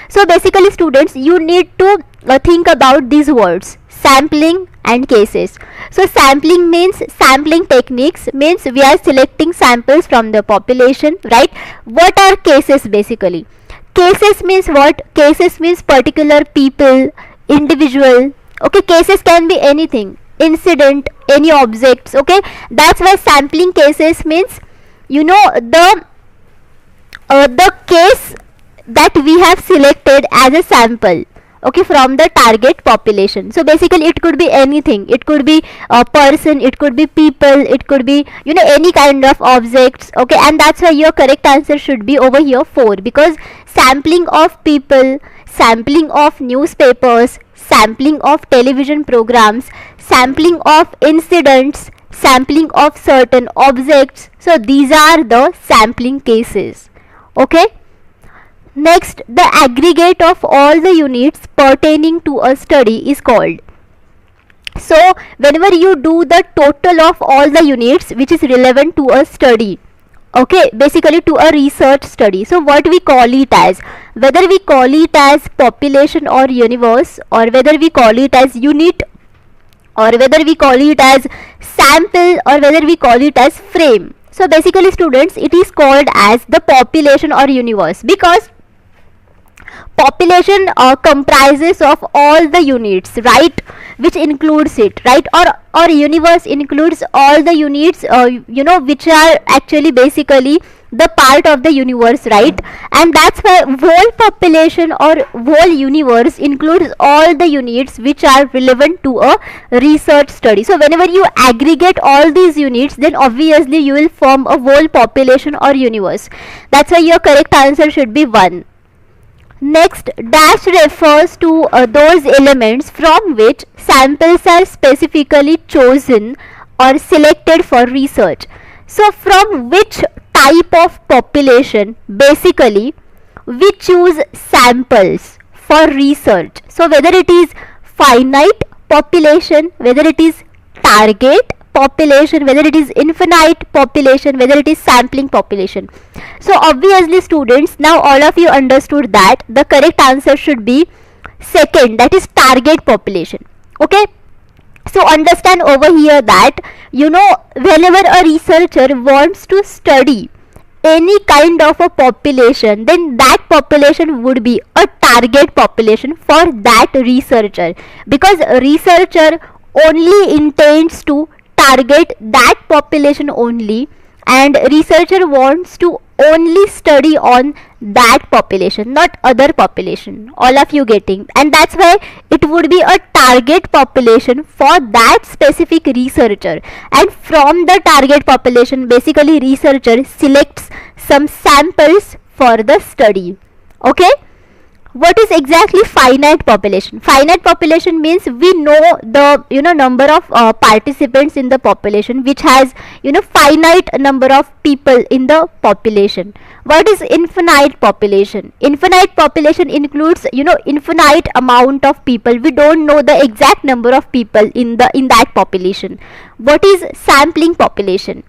So basically students, you need to think about these words, sampling and cases. So sampling means sampling techniques, means we are selecting samples from the population, right? What are cases? Basically cases means what? Cases means particular people, individual. Okay, cases can be anything, incident, any objects. Okay, that's why sampling cases means the case that we have selected as a sample, okay, from the target population. So basically it could be anything, it could be a person, it could be people, it could be any kind of objects. Okay, and that's why your correct answer should be over here 4, because sampling of people, sampling of newspapers, sampling of television programs, sampling of incidents, sampling of certain objects, so these are the sampling cases. Okay, next, the aggregate of all the units pertaining to a study is called. So whenever you do the total of all the units which is relevant to a study, okay, basically to a research study. So what we call it as, whether we call it as population or universe, or whether we call it as unit, or whether we call it as sample, or whether we call it as frame. So basically students, it is called as the population or universe, because population comprises of all the units, right, which includes it, right, or universe includes all the units which are actually basically the part of the universe, right. And that's why whole population or whole universe includes all the units which are relevant to a research study. So whenever you aggregate all these units, then obviously you will form a whole population or universe. That's why your correct answer should be 1. Next, dash refers to those elements from which samples are specifically chosen or selected for research. So from which type of population basically we choose samples for research. So whether it is finite population, whether it is target population, whether it is infinite population, whether it is sampling population. So obviously students, now all of you understood that the correct answer should be second, that is target population. Okay, so understand over here that whenever a researcher wants to study any kind of a population, then that population would be a target population for that researcher, because a researcher only intends to target that population only, and researcher wants to only study on that population, not other population. All of you getting? And that's why it would be a target population for that specific researcher, and from the target population basically researcher selects some samples for the study. Okay, what is exactly finite population? Finite population means we know the number of participants in the population, which has finite number of people in the population. What is infinite population? Infinite population includes infinite amount of people. We don't know the exact number of people in that population. What is sampling population?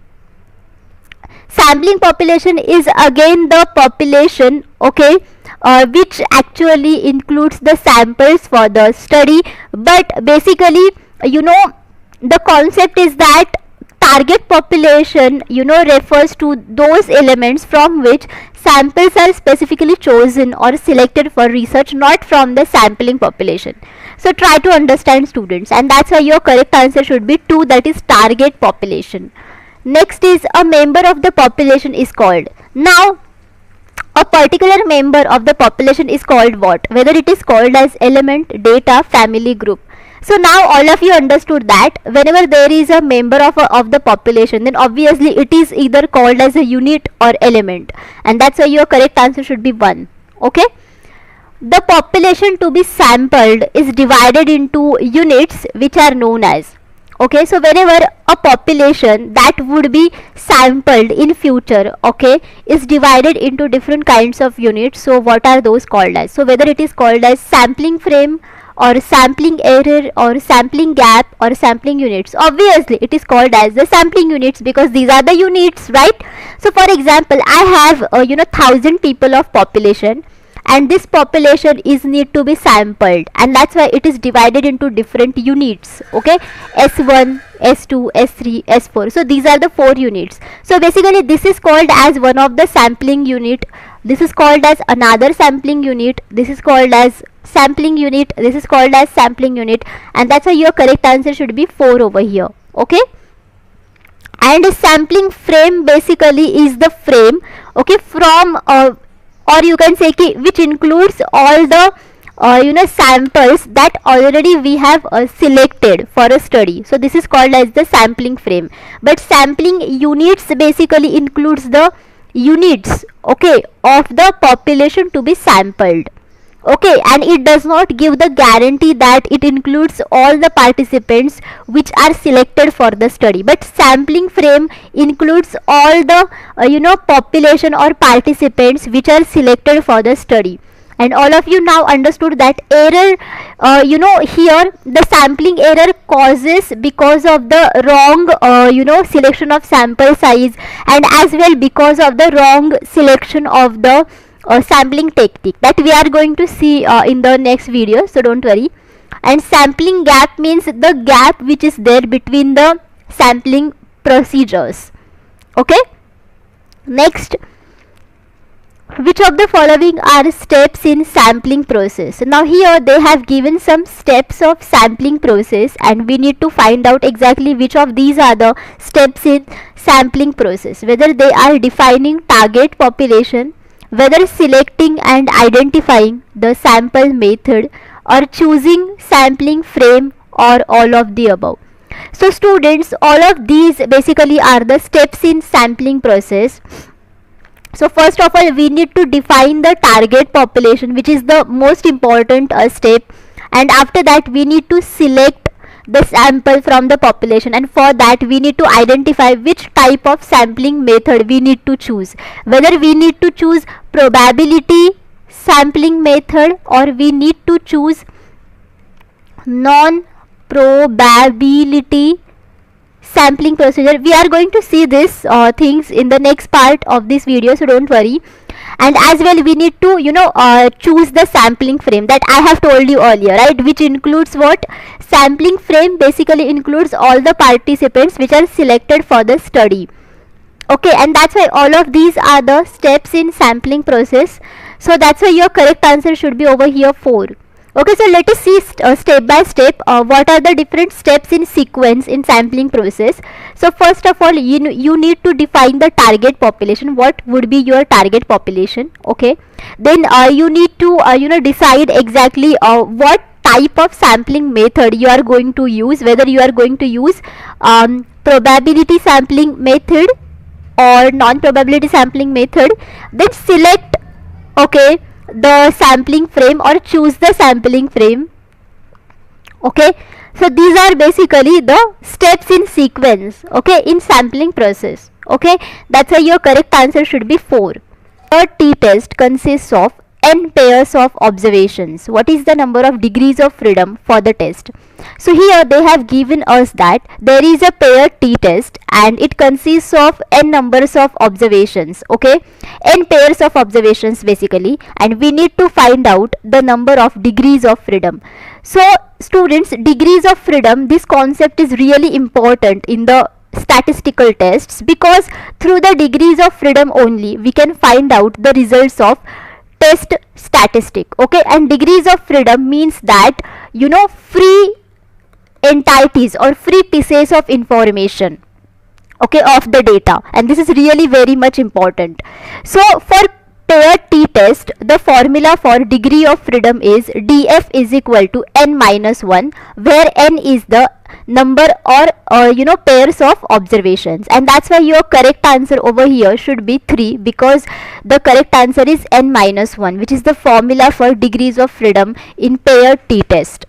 Sampling population is again the population, okay, which actually includes the samples for the study, but basically the concept is that target population refers to those elements from which samples are specifically chosen or selected for research, not from the sampling population. So try to understand students, and that's why your correct answer should be 2, that is target population. Next is a member of the population is called. Now a particular member of the population is called what? Whether it is called as element, data, family, group. So now all of you understood that whenever there is a member of the population, then obviously it is either called as a unit or element, and that's why your correct answer should be 1. Okay, the population to be sampled is divided into units which are known as. Okay, so whenever a population that would be sampled in future, okay, is divided into different kinds of units, so what are those called as? So whether it is called as sampling frame, or sampling error, or sampling gap, or sampling units, obviously it is called as the sampling units, because these are the units, right? So for example, I have 1000 people of population, and this population is need to be sampled, and that's why it is divided into different units. Okay, S1, S2, S3, S4. So these are the 4 units. So basically this is called as one of the sampling unit, this is called as another sampling unit, this is called as sampling unit, this is called as sampling unit, and that's why your correct answer should be 4 over here. Okay, and a sampling frame basically is the frame, okay, from or you can say which includes all the samples that already we have selected for a study. So this is called as the sampling frame. But sampling units basically includes the units, okay, of the population to be sampled. Okay, and it does not give the guarantee that it includes all the participants which are selected for the study, but sampling frame includes all the population or participants which are selected for the study. And all of you now understood that error, here the sampling error causes because of the wrong selection of sample size, and as well because of the wrong selection of the sampling technique that we are going to see in the next video, so don't worry. And sampling gap means the gap which is there between the sampling procedures. Okay, next, which of the following are steps in sampling process? Now here they have given some steps of sampling process, and we need to find out exactly which of these are the steps in sampling process, whether they are defining target population, whether selecting and identifying the sample method, or choosing sampling frame, or all of the above. So students, all of these basically are the steps in sampling process. So first of all, we need to define the target population, which is the most important step, and after that we need to select the sample from the population, and for that we need to identify which type of sampling method we need to choose, whether we need to choose probability sampling method or we need to choose non probability sampling procedure. We are going to see this things in the next part of this video, so don't worry. And as well we need to choose the sampling frame that I have told you earlier, right, which includes what? Sampling frame basically includes all the participants which are selected for the study. Okay, and that's why all of these are the steps in sampling process. So that's why your correct answer should be over here 4. Okay, so let us see step by step what are the different steps in sequence in sampling process. So first of all, you need to define the target population. What would be your target population? Okay, then you need to decide exactly what type of sampling method you are going to use, whether you are going to use probability sampling method or non-probability sampling method. Then select the sampling frame or choose the sampling frame. Okay, so these are basically the steps in sequence in sampling process. Okay, that's why your correct answer should be 4. A t-test consists of n pairs of observations. What is the number of degrees of freedom for the test? So here they have given us that there is a pair t-test and it consists of n numbers of observations, n pairs of observations basically, and we need to find out the number of degrees of freedom. So students, degrees of freedom, this concept is really important in the statistical tests, because through the degrees of freedom only we can find out the results of test statistic. And degrees of freedom means that free entities or free pieces of information of the data, and this is really very much important. So for pair t-test, the formula for degree of freedom is df is equal to n minus 1, where n is the number or pairs of observations, and that's why your correct answer over here should be 3, because the correct answer is n minus 1, which is the formula for degrees of freedom in pair t-test.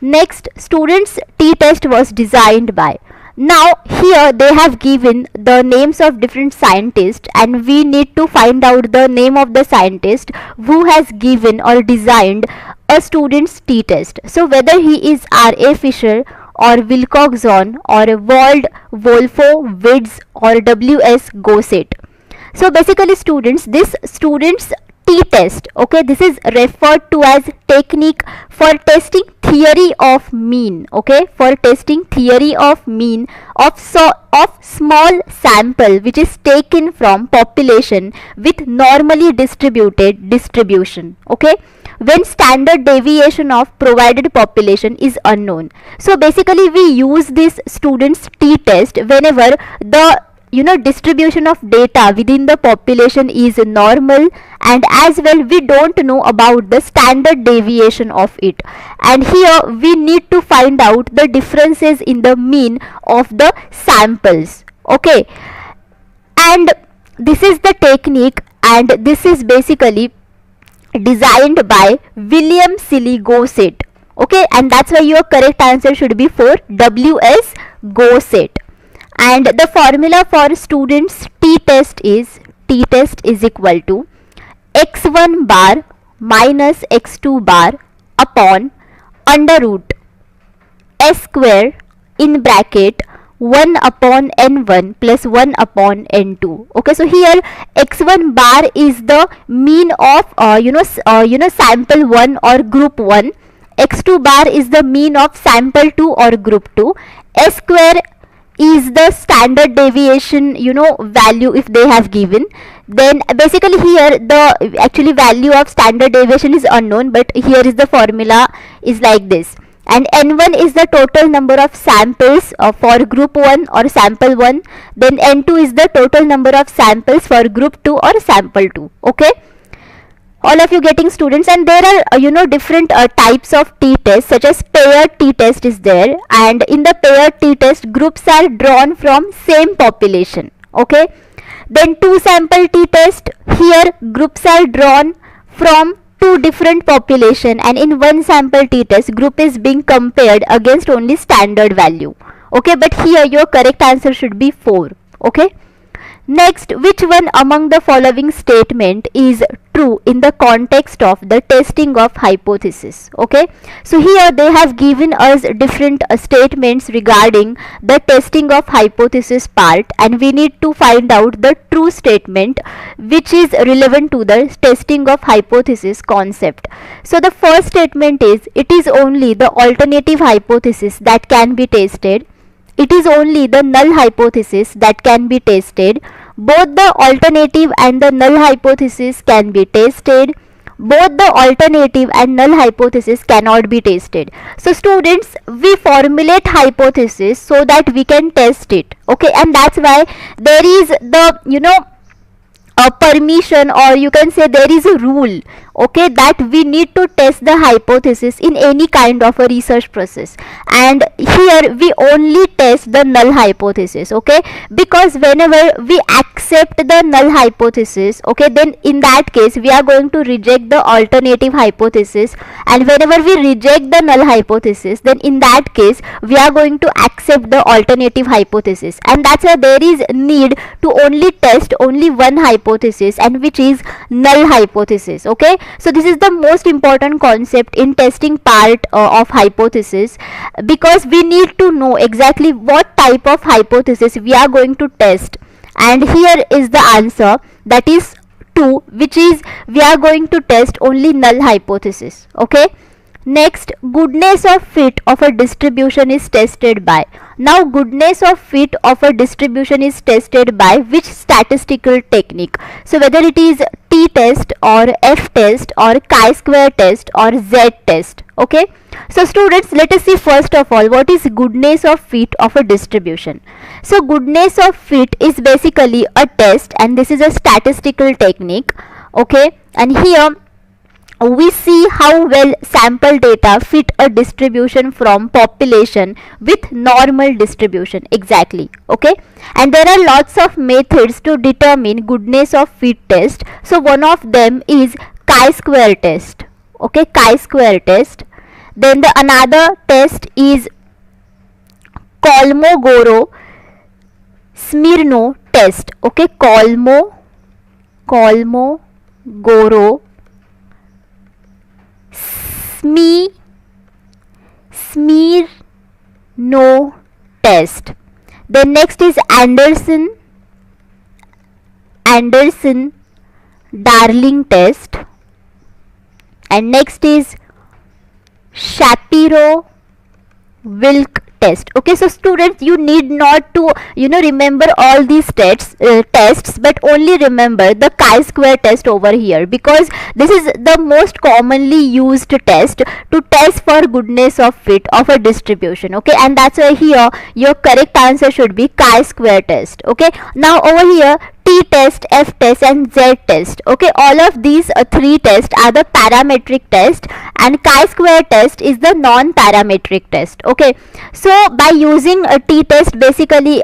Next, students, t-test was designed by. Now here they have given the names of different scientists, and we need to find out the name of the scientist who has given or designed a student's t-test. So whether he is R.A. Fisher or Wilcoxon or Wald Wolfowitz or W.S. Gossett. So basically students, this student's t-test, this is referred to as technique for testing theory of mean, for testing theory of mean of small sample which is taken from population with normally distributed distribution, when standard deviation of provided population is unknown. So basically we use this student's t-test whenever the distribution of data within the population is normal, and as well we don't know about the standard deviation of it, and here we need to find out the differences in the mean of the samples. And this is the technique, and this is basically designed by William Silly Gossett, and that's why your correct answer should be for W.S. Gossett. And the formula for students t-test is equal to x1 bar minus x2 bar upon under root s square in bracket 1 upon n1 plus 1 upon n2. Okay, so here x1 bar is the mean of sample 1 or group 1, x2 bar is the mean of sample 2 or group 2, s square is the standard deviation value if they have given. Then basically here the actually value of standard deviation is unknown, but here is the formula is like this. And n1 is the total number of samples for group 1 or sample 1, then n2 is the total number of samples for group 2 or sample 2. Okay, all of you getting, students? And there are different types of t-test, such as paired t-test is there, and in the paired t-test groups are drawn from same population. Okay, then two sample t-test, here groups are drawn from two different population, and in one sample t-test group is being compared against only standard value. Okay, but here your correct answer should be 4. Okay, next, which one among the following statement is true in the context of the testing of hypothesis? Okay, so here they have given us different statements regarding the testing of hypothesis part, and we need to find out the true statement which is relevant to the testing of hypothesis concept. So the first statement is, it is only the alternative hypothesis that can be tested. It is only the null hypothesis that can be tested. Both the alternative and the null hypothesis can be tested. Both the alternative and null hypothesis cannot be tested. So students, we formulate hypothesis so that we can test it. Okay, and that's why there is the a permission, or you can say there is a rule, okay, that we need to test the hypothesis in any kind of a research process, and here we only test the null hypothesis. Okay, because whenever we accept the null hypothesis, okay, then in that case we are going to reject the alternative hypothesis, and whenever we reject the null hypothesis, then in that case we are going to accept the alternative hypothesis, and that's why there is need to only test only one hypothesis, and which is null hypothesis. Okay, so this is the most important concept in testing part of hypothesis, because we need to know exactly what type of hypothesis we are going to test, and here is the answer, that is 2, which is we are going to test only null hypothesis. Okay, next, goodness of fit of a distribution is tested by. Now goodness of fit of a distribution is tested by which statistical technique? So whether it is t-test or f-test or chi-square test or z-test. Okay, so students, let us see first of all what is goodness of fit of a distribution. So goodness of fit is basically a test, and this is a statistical technique. Okay, and here we see how well sample data fit a distribution from population with normal distribution exactly. Okay, and there are lots of methods to determine goodness of fit test. So one of them is chi-square test. Okay, chi-square test. Then the another test is Kolmogorov Smirnov test. Okay, Kolmogorov Smirnov test. Then next is Anderson Darling test, and next is Shapiro Wilk test. Okay, so students, you need not to remember all these tests, but only remember the chi-square test over here, because this is the most commonly used test to test for goodness of fit of a distribution. Okay, and that's why here your correct answer should be chi-square test. Okay, now over here t-test, f-test and z-test. Okay, all of these three tests are the parametric test, and chi-square test is the non-parametric test. Okay, so by using a t-test, basically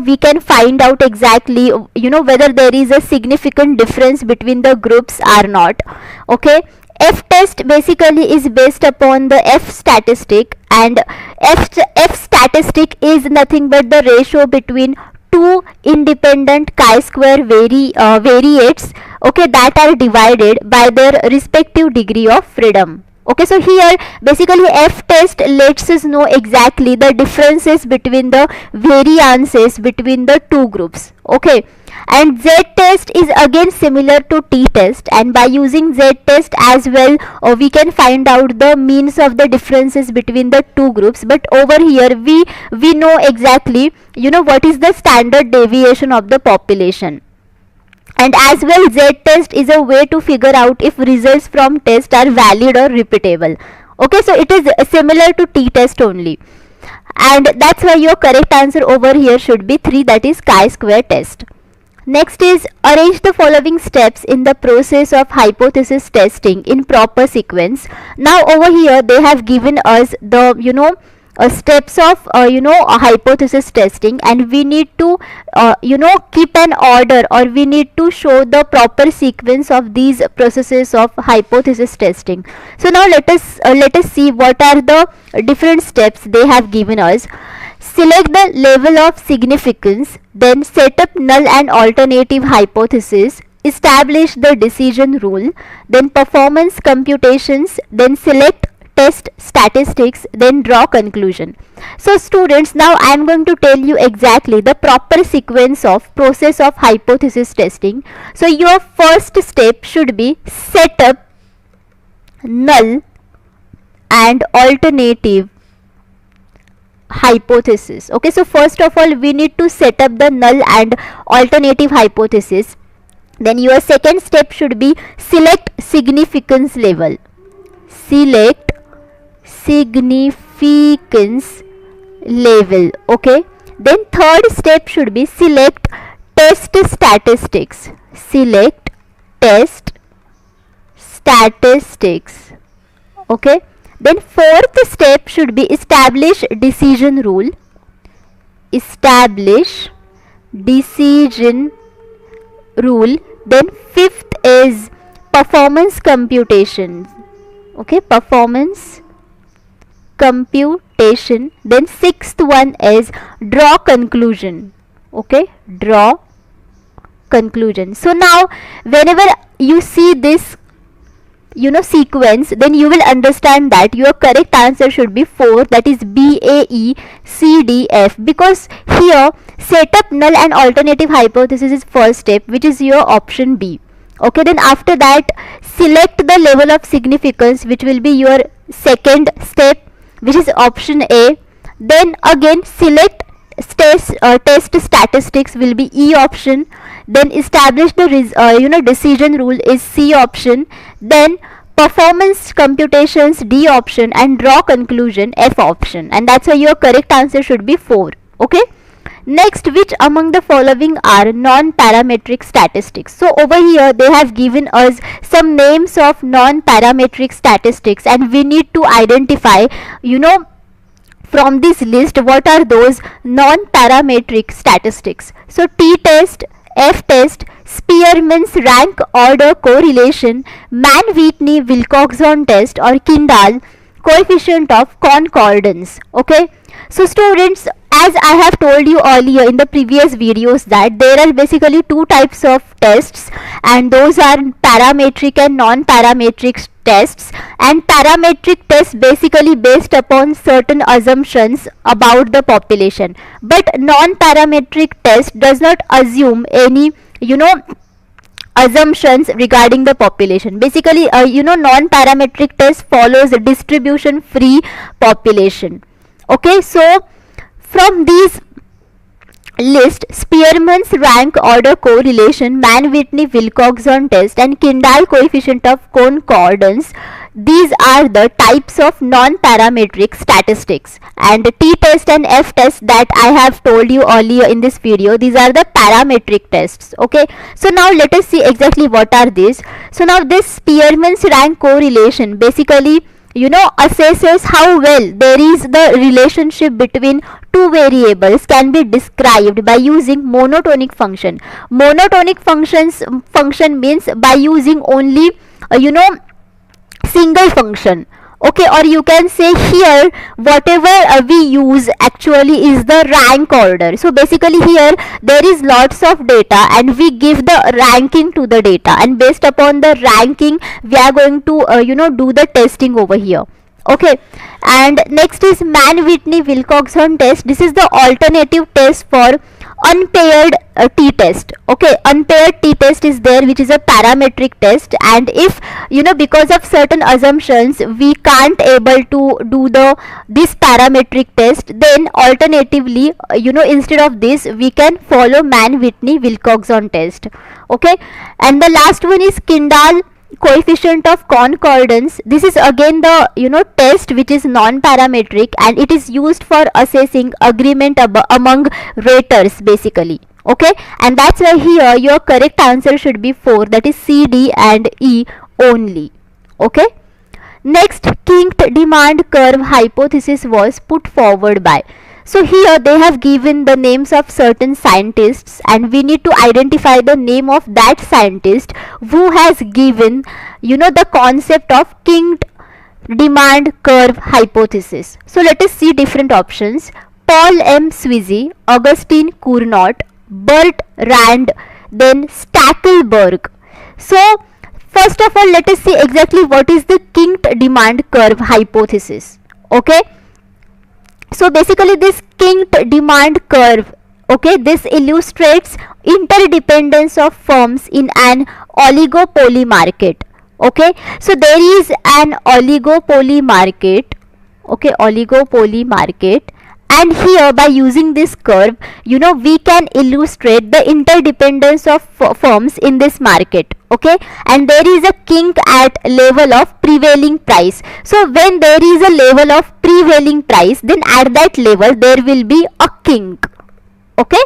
we can find out exactly whether there is a significant difference between the groups or not. Okay, f-test basically is based upon the f statistic, and f statistic is nothing but the ratio between two independent chi-square variates, okay, that are divided by their respective degree of freedom. Okay, so here basically F test lets us know exactly the differences between the variances between the two groups. Okay, and Z test is again similar to T test, and by using Z test as well we can find out the means of the differences between the two groups. But over here we know exactly, you know, what is the standard deviation of the population. And as well, Z test is a way to figure out if results from test are valid or repeatable. Okay, so it is similar to T test only, and that's why your correct answer over here should be 3, that is chi-square test. Next is arrange the following steps in the process of hypothesis testing in proper sequence. Now over here they have given us the, you know, steps of a hypothesis testing, and we need to keep an order, or we need to show the proper sequence of these processes of hypothesis testing. So now let us see what are the different steps they have given us. Select the level of significance, then set up null and alternative hypothesis, establish the decision rule, then performance computations, then select test statistics, then draw conclusion. So students, now I am going to tell you exactly the proper sequence of process of hypothesis testing. So your first step should be set up null and alternative hypothesis. Okay, so first of all we need to set up the null and alternative hypothesis. Then your second step should be select significance level. Select significance level. Okay, then third step should be select test statistics. Select test statistics. Okay, then fourth step should be establish decision rule. Establish decision rule. Then fifth is performance computation. Okay, performance computation. Then sixth one is draw conclusion. Okay, draw conclusion. So now whenever you see this sequence, then you will understand that your correct answer should be 4, that is BAECDF, because here set up null and alternative hypothesis is first step, which is your option B. Okay, then after that select the level of significance, which will be your second step, which is option A. Then again select test statistics will be E option. Then establish the decision rule is C option. Then performance computations D option, and draw conclusion F option, and that's why your correct answer should be 4. Okay, next, which among the following are non-parametric statistics? So over here they have given us some names of non-parametric statistics, and we need to identify from this list what are those non-parametric statistics. So T test, F test, Spearman's rank order correlation, Mann-Whitney-Wilcoxon test, or Kindle coefficient of concordance. Okay, so students, as I have told you earlier in the previous videos, that there are basically two types of tests, and those are parametric and non-parametric tests. And parametric tests basically based upon certain assumptions about the population, but non-parametric test does not assume any assumptions regarding the population. Basically non-parametric test follows a distribution free population. Okay, so from these list, Spearman's rank order correlation, Mann-Whitney-Wilcoxon test, and Kindle coefficient of concordance, these are the types of non-parametric statistics. And T test and F test that I have told you earlier in this video, these are the parametric tests. Okay, so now let us see exactly what are these. So now this Spearman's rank correlation basically assesses how well there is the relationship between two variables can be described by using monotonic function. Monotonic function means by using only single function. Okay, or you can say here whatever we use actually is the rank order. So basically here there is lots of data and we give the ranking to the data, and based upon the ranking we are going to do the testing over here. Okay, and next is Mann-Whitney-Wilcoxon test. This is the alternative test for unpaired t-test. Okay, unpaired t-test is there, which is a parametric test, and if because of certain assumptions we can't able to do this parametric test, then alternatively instead of this we can follow Mann-Whitney-Wilcoxon test. Okay, and the last one is Kindle coefficient of concordance. This is again the test which is non-parametric, and it is used for assessing agreement among raters basically. Okay, and that's why here your correct answer should be 4, that is C, D and E only. Okay, next, kinked demand curve hypothesis was put forward by. So here they have given the names of certain scientists, and we need to identify the name of that scientist who has given the concept of kinked demand curve hypothesis. So let us see different options: Paul M. Sweezy, Augustine Cournot, Bert Rand, then Stackelberg. So first of all, let us see exactly what is the kinked demand curve hypothesis. Okay, so basically this kinked demand curve, okay, this illustrates interdependence of firms in an oligopoly market. Okay, so there is an oligopoly market, okay, oligopoly market, and here by using this curve we can illustrate the interdependence of firms in this market. Okay, and there is a kink at level of prevailing price. So when there is a level of prevailing price, then at that level there will be a kink. Okay,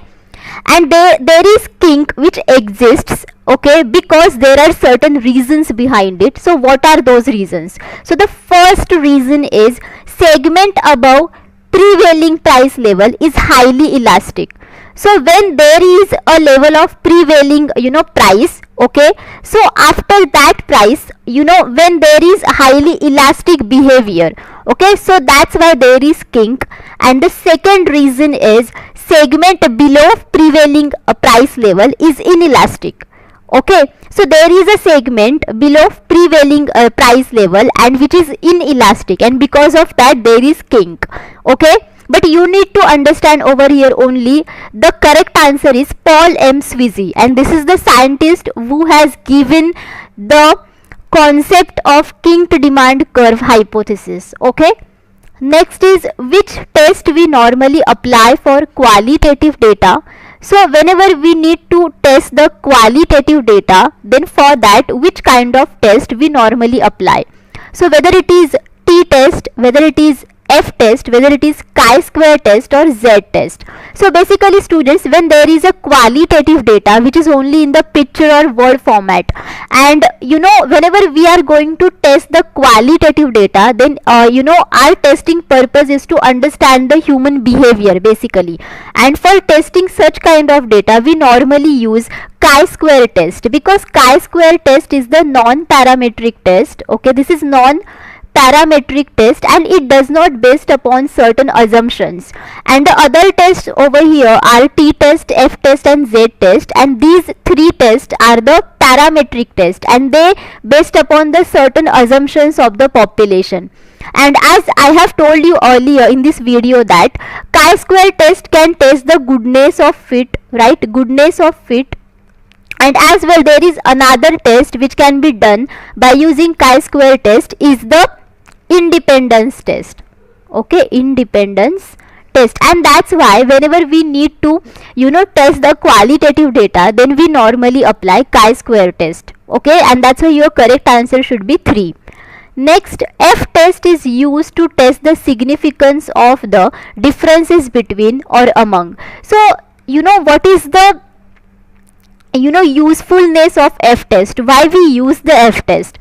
and there is kink which exists, okay, because there are certain reasons behind it. So what are those reasons? So the first reason is segment above prevailing price level is highly elastic. So when there is a level of prevailing price, okay, so after that price when there is highly elastic behavior, okay, so that's why there is kink. And the second reason is segment below prevailing price level is inelastic. Okay, so there is a segment below prevailing price level and which is inelastic, and because of that there is kink. Okay, but you need to understand over here only the correct answer is Paul M. Sweezy, and this is the scientist who has given the concept of kinked demand curve hypothesis. Okay, next is which test we normally apply for qualitative data. So whenever we need to test the qualitative data, then for that which kind of test we normally apply. So whether it is t test, whether it is f test, whether it is chi-square test or z test. So basically students, when there is a qualitative data which is only in the picture or word format, and whenever we are going to test the qualitative data, then our testing purpose is to understand the human behavior basically, and for testing such kind of data we normally use chi-square test, because chi-square test is the non-parametric test. Okay, this is non-parametric test and it does not based upon certain assumptions. And the other tests over here are t test, f test and z test, and these three tests are the parametric test and they based upon the certain assumptions of the population. And as I have told you earlier in this video that chi-square test can test the goodness of fit, right, goodness of fit. And as well there is another test which can be done by using chi-square test is the independence test. Okay, independence test, and that's why whenever we need to test the qualitative data, then we normally apply chi-square test. Okay, and that's why your correct answer should be 3. Next, F test is used to test the significance of the differences between or among. So what is the usefulness of F test, why we use the F test.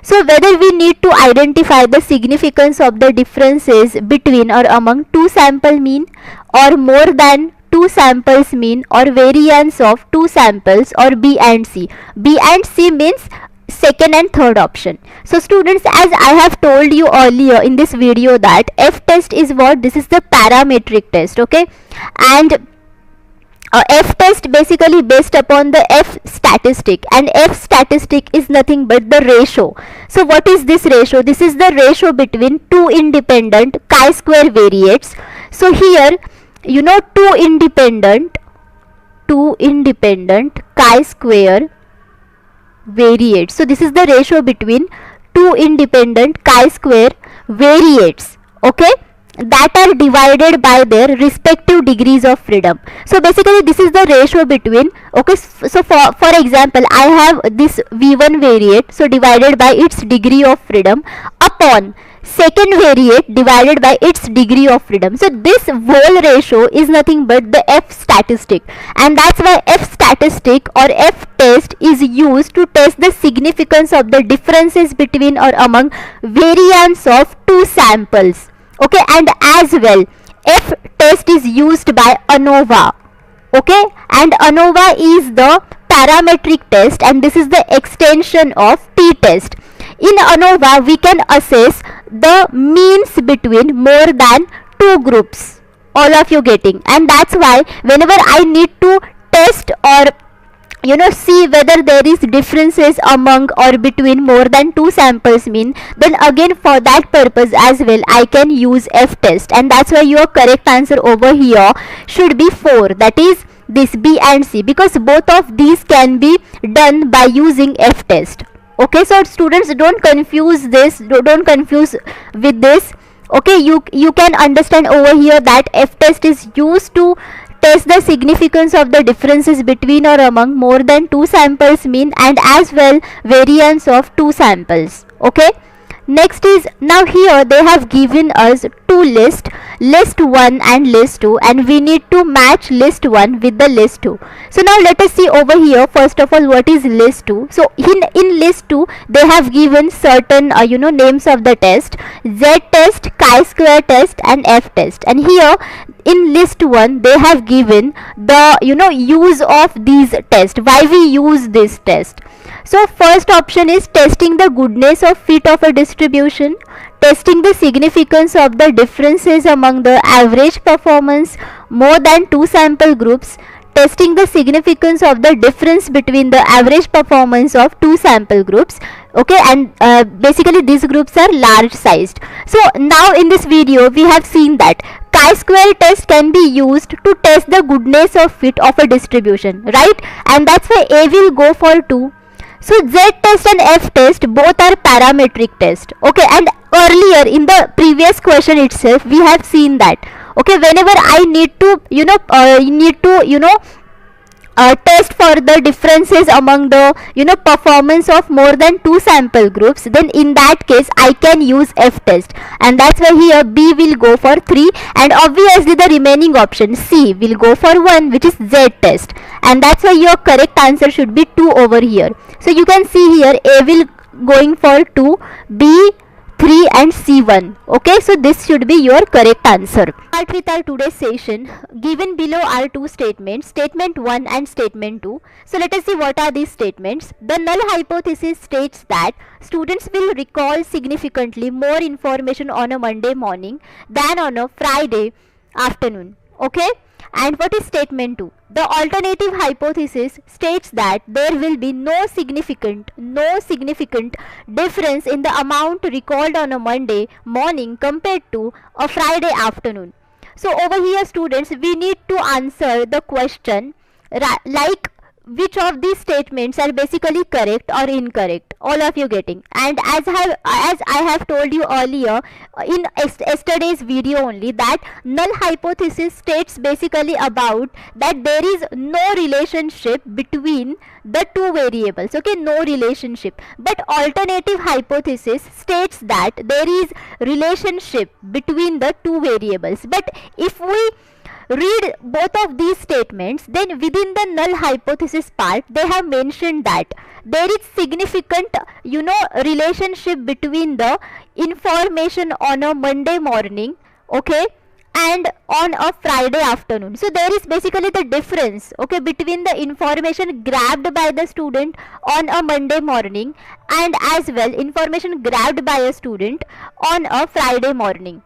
So whether we need to identify the significance of the differences between or among two sample mean or more than two samples mean or variance of two samples or B and C. B and C means second and third option. So students, as I have told you earlier in this video, that F test is what? This is the parametric test, okay? And F test basically based upon the F statistic, and F statistic is nothing but the ratio. So what is this ratio? This is the ratio between two independent chi-square variates. So here, you know, two independent chi-square variates. So this is the ratio between two independent chi-square variates, okay, that are divided by their respective degrees of freedom. So basically this is the ratio between, okay, so for example, I have this V1 variate, so divided by its degree of freedom upon second variate divided by its degree of freedom. So this whole ratio is nothing but the F statistic, and that's why F statistic or F test is used to test the significance of the differences between or among variance of two samples, okay. And as well, F test is used by ANOVA, okay, and ANOVA is the parametric test, and this is the extension of T test. In ANOVA, we can assess the means between more than two groups. All of you getting? And that's why whenever I need to test or, you know, see whether there is differences among or between more than two samples mean, then again for that purpose as well I can use F test, and that's why your correct answer over here should be 4, that is this B and C, because both of these can be done by using F test. Okay, so students, don't confuse this, don't confuse with this, okay. You can understand over here that F test is used to test the significance of the differences between or among more than two samples mean, and as well variance of two samples, okay. Next is, now here they have given us two lists, list 1 and list 2, and we need to match list 1 with the list 2. So now let us see over here first of all what is list 2. So in list 2 they have given certain you know, names of the test: Z test, chi-square test and F test. And here in list 1 they have given the, you know, use of these tests, why we use this test. So first option is testing the goodness of fit of a distribution, testing the significance of the differences among the average performance more than two sample groups, testing the significance of the difference between the average performance of two sample groups, okay. And basically these groups are large sized. So now in this video we have seen that chi-square test can be used to test the goodness of fit of a distribution, right? And that's why A will go for 2. So Z test and F test both are parametric test, okay. And earlier in the previous question itself we have seen that, okay, whenever I need to, you know, test for the differences among the, you know, performance of more than two sample groups, then in that case I can use F test, and that's why here B will go for 3, and obviously the remaining option C will go for 1, which is Z test, and that's why your correct answer should be 2 over here. So you can see here A will going for 2, B 3 and C1, okay. So this should be your correct answer. Start with our today's session. Given below are two statements, statement 1 and statement 2. So let us see what are these statements. The null hypothesis states that students will recall significantly more information on a Monday morning than on a Friday afternoon, okay. And what is statement 2? The alternative hypothesis states that there will be no significant difference in the amount recalled on a Monday morning compared to a Friday afternoon. So over here students, we need to answer the question like which of these statements are basically correct or incorrect. All of you getting? And as I have told you earlier in yesterday's video only, that null hypothesis states basically about that there is no relationship between the two variables, okay, no relationship. But alternative hypothesis states that there is relationship between the two variables. But if we read both of these statements, then within the null hypothesis part they have mentioned that there is significant, you know, relationship between the information on a Monday morning, okay, and on a Friday afternoon. So there is basically the difference, okay, between the information grabbed by the student on a Monday morning and as well information grabbed by a student on a Friday morning,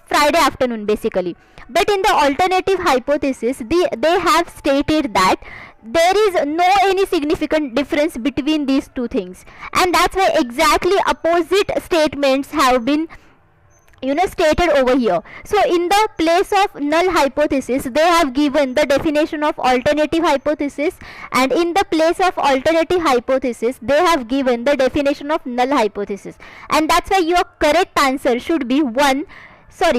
Friday afternoon basically. But in the alternative hypothesis, they have stated that there is no any significant difference between these two things, and that's why exactly opposite statements have been stated over here. So in the place of null hypothesis, they have given the definition of alternative hypothesis, and in the place of alternative hypothesis, they have given the definition of null hypothesis. And that's why your correct answer should be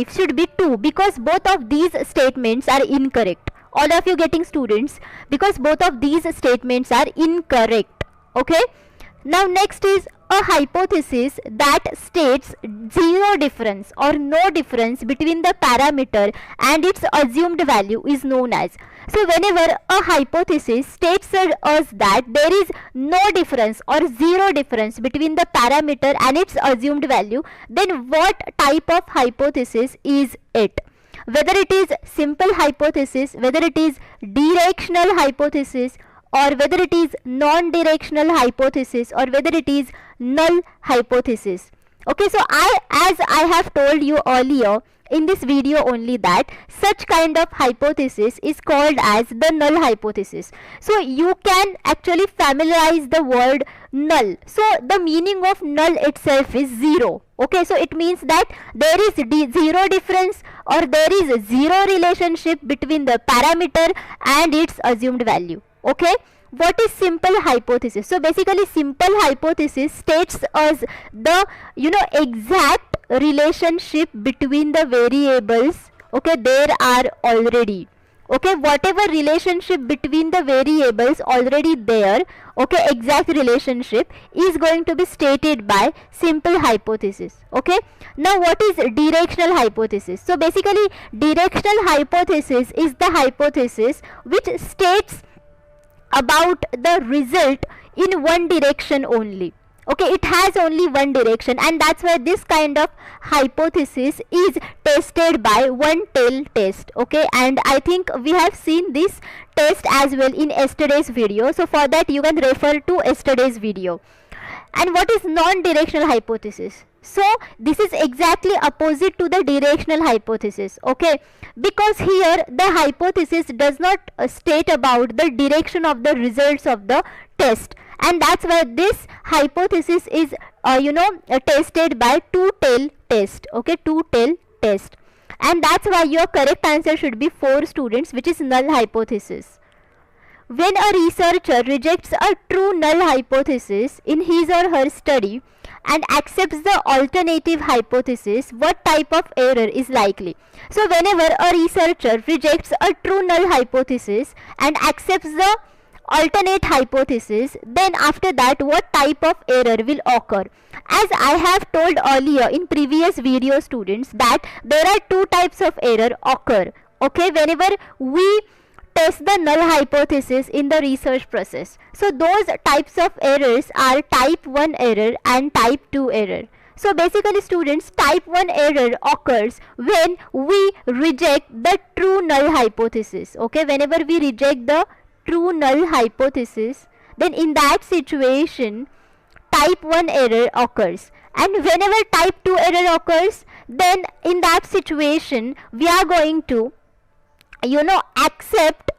should be 2, because both of these statements are incorrect. All of you getting, students? Because both of these statements are incorrect. Okay. Now next is a hypothesis that states zero difference or no difference between the parameter and its assumed value is known as. So whenever a hypothesis states us that there is no difference or zero difference between the parameter and its assumed value, then what type of hypothesis is it? Whether it is simple hypothesis, whether it is directional hypothesis, or whether it is non-directional hypothesis, or whether it is null hypothesis. Okay, so as I have told you earlier in this video only, that such kind of hypothesis is called as the null hypothesis. So you can actually familiarize the word null. So the meaning of null itself is zero. Okay, so it means that there is zero difference or there is zero relationship between the parameter and its assumed value. Okay, what is simple hypothesis? So basically simple hypothesis states us the exact relationship between the variables. Okay, there are already, okay, whatever relationship between the variables already there, okay, exact relationship is going to be stated by simple hypothesis. Okay, now what is directional hypothesis? So basically directional hypothesis is the hypothesis which states about the result in one direction only. Okay, it has only one direction, and that's why this kind of hypothesis is tested by one tail test. Okay, and I think we have seen this test as well in yesterday's video, so for that you can refer to yesterday's video. And what is non-directional hypothesis? So this is exactly opposite to the directional hypothesis. Okay, because here the hypothesis does not state about the direction of the results of the test, and that's why this hypothesis is tested by two-tail test. Okay, two-tail test, and that's why your correct answer should be 4, students, which is null hypothesis. When a researcher rejects a true null hypothesis in his or her study and accepts the alternative hypothesis, what type of error is likely? So whenever a researcher rejects a true null hypothesis and accepts the alternate hypothesis, then after that what type of error will occur? As I have told earlier in previous video, students, that there are two types of error occur. Okay, whenever we test the null hypothesis in the research process. So those types of errors are type 1 error and type 2 error. So basically, students, type 1 error occurs when we reject the true null hypothesis. Okay, whenever we reject the true null hypothesis, then in that situation type 1 error occurs. And whenever type 2 error occurs, then in that situation we are going to accept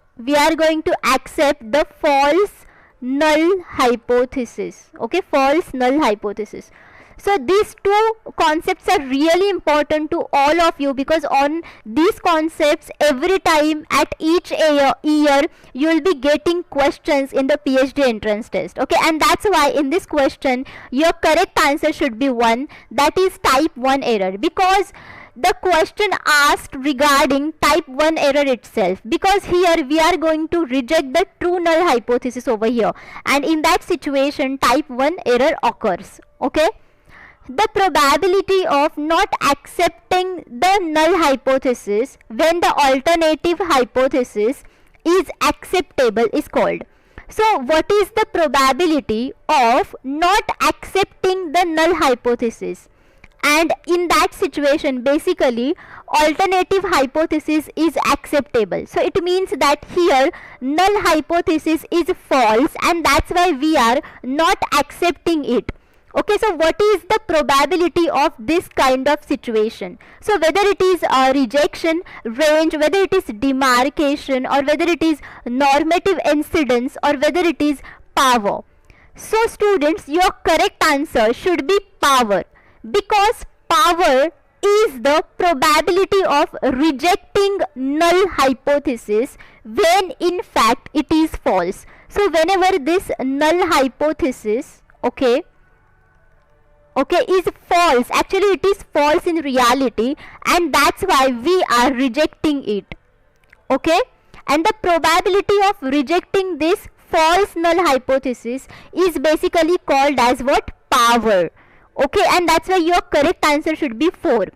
the false null hypothesis. Okay, false null hypothesis. So these two concepts are really important to all of you, because on these concepts every time at each year you will be getting questions in the PhD entrance test. Okay, and that's why in this question your correct answer should be 1, that is type 1 error, because the question asked regarding type 1 error itself, because here we are going to reject the true null hypothesis over here, and in that situation type 1 error occurs. Okay, the probability of not accepting the null hypothesis when the alternative hypothesis is acceptable is called. So what is the probability of not accepting the null hypothesis and in that situation basically alternative hypothesis is acceptable. So it means that here null hypothesis is false, and that's why we are not accepting it. Okay, so what is the probability of this kind of situation? So whether it is a rejection range, whether it is demarcation, or whether it is normative incidence, or whether it is power. So students, your correct answer should be power, because power is the probability of rejecting null hypothesis when in fact it is false. So whenever this null hypothesis is false, actually it is false in reality, and that's why we are rejecting it. Okay, and the probability of rejecting this false null hypothesis is basically called as what? Power. Okay, and that's why your correct answer should be 4.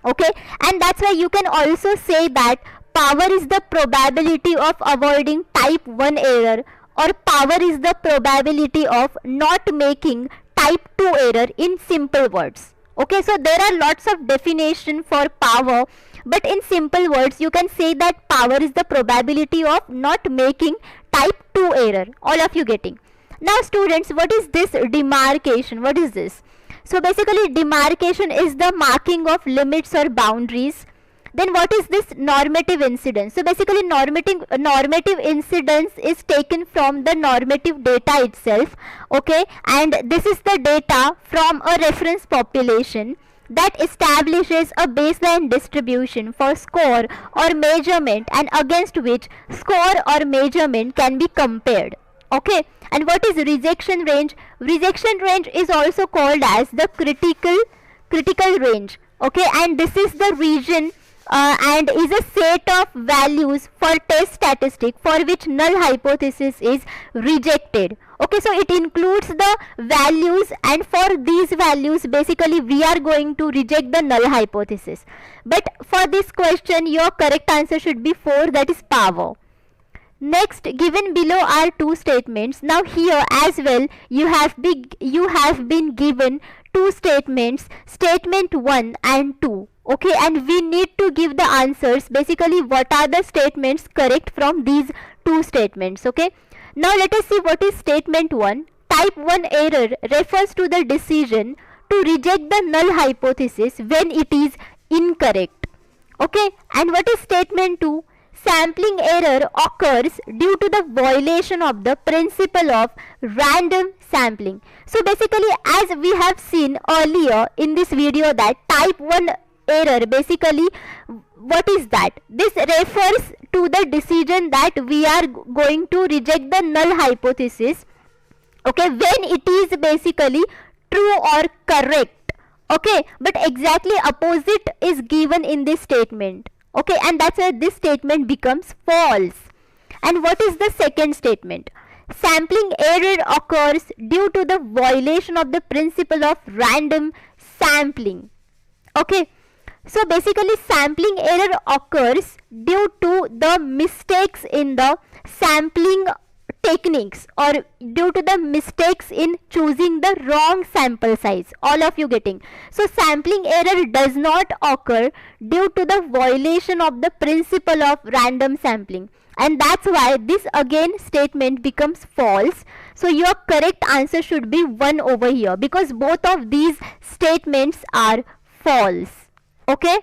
Okay, and that's why you can also say that power is the probability of avoiding type 1 error, or power is the probability of not making type 2 error, in simple words. Okay, so there are lots of definition for power, but in simple words you can say that power is the probability of not making type 2 error. All of you getting? Now students, what is this demarcation? What is this? So basically demarcation is the marking of limits or boundaries. Then what is this normative incidence? So basically normative incidence is taken from the normative data itself. Okay, and this is the data from a reference population that establishes a baseline distribution for score or measurement, and against which score or measurement can be compared. Okay, and what is rejection range? Rejection range is also called as the critical range. Okay, and this is the region and is a set of values for test statistic for which null hypothesis is rejected. Okay, so it includes the values, and for these values basically we are going to reject the null hypothesis. But for this question your correct answer should be 4, that is power. Next, given below are two statements. Now here as well you have been given two statements, statement 1 and 2. Okay, and we need to give the answers, basically what are the statements correct from these two statements. Okay, now let us see what is statement 1. Type 1 error refers to the decision to reject the null hypothesis when it is incorrect. Okay, and what is statement 2? Sampling error occurs due to the violation of the principle of random sampling. So basically, as we have seen earlier in this video, that type 1 error, basically what is that? This refers to the decision that we are going to reject the null hypothesis, okay, when it is basically true or correct. Okay, but exactly opposite is given in this statement. Okay, and that's why this statement becomes false. And what is the second statement? Sampling error occurs due to the violation of the principle of random sampling. Okay, so basically sampling error occurs due to the mistakes in the sampling techniques, or due to the mistakes in choosing the wrong sample size. All of you getting? So sampling error does not occur due to the violation of the principle of random sampling, and that's why this again statement becomes false. So your correct answer should be 1 over here, because both of these statements are false. Okay,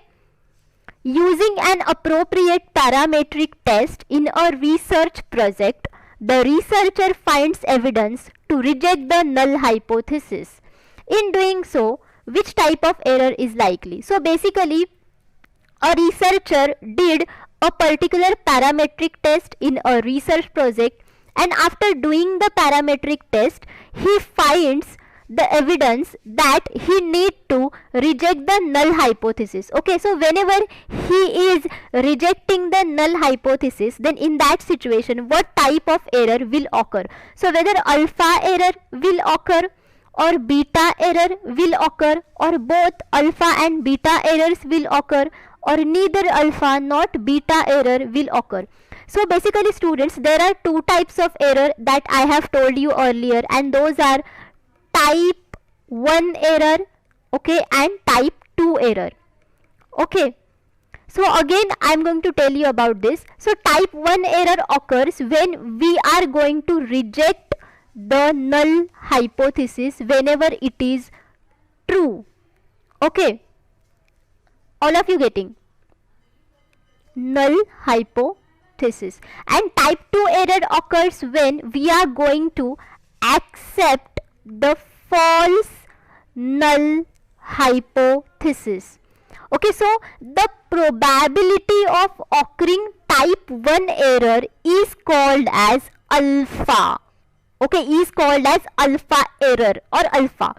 using an appropriate parametric test in a research project, the researcher finds evidence to reject the null hypothesis. In doing so, which type of error is likely? So basically, a researcher did a particular parametric test in a research project, and after doing the parametric test, he finds the evidence that he need to reject the null hypothesis. Okay, so whenever he is rejecting the null hypothesis, then in that situation what type of error will occur? So whether alpha error will occur or beta error will occur, or both alpha and beta errors will occur, or neither alpha not beta error will occur. So basically students, there are two types of error that I have told you earlier, and those are type 1 error okay, and type 2 error. Okay, so again I am going to tell you about this. So type 1 error occurs when we are going to reject the null hypothesis whenever it is true. Okay, all of you getting? Null hypothesis. And type 2 error occurs when we are going to accept the false null hypothesis. Okay, so the probability of occurring type 1 error is called as alpha. Okay, is called as alpha error or alpha,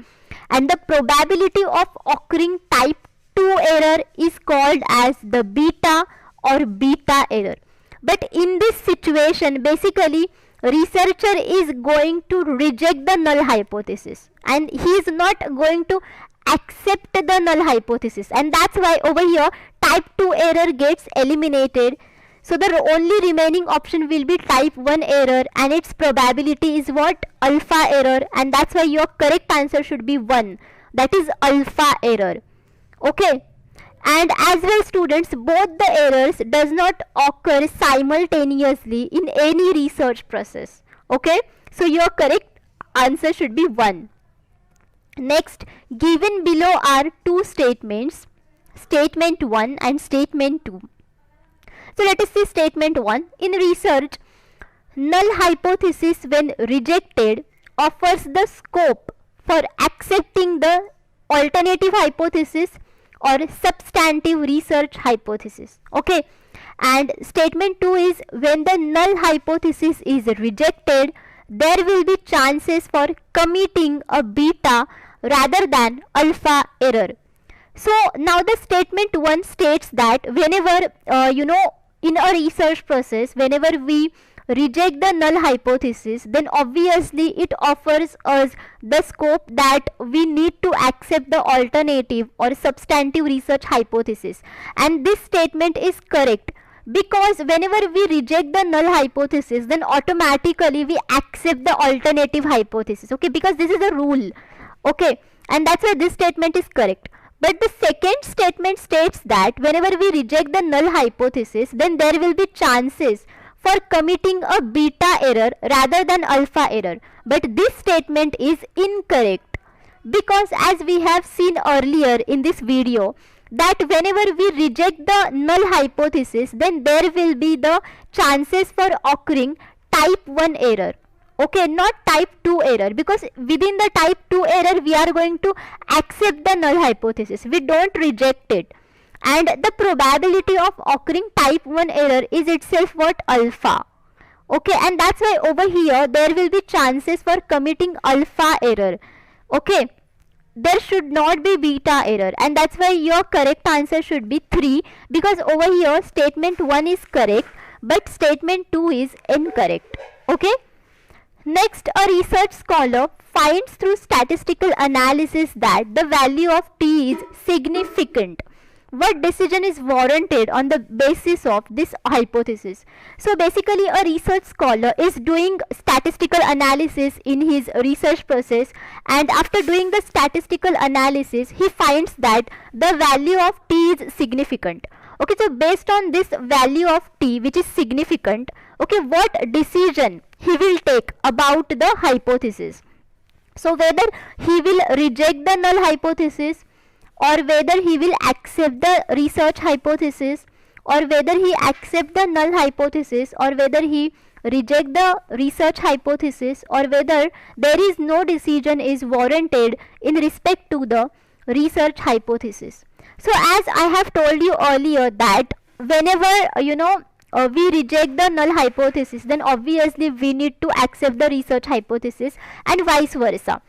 and the probability of occurring type 2 error is called as the beta or beta error. But in this situation, basically researcher is going to reject the null hypothesis and he is not going to accept the null hypothesis, and that's why over here type 2 error gets eliminated. So the only remaining option will be type 1 error, and its probability is what? Alpha error, and that's why your correct answer should be 1, that is alpha error. Okay, and as well students, both the errors does not occur simultaneously in any research process. Okay, so your correct answer should be 1. Next, given below are two statements, statement 1 and statement 2. So let us see statement 1. In research, null hypothesis when rejected offers the scope for accepting the alternative hypothesis or substantive research hypothesis. Okay, and statement 2 is when the null hypothesis is rejected, there will be chances for committing a beta rather than alpha error. So now the statement 1 states that whenever in a research process, whenever we reject the null hypothesis, then obviously it offers us the scope that we need to accept the alternative or substantive research hypothesis, and this statement is correct because whenever we reject the null hypothesis, then automatically we accept the alternative hypothesis. Okay, because this is a rule. Okay, and that's why this statement is correct. But the second statement states that whenever we reject the null hypothesis, then there will be chances for committing a beta error rather than alpha error. But this statement is incorrect because as we have seen earlier in this video, that whenever we reject the null hypothesis, then there will be the chances for occurring type 1 error. Okay, not type 2 error, because within the type 2 error we are going to accept the null hypothesis, we don't reject it, and the probability of occurring type 1 error is itself what? Alpha. Okay, and that's why over here there will be chances for committing alpha error. Okay, there should not be beta error, and that's why your correct answer should be 3, because over here statement 1 is correct but statement 2 is incorrect. Okay, next, a research scholar finds through statistical analysis that the value of t is significant. What decision is warranted on the basis of this hypothesis? So basically a research scholar is doing statistical analysis in his research process, and after doing the statistical analysis he finds that the value of t is significant. Okay, so based on this value of t which is significant, okay, what decision he will take about the hypothesis? So whether he will reject the null hypothesis, or whether he will accept the research hypothesis, or whether he accept the null hypothesis, or whether he reject the research hypothesis, or whether there is no decision is warranted in respect to the research hypothesis. So as I have told you earlier that whenever we reject the null hypothesis, then obviously we need to accept the research hypothesis and vice versa.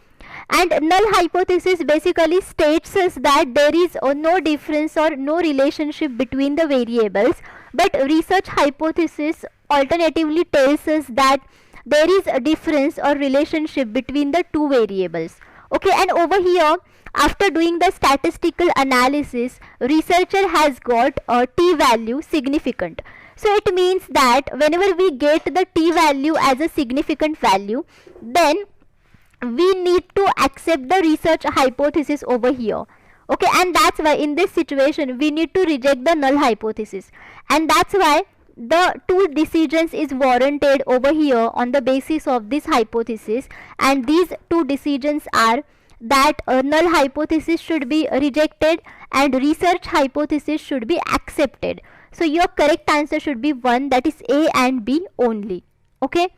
And null hypothesis basically states us that there is no difference or no relationship between the variables, but research hypothesis alternatively tells us that there is a difference or relationship between the two variables. Okay, and over here after doing the statistical analysis, researcher has got a t value significant. So it means that whenever we get the t value as a significant value, then we need to accept the research hypothesis over here. Okay, and that's why in this situation we need to reject the null hypothesis, and that's why the two decisions is warranted over here on the basis of this hypothesis. And these two decisions are that a null hypothesis should be rejected and research hypothesis should be accepted. So your correct answer should be 1, that is A and B only. Okay.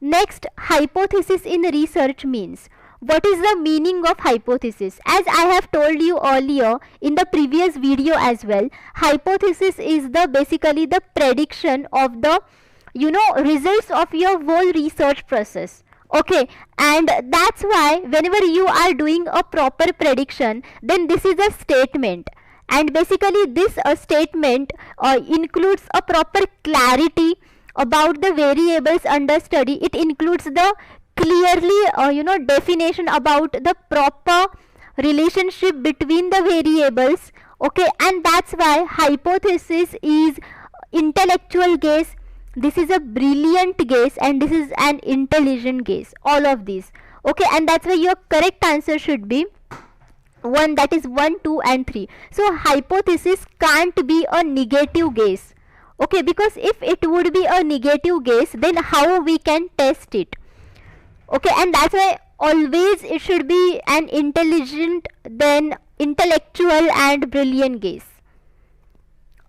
Next, hypothesis in research means. What is the meaning of hypothesis? As I have told you earlier in the previous video as well, hypothesis is the basically the prediction of the results of your whole research process. Okay, and that's why whenever you are doing a proper prediction, then this is a statement, and basically this statement includes a proper clarity about the variables under study. It includes the clearly definition about the proper relationship between the variables. Okay, and that's why hypothesis is intellectual guess, this is a brilliant guess, and this is an intelligent guess, all of these. Okay, and that's why your correct answer should be 1, that is 1, 2 and 3. So hypothesis can't be a negative guess. Okay, because if it would be a negative guess, then how we can test it? Okay, and that's why always it should be an intelligent, then intellectual and brilliant guess.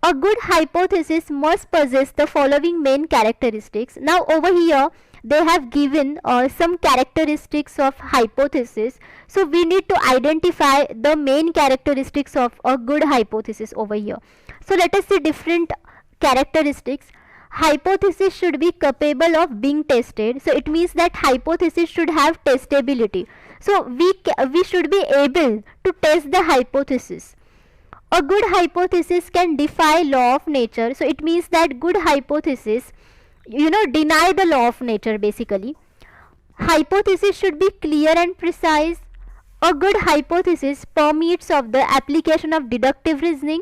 A good hypothesis must possess the following main characteristics. Now over here they have given some characteristics of hypothesis. So we need to identify the main characteristics of a good hypothesis over here. So let us see different characteristics. Hypothesis should be capable of being tested. So it means that hypothesis should have testability. So we should be able to test the hypothesis. A good hypothesis can defy law of nature. So it means that good hypothesis deny the law of nature basically. Hypothesis should be clear and precise. A good hypothesis permits of the application of deductive reasoning.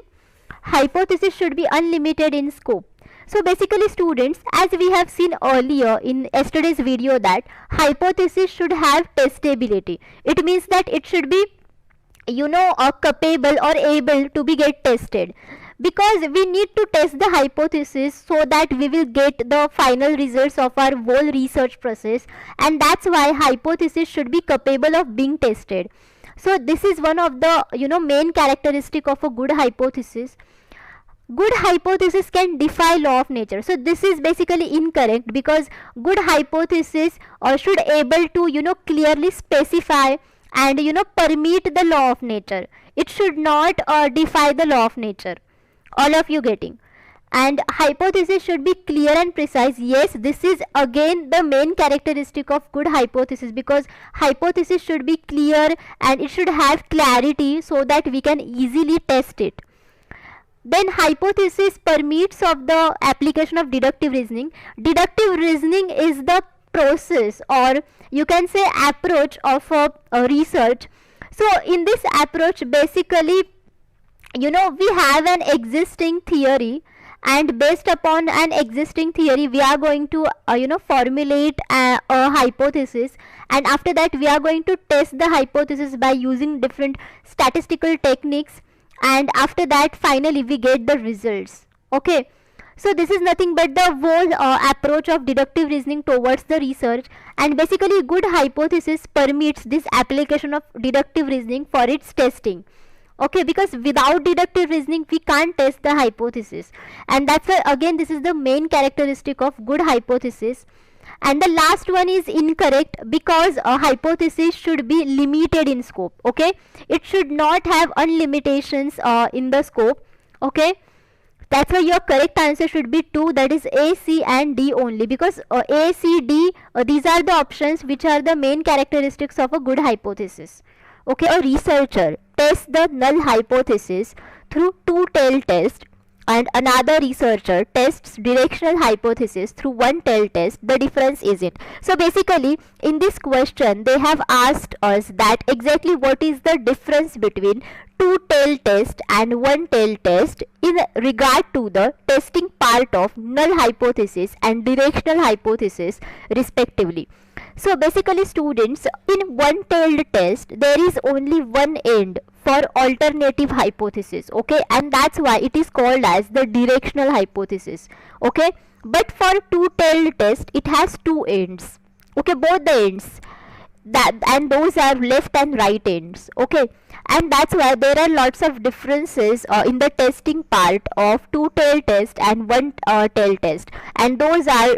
Hypothesis should be unlimited in scope. So basically students, as we have seen earlier in yesterday's video, that hypothesis should have testability. It means that it should be capable or able to be get tested, because we need to test the hypothesis so that we will get the final results of our whole research process, and that's why hypothesis should be capable of being tested. So this is one of the main characteristic of a good hypothesis. Good hypothesis can defy law of nature. So this is basically incorrect, because good hypothesis should able to clearly specify and permit the law of nature. It should not defy the law of nature. All of you getting? And hypothesis should be clear and precise. Yes, this is again the main characteristic of good hypothesis, because hypothesis should be clear and it should have clarity so that we can easily test it. Then hypothesis permits of the application of deductive reasoning. Deductive reasoning is the process, or you can say approach of a research. So in this approach basically we have an existing theory, and based upon an existing theory we are going to formulate a hypothesis, and after that we are going to test the hypothesis by using different statistical techniques, and after that finally we get the results. Okay, so this is nothing but the whole approach of deductive reasoning towards the research, and basically good hypothesis permits this application of deductive reasoning for its testing. Okay, because without deductive reasoning we can't test the hypothesis, and that's why again this is the main characteristic of good hypothesis. And the last one is incorrect, because a hypothesis should be limited in scope. Okay, it should not have unlimitations in the scope. Okay, that's why your correct answer should be 2, that is A, C and D only, because A, C, D these are the options which are the main characteristics of a good hypothesis. Okay, a researcher tests the null hypothesis through two-tailed test, and another researcher tests directional hypothesis through one-tailed test. The difference is it. So basically in this question they have asked us that exactly what is the difference between two tail test and one tail test in regard to the testing part of null hypothesis and directional hypothesis respectively. So basically students, in one tailed test there is only one end for alternative hypothesis, okay, and that's why it is called as the directional hypothesis, okay. But for two tailed test it has two ends, okay, both the ends, that, and those are left and right ends, okay. And that's why there are lots of differences in the testing part of two tail test and one tail test, and those are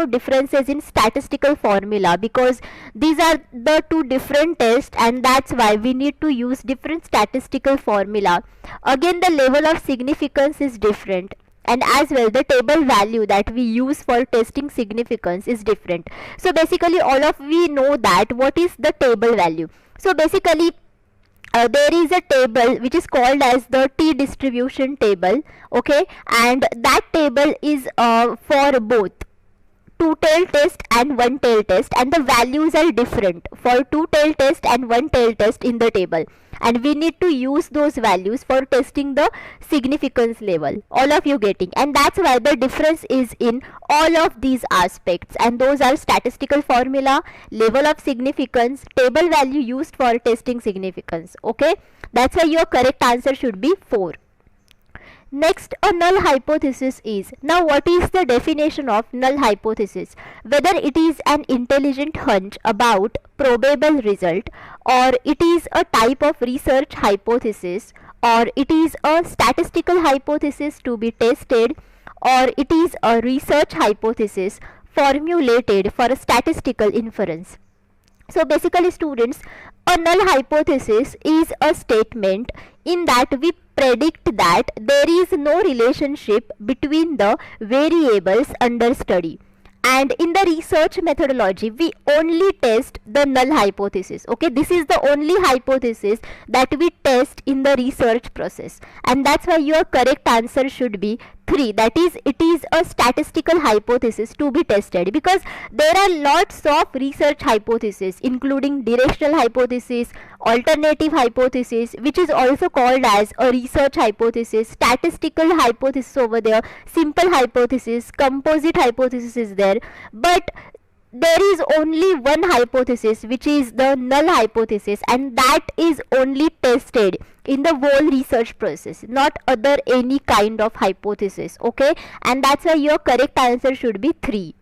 differences in statistical formula, because these are the two different tests, and that's why we need to use different statistical formula. Again, the level of significance is different, and as well the table value that we use for testing significance is different. So basically all of we know that what is the table value. So basically there is a table which is called as the t distribution table, okay, and that table is for both two tail test and one tail test, and the values are different for two tail test and one tail test in the table, and we need to use those values for testing the significance level, all of you getting. And that's why the difference is in all of these aspects, and those are statistical formula, level of significance, table value used for testing significance, okay. That's why your correct answer should be 4. Next, a null hypothesis is, now what is the definition of null hypothesis? Whether it is an intelligent hunch about probable result, or it is a type of research hypothesis, or it is a statistical hypothesis to be tested, or it is a research hypothesis formulated for a statistical inference. So basically students, a null hypothesis is a statement in that we predict that there is no relationship between the variables under study, and in the research methodology we only test the null hypothesis, okay. This is the only hypothesis that we test in the research process, and that's why your correct answer should be 3, that is, it is a statistical hypothesis to be tested, because there are lots of research hypotheses including directional hypothesis, alternative hypothesis, which is also called as a research hypothesis, statistical hypothesis over there, simple hypothesis, composite hypothesis is there, but there is only one hypothesis which is the null hypothesis, and that is only tested in the whole research process, not other any kind of hypothesis, okay. And that's why your correct answer should be 3.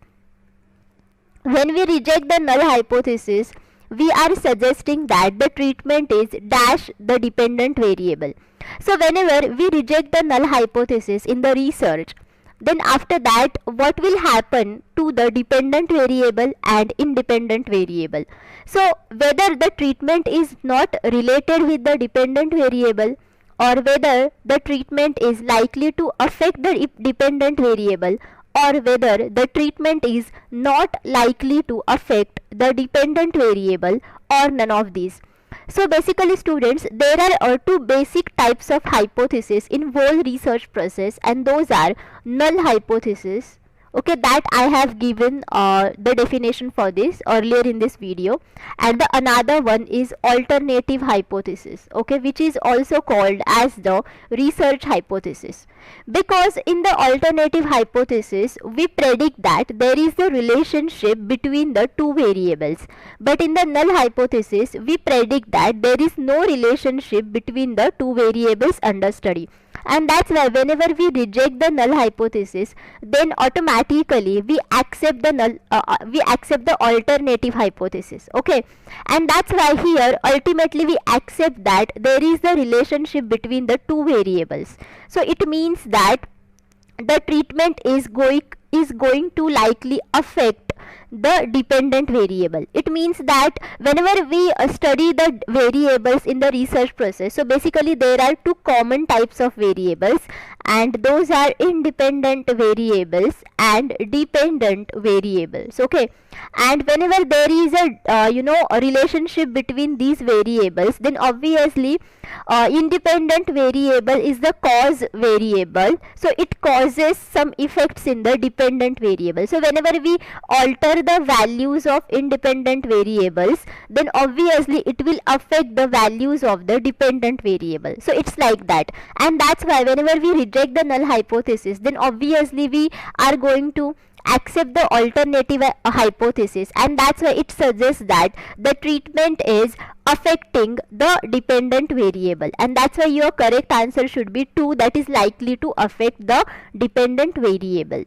When we reject the null hypothesis, we are suggesting that the treatment is dash the dependent variable. So whenever we reject the null hypothesis in the research, then after that what will happen to the dependent variable and independent variable? So whether the treatment is not related with the dependent variable, or whether the treatment is likely to affect the dependent variable, or whether the treatment is not likely to affect the dependent variable, or none of these. So basically students, there are two basic types of hypothesis in whole research process, and those are null hypothesis, okay, that I have given the definition for this earlier in this video, and the another one is alternative hypothesis, okay, which is also called as the research hypothesis. Because in the alternative hypothesis we predict that there is a relationship between the two variables, but in the null hypothesis we predict that there is no relationship between the two variables under study. And that's why whenever we reject the null hypothesis, then automatically we accept the alternative hypothesis, okay. And that's why here ultimately we accept that there is a relationship between the two variables. So it means that the treatment is going to likely affect the dependent variable. It means that whenever we study the variables in the research process, so basically there are two common types of variables, and those are independent variables and dependent variables, okay. And whenever there is a relationship between these variables, then obviously independent variable is the cause variable, so it causes some effects in the dependent variable. So whenever we alter the values of independent variables, then obviously it will affect the values of the dependent variable. So it's like that, and that's why whenever we reject the null hypothesis, then obviously we are going to accept the alternative hypothesis, and that's why it suggests that the treatment is affecting the dependent variable, and that's why your correct answer should be 2, that is likely to affect the dependent variable.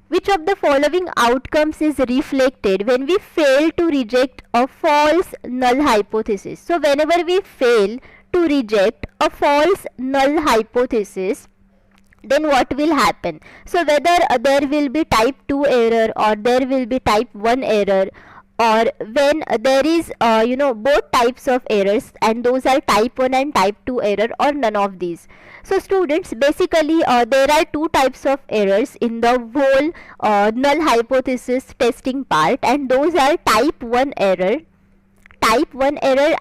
Which of the following outcomes is reflected when we fail to reject a false null hypothesis? So whenever we fail to reject a false null hypothesis, then what will happen? So whether there will be type 2 error or there will be type 1 error, or when there is both types of errors, and those are type 1 and type 2 error, or none of these. So students, basically there are two types of errors in the whole null hypothesis testing part, and those are type 1 error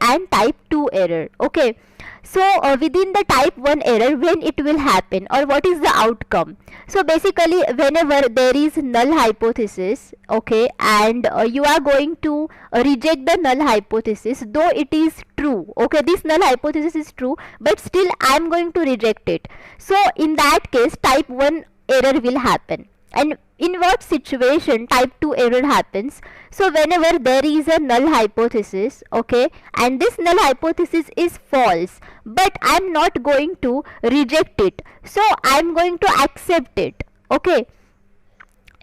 and type 2 error. Okay, so within the type 1 error, when it will happen or what is the outcome? So basically whenever there is null hypothesis, okay, and you are going to reject the null hypothesis, though it is true, okay, this null hypothesis is true, but still I am going to reject it. So in that case type 1 error will happen. And in what situation type 2 error happens? So whenever there is a null hypothesis, okay, and this null hypothesis is false, but I am not going to reject it, so I am going to accept it. Okay,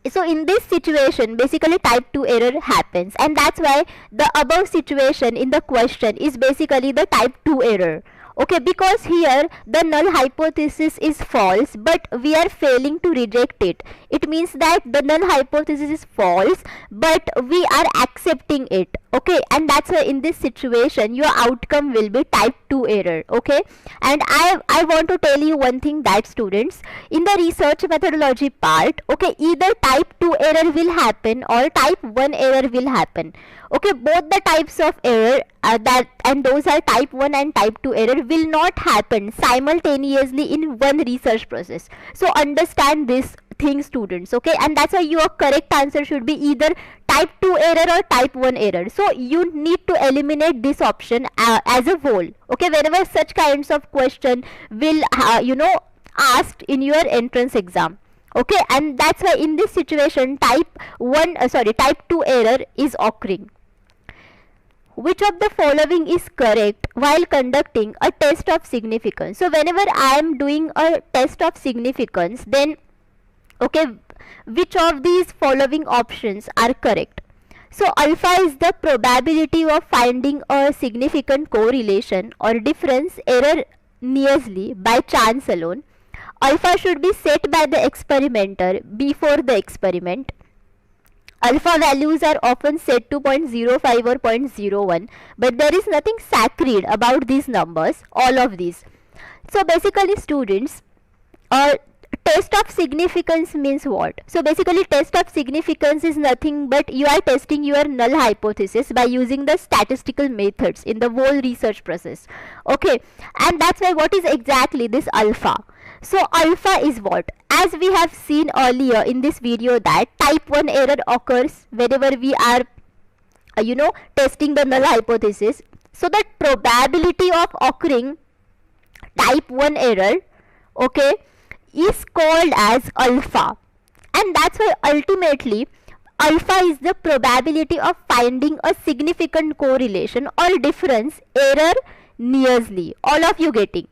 so in this situation basically type 2 error happens, and that's why the above situation in the question is basically the type 2 error. Okay, because here the null hypothesis is false, but we are failing to reject it. It means that the null hypothesis is false, but we are accepting it. Okay, and that's why in this situation your outcome will be type 2 error. Okay, and I want to tell you one thing, that students, in the research methodology part, okay, either type 2 error will happen or type 1 error will happen. Okay, both the types of error and those are type 1 and type 2 error will not happen simultaneously in one research process. So understand this thing, students. Okay, and that's why your correct answer should be either type 2 error or type 1 error. So you need to eliminate this option as a whole. Okay, whenever such kinds of question will asked in your entrance exam. Okay, and that's why in this situation type 2 error is occurring. Which of the following is correct while conducting a test of significance? So whenever I am doing a test of significance, then okay, which of these following options are correct? So alpha is the probability of finding a significant correlation or difference erroneously by chance alone. Alpha should be set by the experimenter before the experiment. Alpha values are often set to 0.05 or 0.01, but there is nothing sacred about these numbers, all of these. So basically students, test of significance means what? So basically test of significance is nothing but you are testing your null hypothesis by using the statistical methods in the whole research process. Okay, and that's why what is exactly this alpha? So alpha is what? As we have seen earlier in this video, that type 1 error occurs whenever we are testing the null hypothesis. So the probability of occurring type 1 error, okay, is called as alpha, and that's why ultimately alpha is the probability of finding a significant correlation or difference erroneously. All of you getting?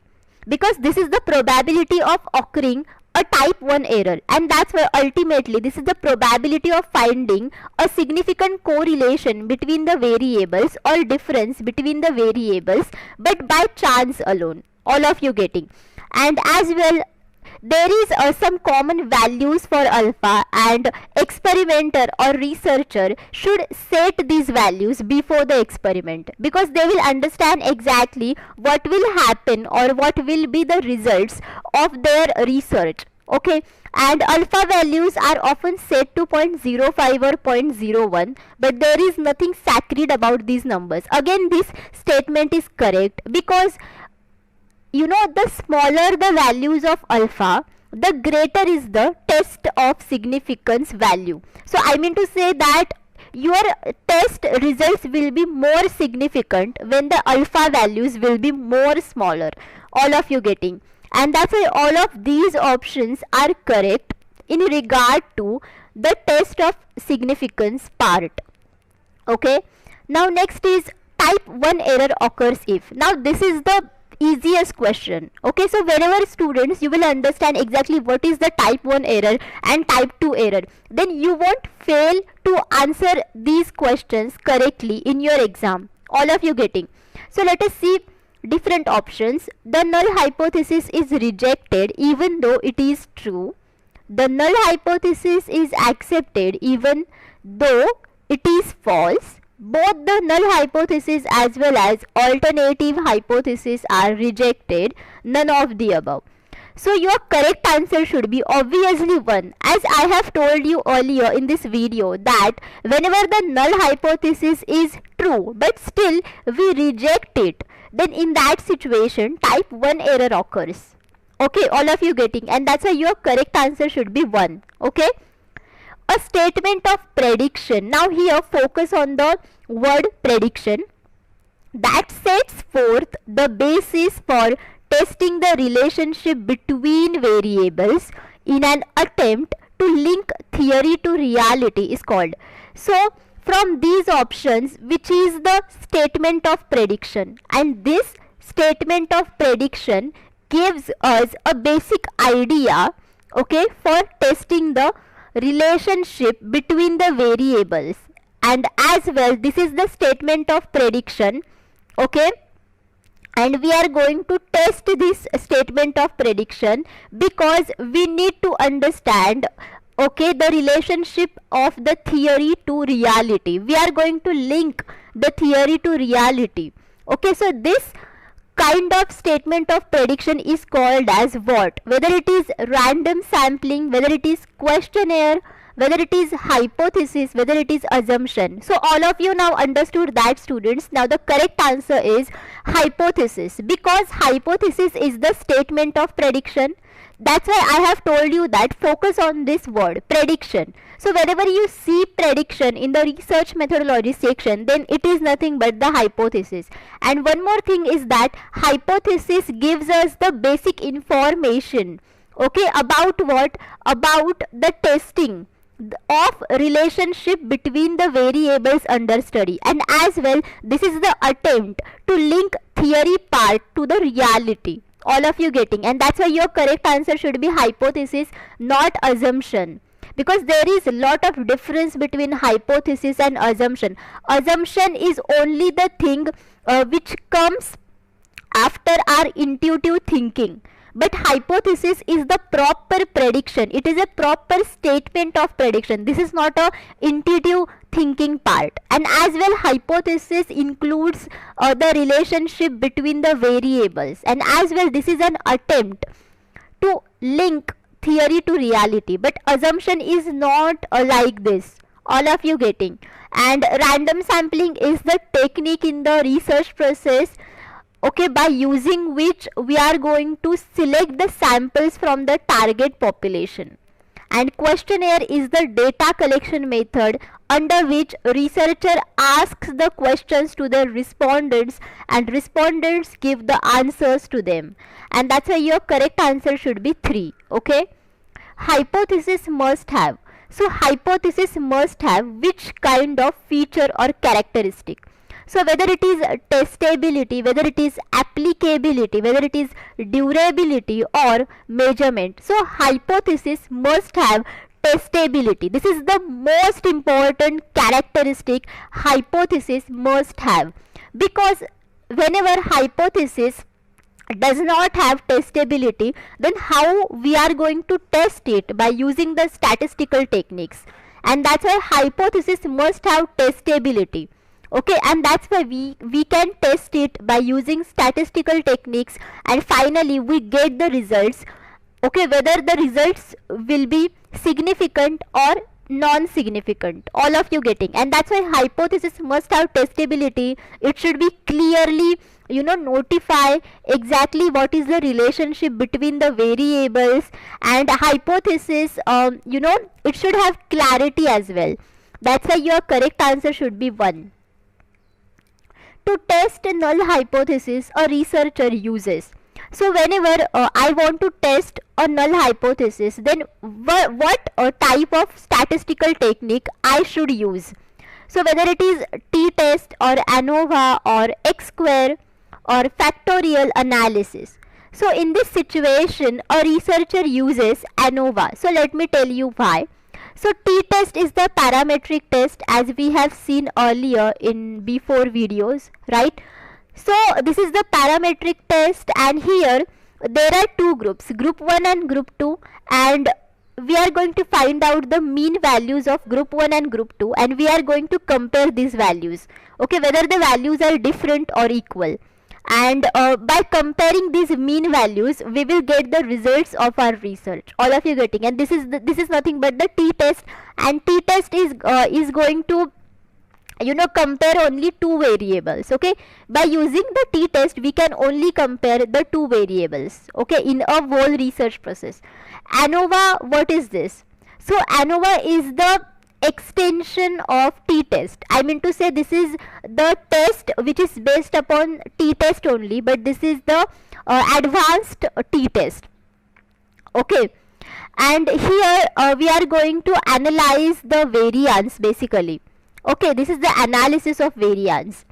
Because this is the probability of occurring a type 1 error, and that's why ultimately this is the probability of finding a significant correlation between the variables or difference between the variables, but by chance alone. All of you getting? And as well, there is some common values for alpha, and experimenter or researcher should set these values before the experiment, because they will understand exactly what will happen or what will be the results of their research. Okay, and alpha values are often set to 0.05 or 0.01, but there is nothing sacred about these numbers. Again, this statement is correct because the smaller the values of alpha, the greater is the test of significance value. So I mean to say that your test results will be more significant when the alpha values will be more smaller. All of you getting? And that's why all of these options are correct in regard to the test of significance part. Okay, now next is type 1 error occurs if. Now this is the easiest question. Okay, so whenever students you will understand exactly what is the type 1 error and type 2 error, then you won't fail to answer these questions correctly in your exam. All of you getting? So let us see different options. The null hypothesis is rejected even though it is true. The null hypothesis is accepted even though it is false. Both the null hypothesis as well as alternative hypothesis are rejected. None of the above. So your correct answer should be obviously 1, as I have told you earlier in this video that whenever the null hypothesis is true but still we reject it, then in that situation type 1 error occurs. Okay, all of you getting? And that's why your correct answer should be 1. Okay, a statement of prediction. Now here focus on the word prediction, that sets forth the basis for testing the relationship between variables in an attempt to link theory to reality is called. So from these options, which is the statement of prediction, and this statement of prediction gives us a basic idea, okay, for testing the relationship between the variables. And as well, this is the statement of prediction, okay, and we are going to test this statement of prediction because we need to understand, okay, the relationship of the theory to reality. We are going to link the theory to reality. Okay, so this kind of statement of prediction is called as what? Whether it is random sampling, whether it is questionnaire, whether it is hypothesis, whether it is assumption. So all of you now understood that, students. Now the correct answer is hypothesis, because hypothesis is the statement of prediction. That's why I have told you that focus on this word prediction. So whenever you see prediction in the research methodology section, then it is nothing but the hypothesis. And one more thing is that hypothesis gives us the basic information, okay, about what? About the testing of relationship between the variables under study. And as well, this is the attempt to link theory part to the reality. All of you getting? And that's why your correct answer should be hypothesis, not assumption, because there is a lot of difference between hypothesis and assumption. Assumption is only the thing which comes after our intuitive thinking, but hypothesis is the proper prediction. It is a proper statement of prediction. This is not a intuitive thinking part. And as well, hypothesis includes the relationship between the variables, and as well, this is an attempt to link theory to reality, but assumption is not like this. All of you getting? And random sampling is the technique in the research process, okay, by using which we are going to select the samples from the target population. And questionnaire is the data collection method under which researcher asks the questions to the respondents and respondents give the answers to them. And that's why your correct answer should be 3. Okay, hypothesis must have. So hypothesis must have which kind of feature or characteristic? So whether it is testability, whether it is applicability, whether it is durability or measurement. So hypothesis must have testability. This is the most important characteristic hypothesis must have, because whenever hypothesis does not have testability, then how we are going to test it? By using the statistical techniques. And that's why hypothesis must have testability. Okay, and that's why we can test it by using statistical techniques, and finally we get the results, okay, whether the results will be significant or non-significant. All of you getting? And that's why hypothesis must have testability. It should be clearly, notify exactly what is the relationship between the variables. And hypothesis, it should have clarity as well. That's why your correct answer should be 1. To test a null hypothesis, a researcher uses. So whenever I want to test a null hypothesis, then what type of statistical technique I should use? So whether it is t-test or ANOVA or X square or factorial analysis. So in this situation, a researcher uses ANOVA. So let me tell you why. So t-test is the parametric test, as we have seen earlier in before videos, right? So this is the parametric test, and here there are two groups, group 1 and group 2, and we are going to find out the mean values of group 1 and group 2, and we are going to compare these values, okay, whether the values are different or equal. And by comparing these mean values, we will get the results of our research. All of you getting? And this is nothing but the t-test, and t-test is going to compare only two variables. Okay, by using the t-test we can only compare the two variables, okay, in a whole research process. ANOVA, what is this? So ANOVA is the extension of t-test. I mean to say, this is the test which is based upon t-test only, but this is the advanced t-test, okay. And here we are going to analyze the variance basically. Okay, this is the analysis of variance.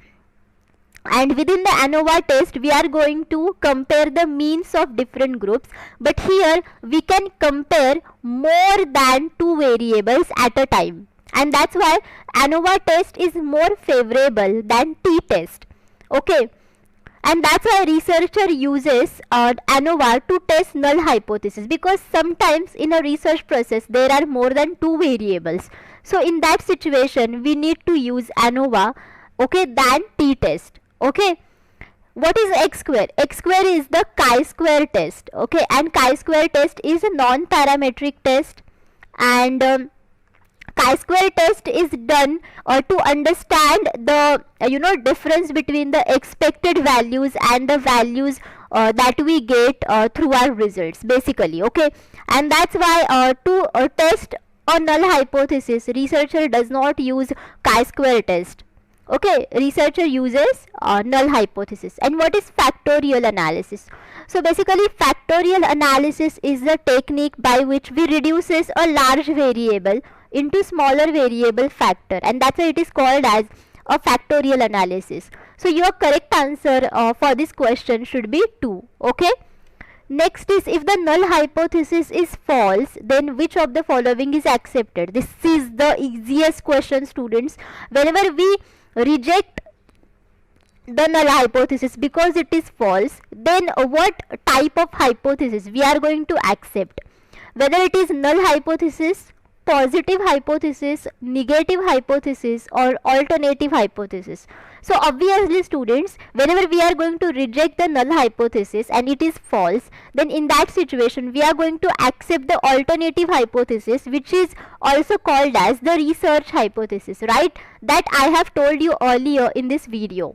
And within the ANOVA test, we are going to compare the means of different groups. But here we can compare more than two variables at a time. And that's why ANOVA test is more favorable than t-test. Okay. And that's why researcher uses ANOVA to test null hypothesis, because sometimes in a research process there are more than two variables. So in that situation we need to use ANOVA, okay, than t-test. Okay, what is X square? X square is the chi-square test, okay, and chi-square test is a non-parametric test, and chi-square test is done to understand the difference between the expected values and the values that we get through our results basically, okay. And that's why to test a null hypothesis, researcher does not use chi-square test. Okay, researcher uses null hypothesis. And what is factorial analysis? So basically factorial analysis is the technique by which we reduces a large variable into smaller variable factor, and that's why it is called as a factorial analysis. So your correct answer for this question should be 2. Okay. Next is, if the null hypothesis is false, then which of the following is accepted? This is the easiest question, students. Whenever we reject the null hypothesis because it is false, then what type of hypothesis we are going to accept? Whether it is null hypothesis, positive hypothesis, negative hypothesis, or alternative hypothesis. So obviously students, whenever we are going to reject the null hypothesis and it is false, then in that situation we are going to accept the alternative hypothesis, which is also called as the research hypothesis, right? That I have told you earlier in this video.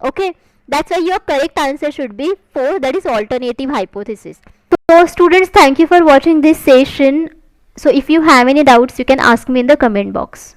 Okay, that's why your correct answer should be 4, that is alternative hypothesis. So students, thank you for watching this session. So if you have any doubts, you can ask me in the comment box.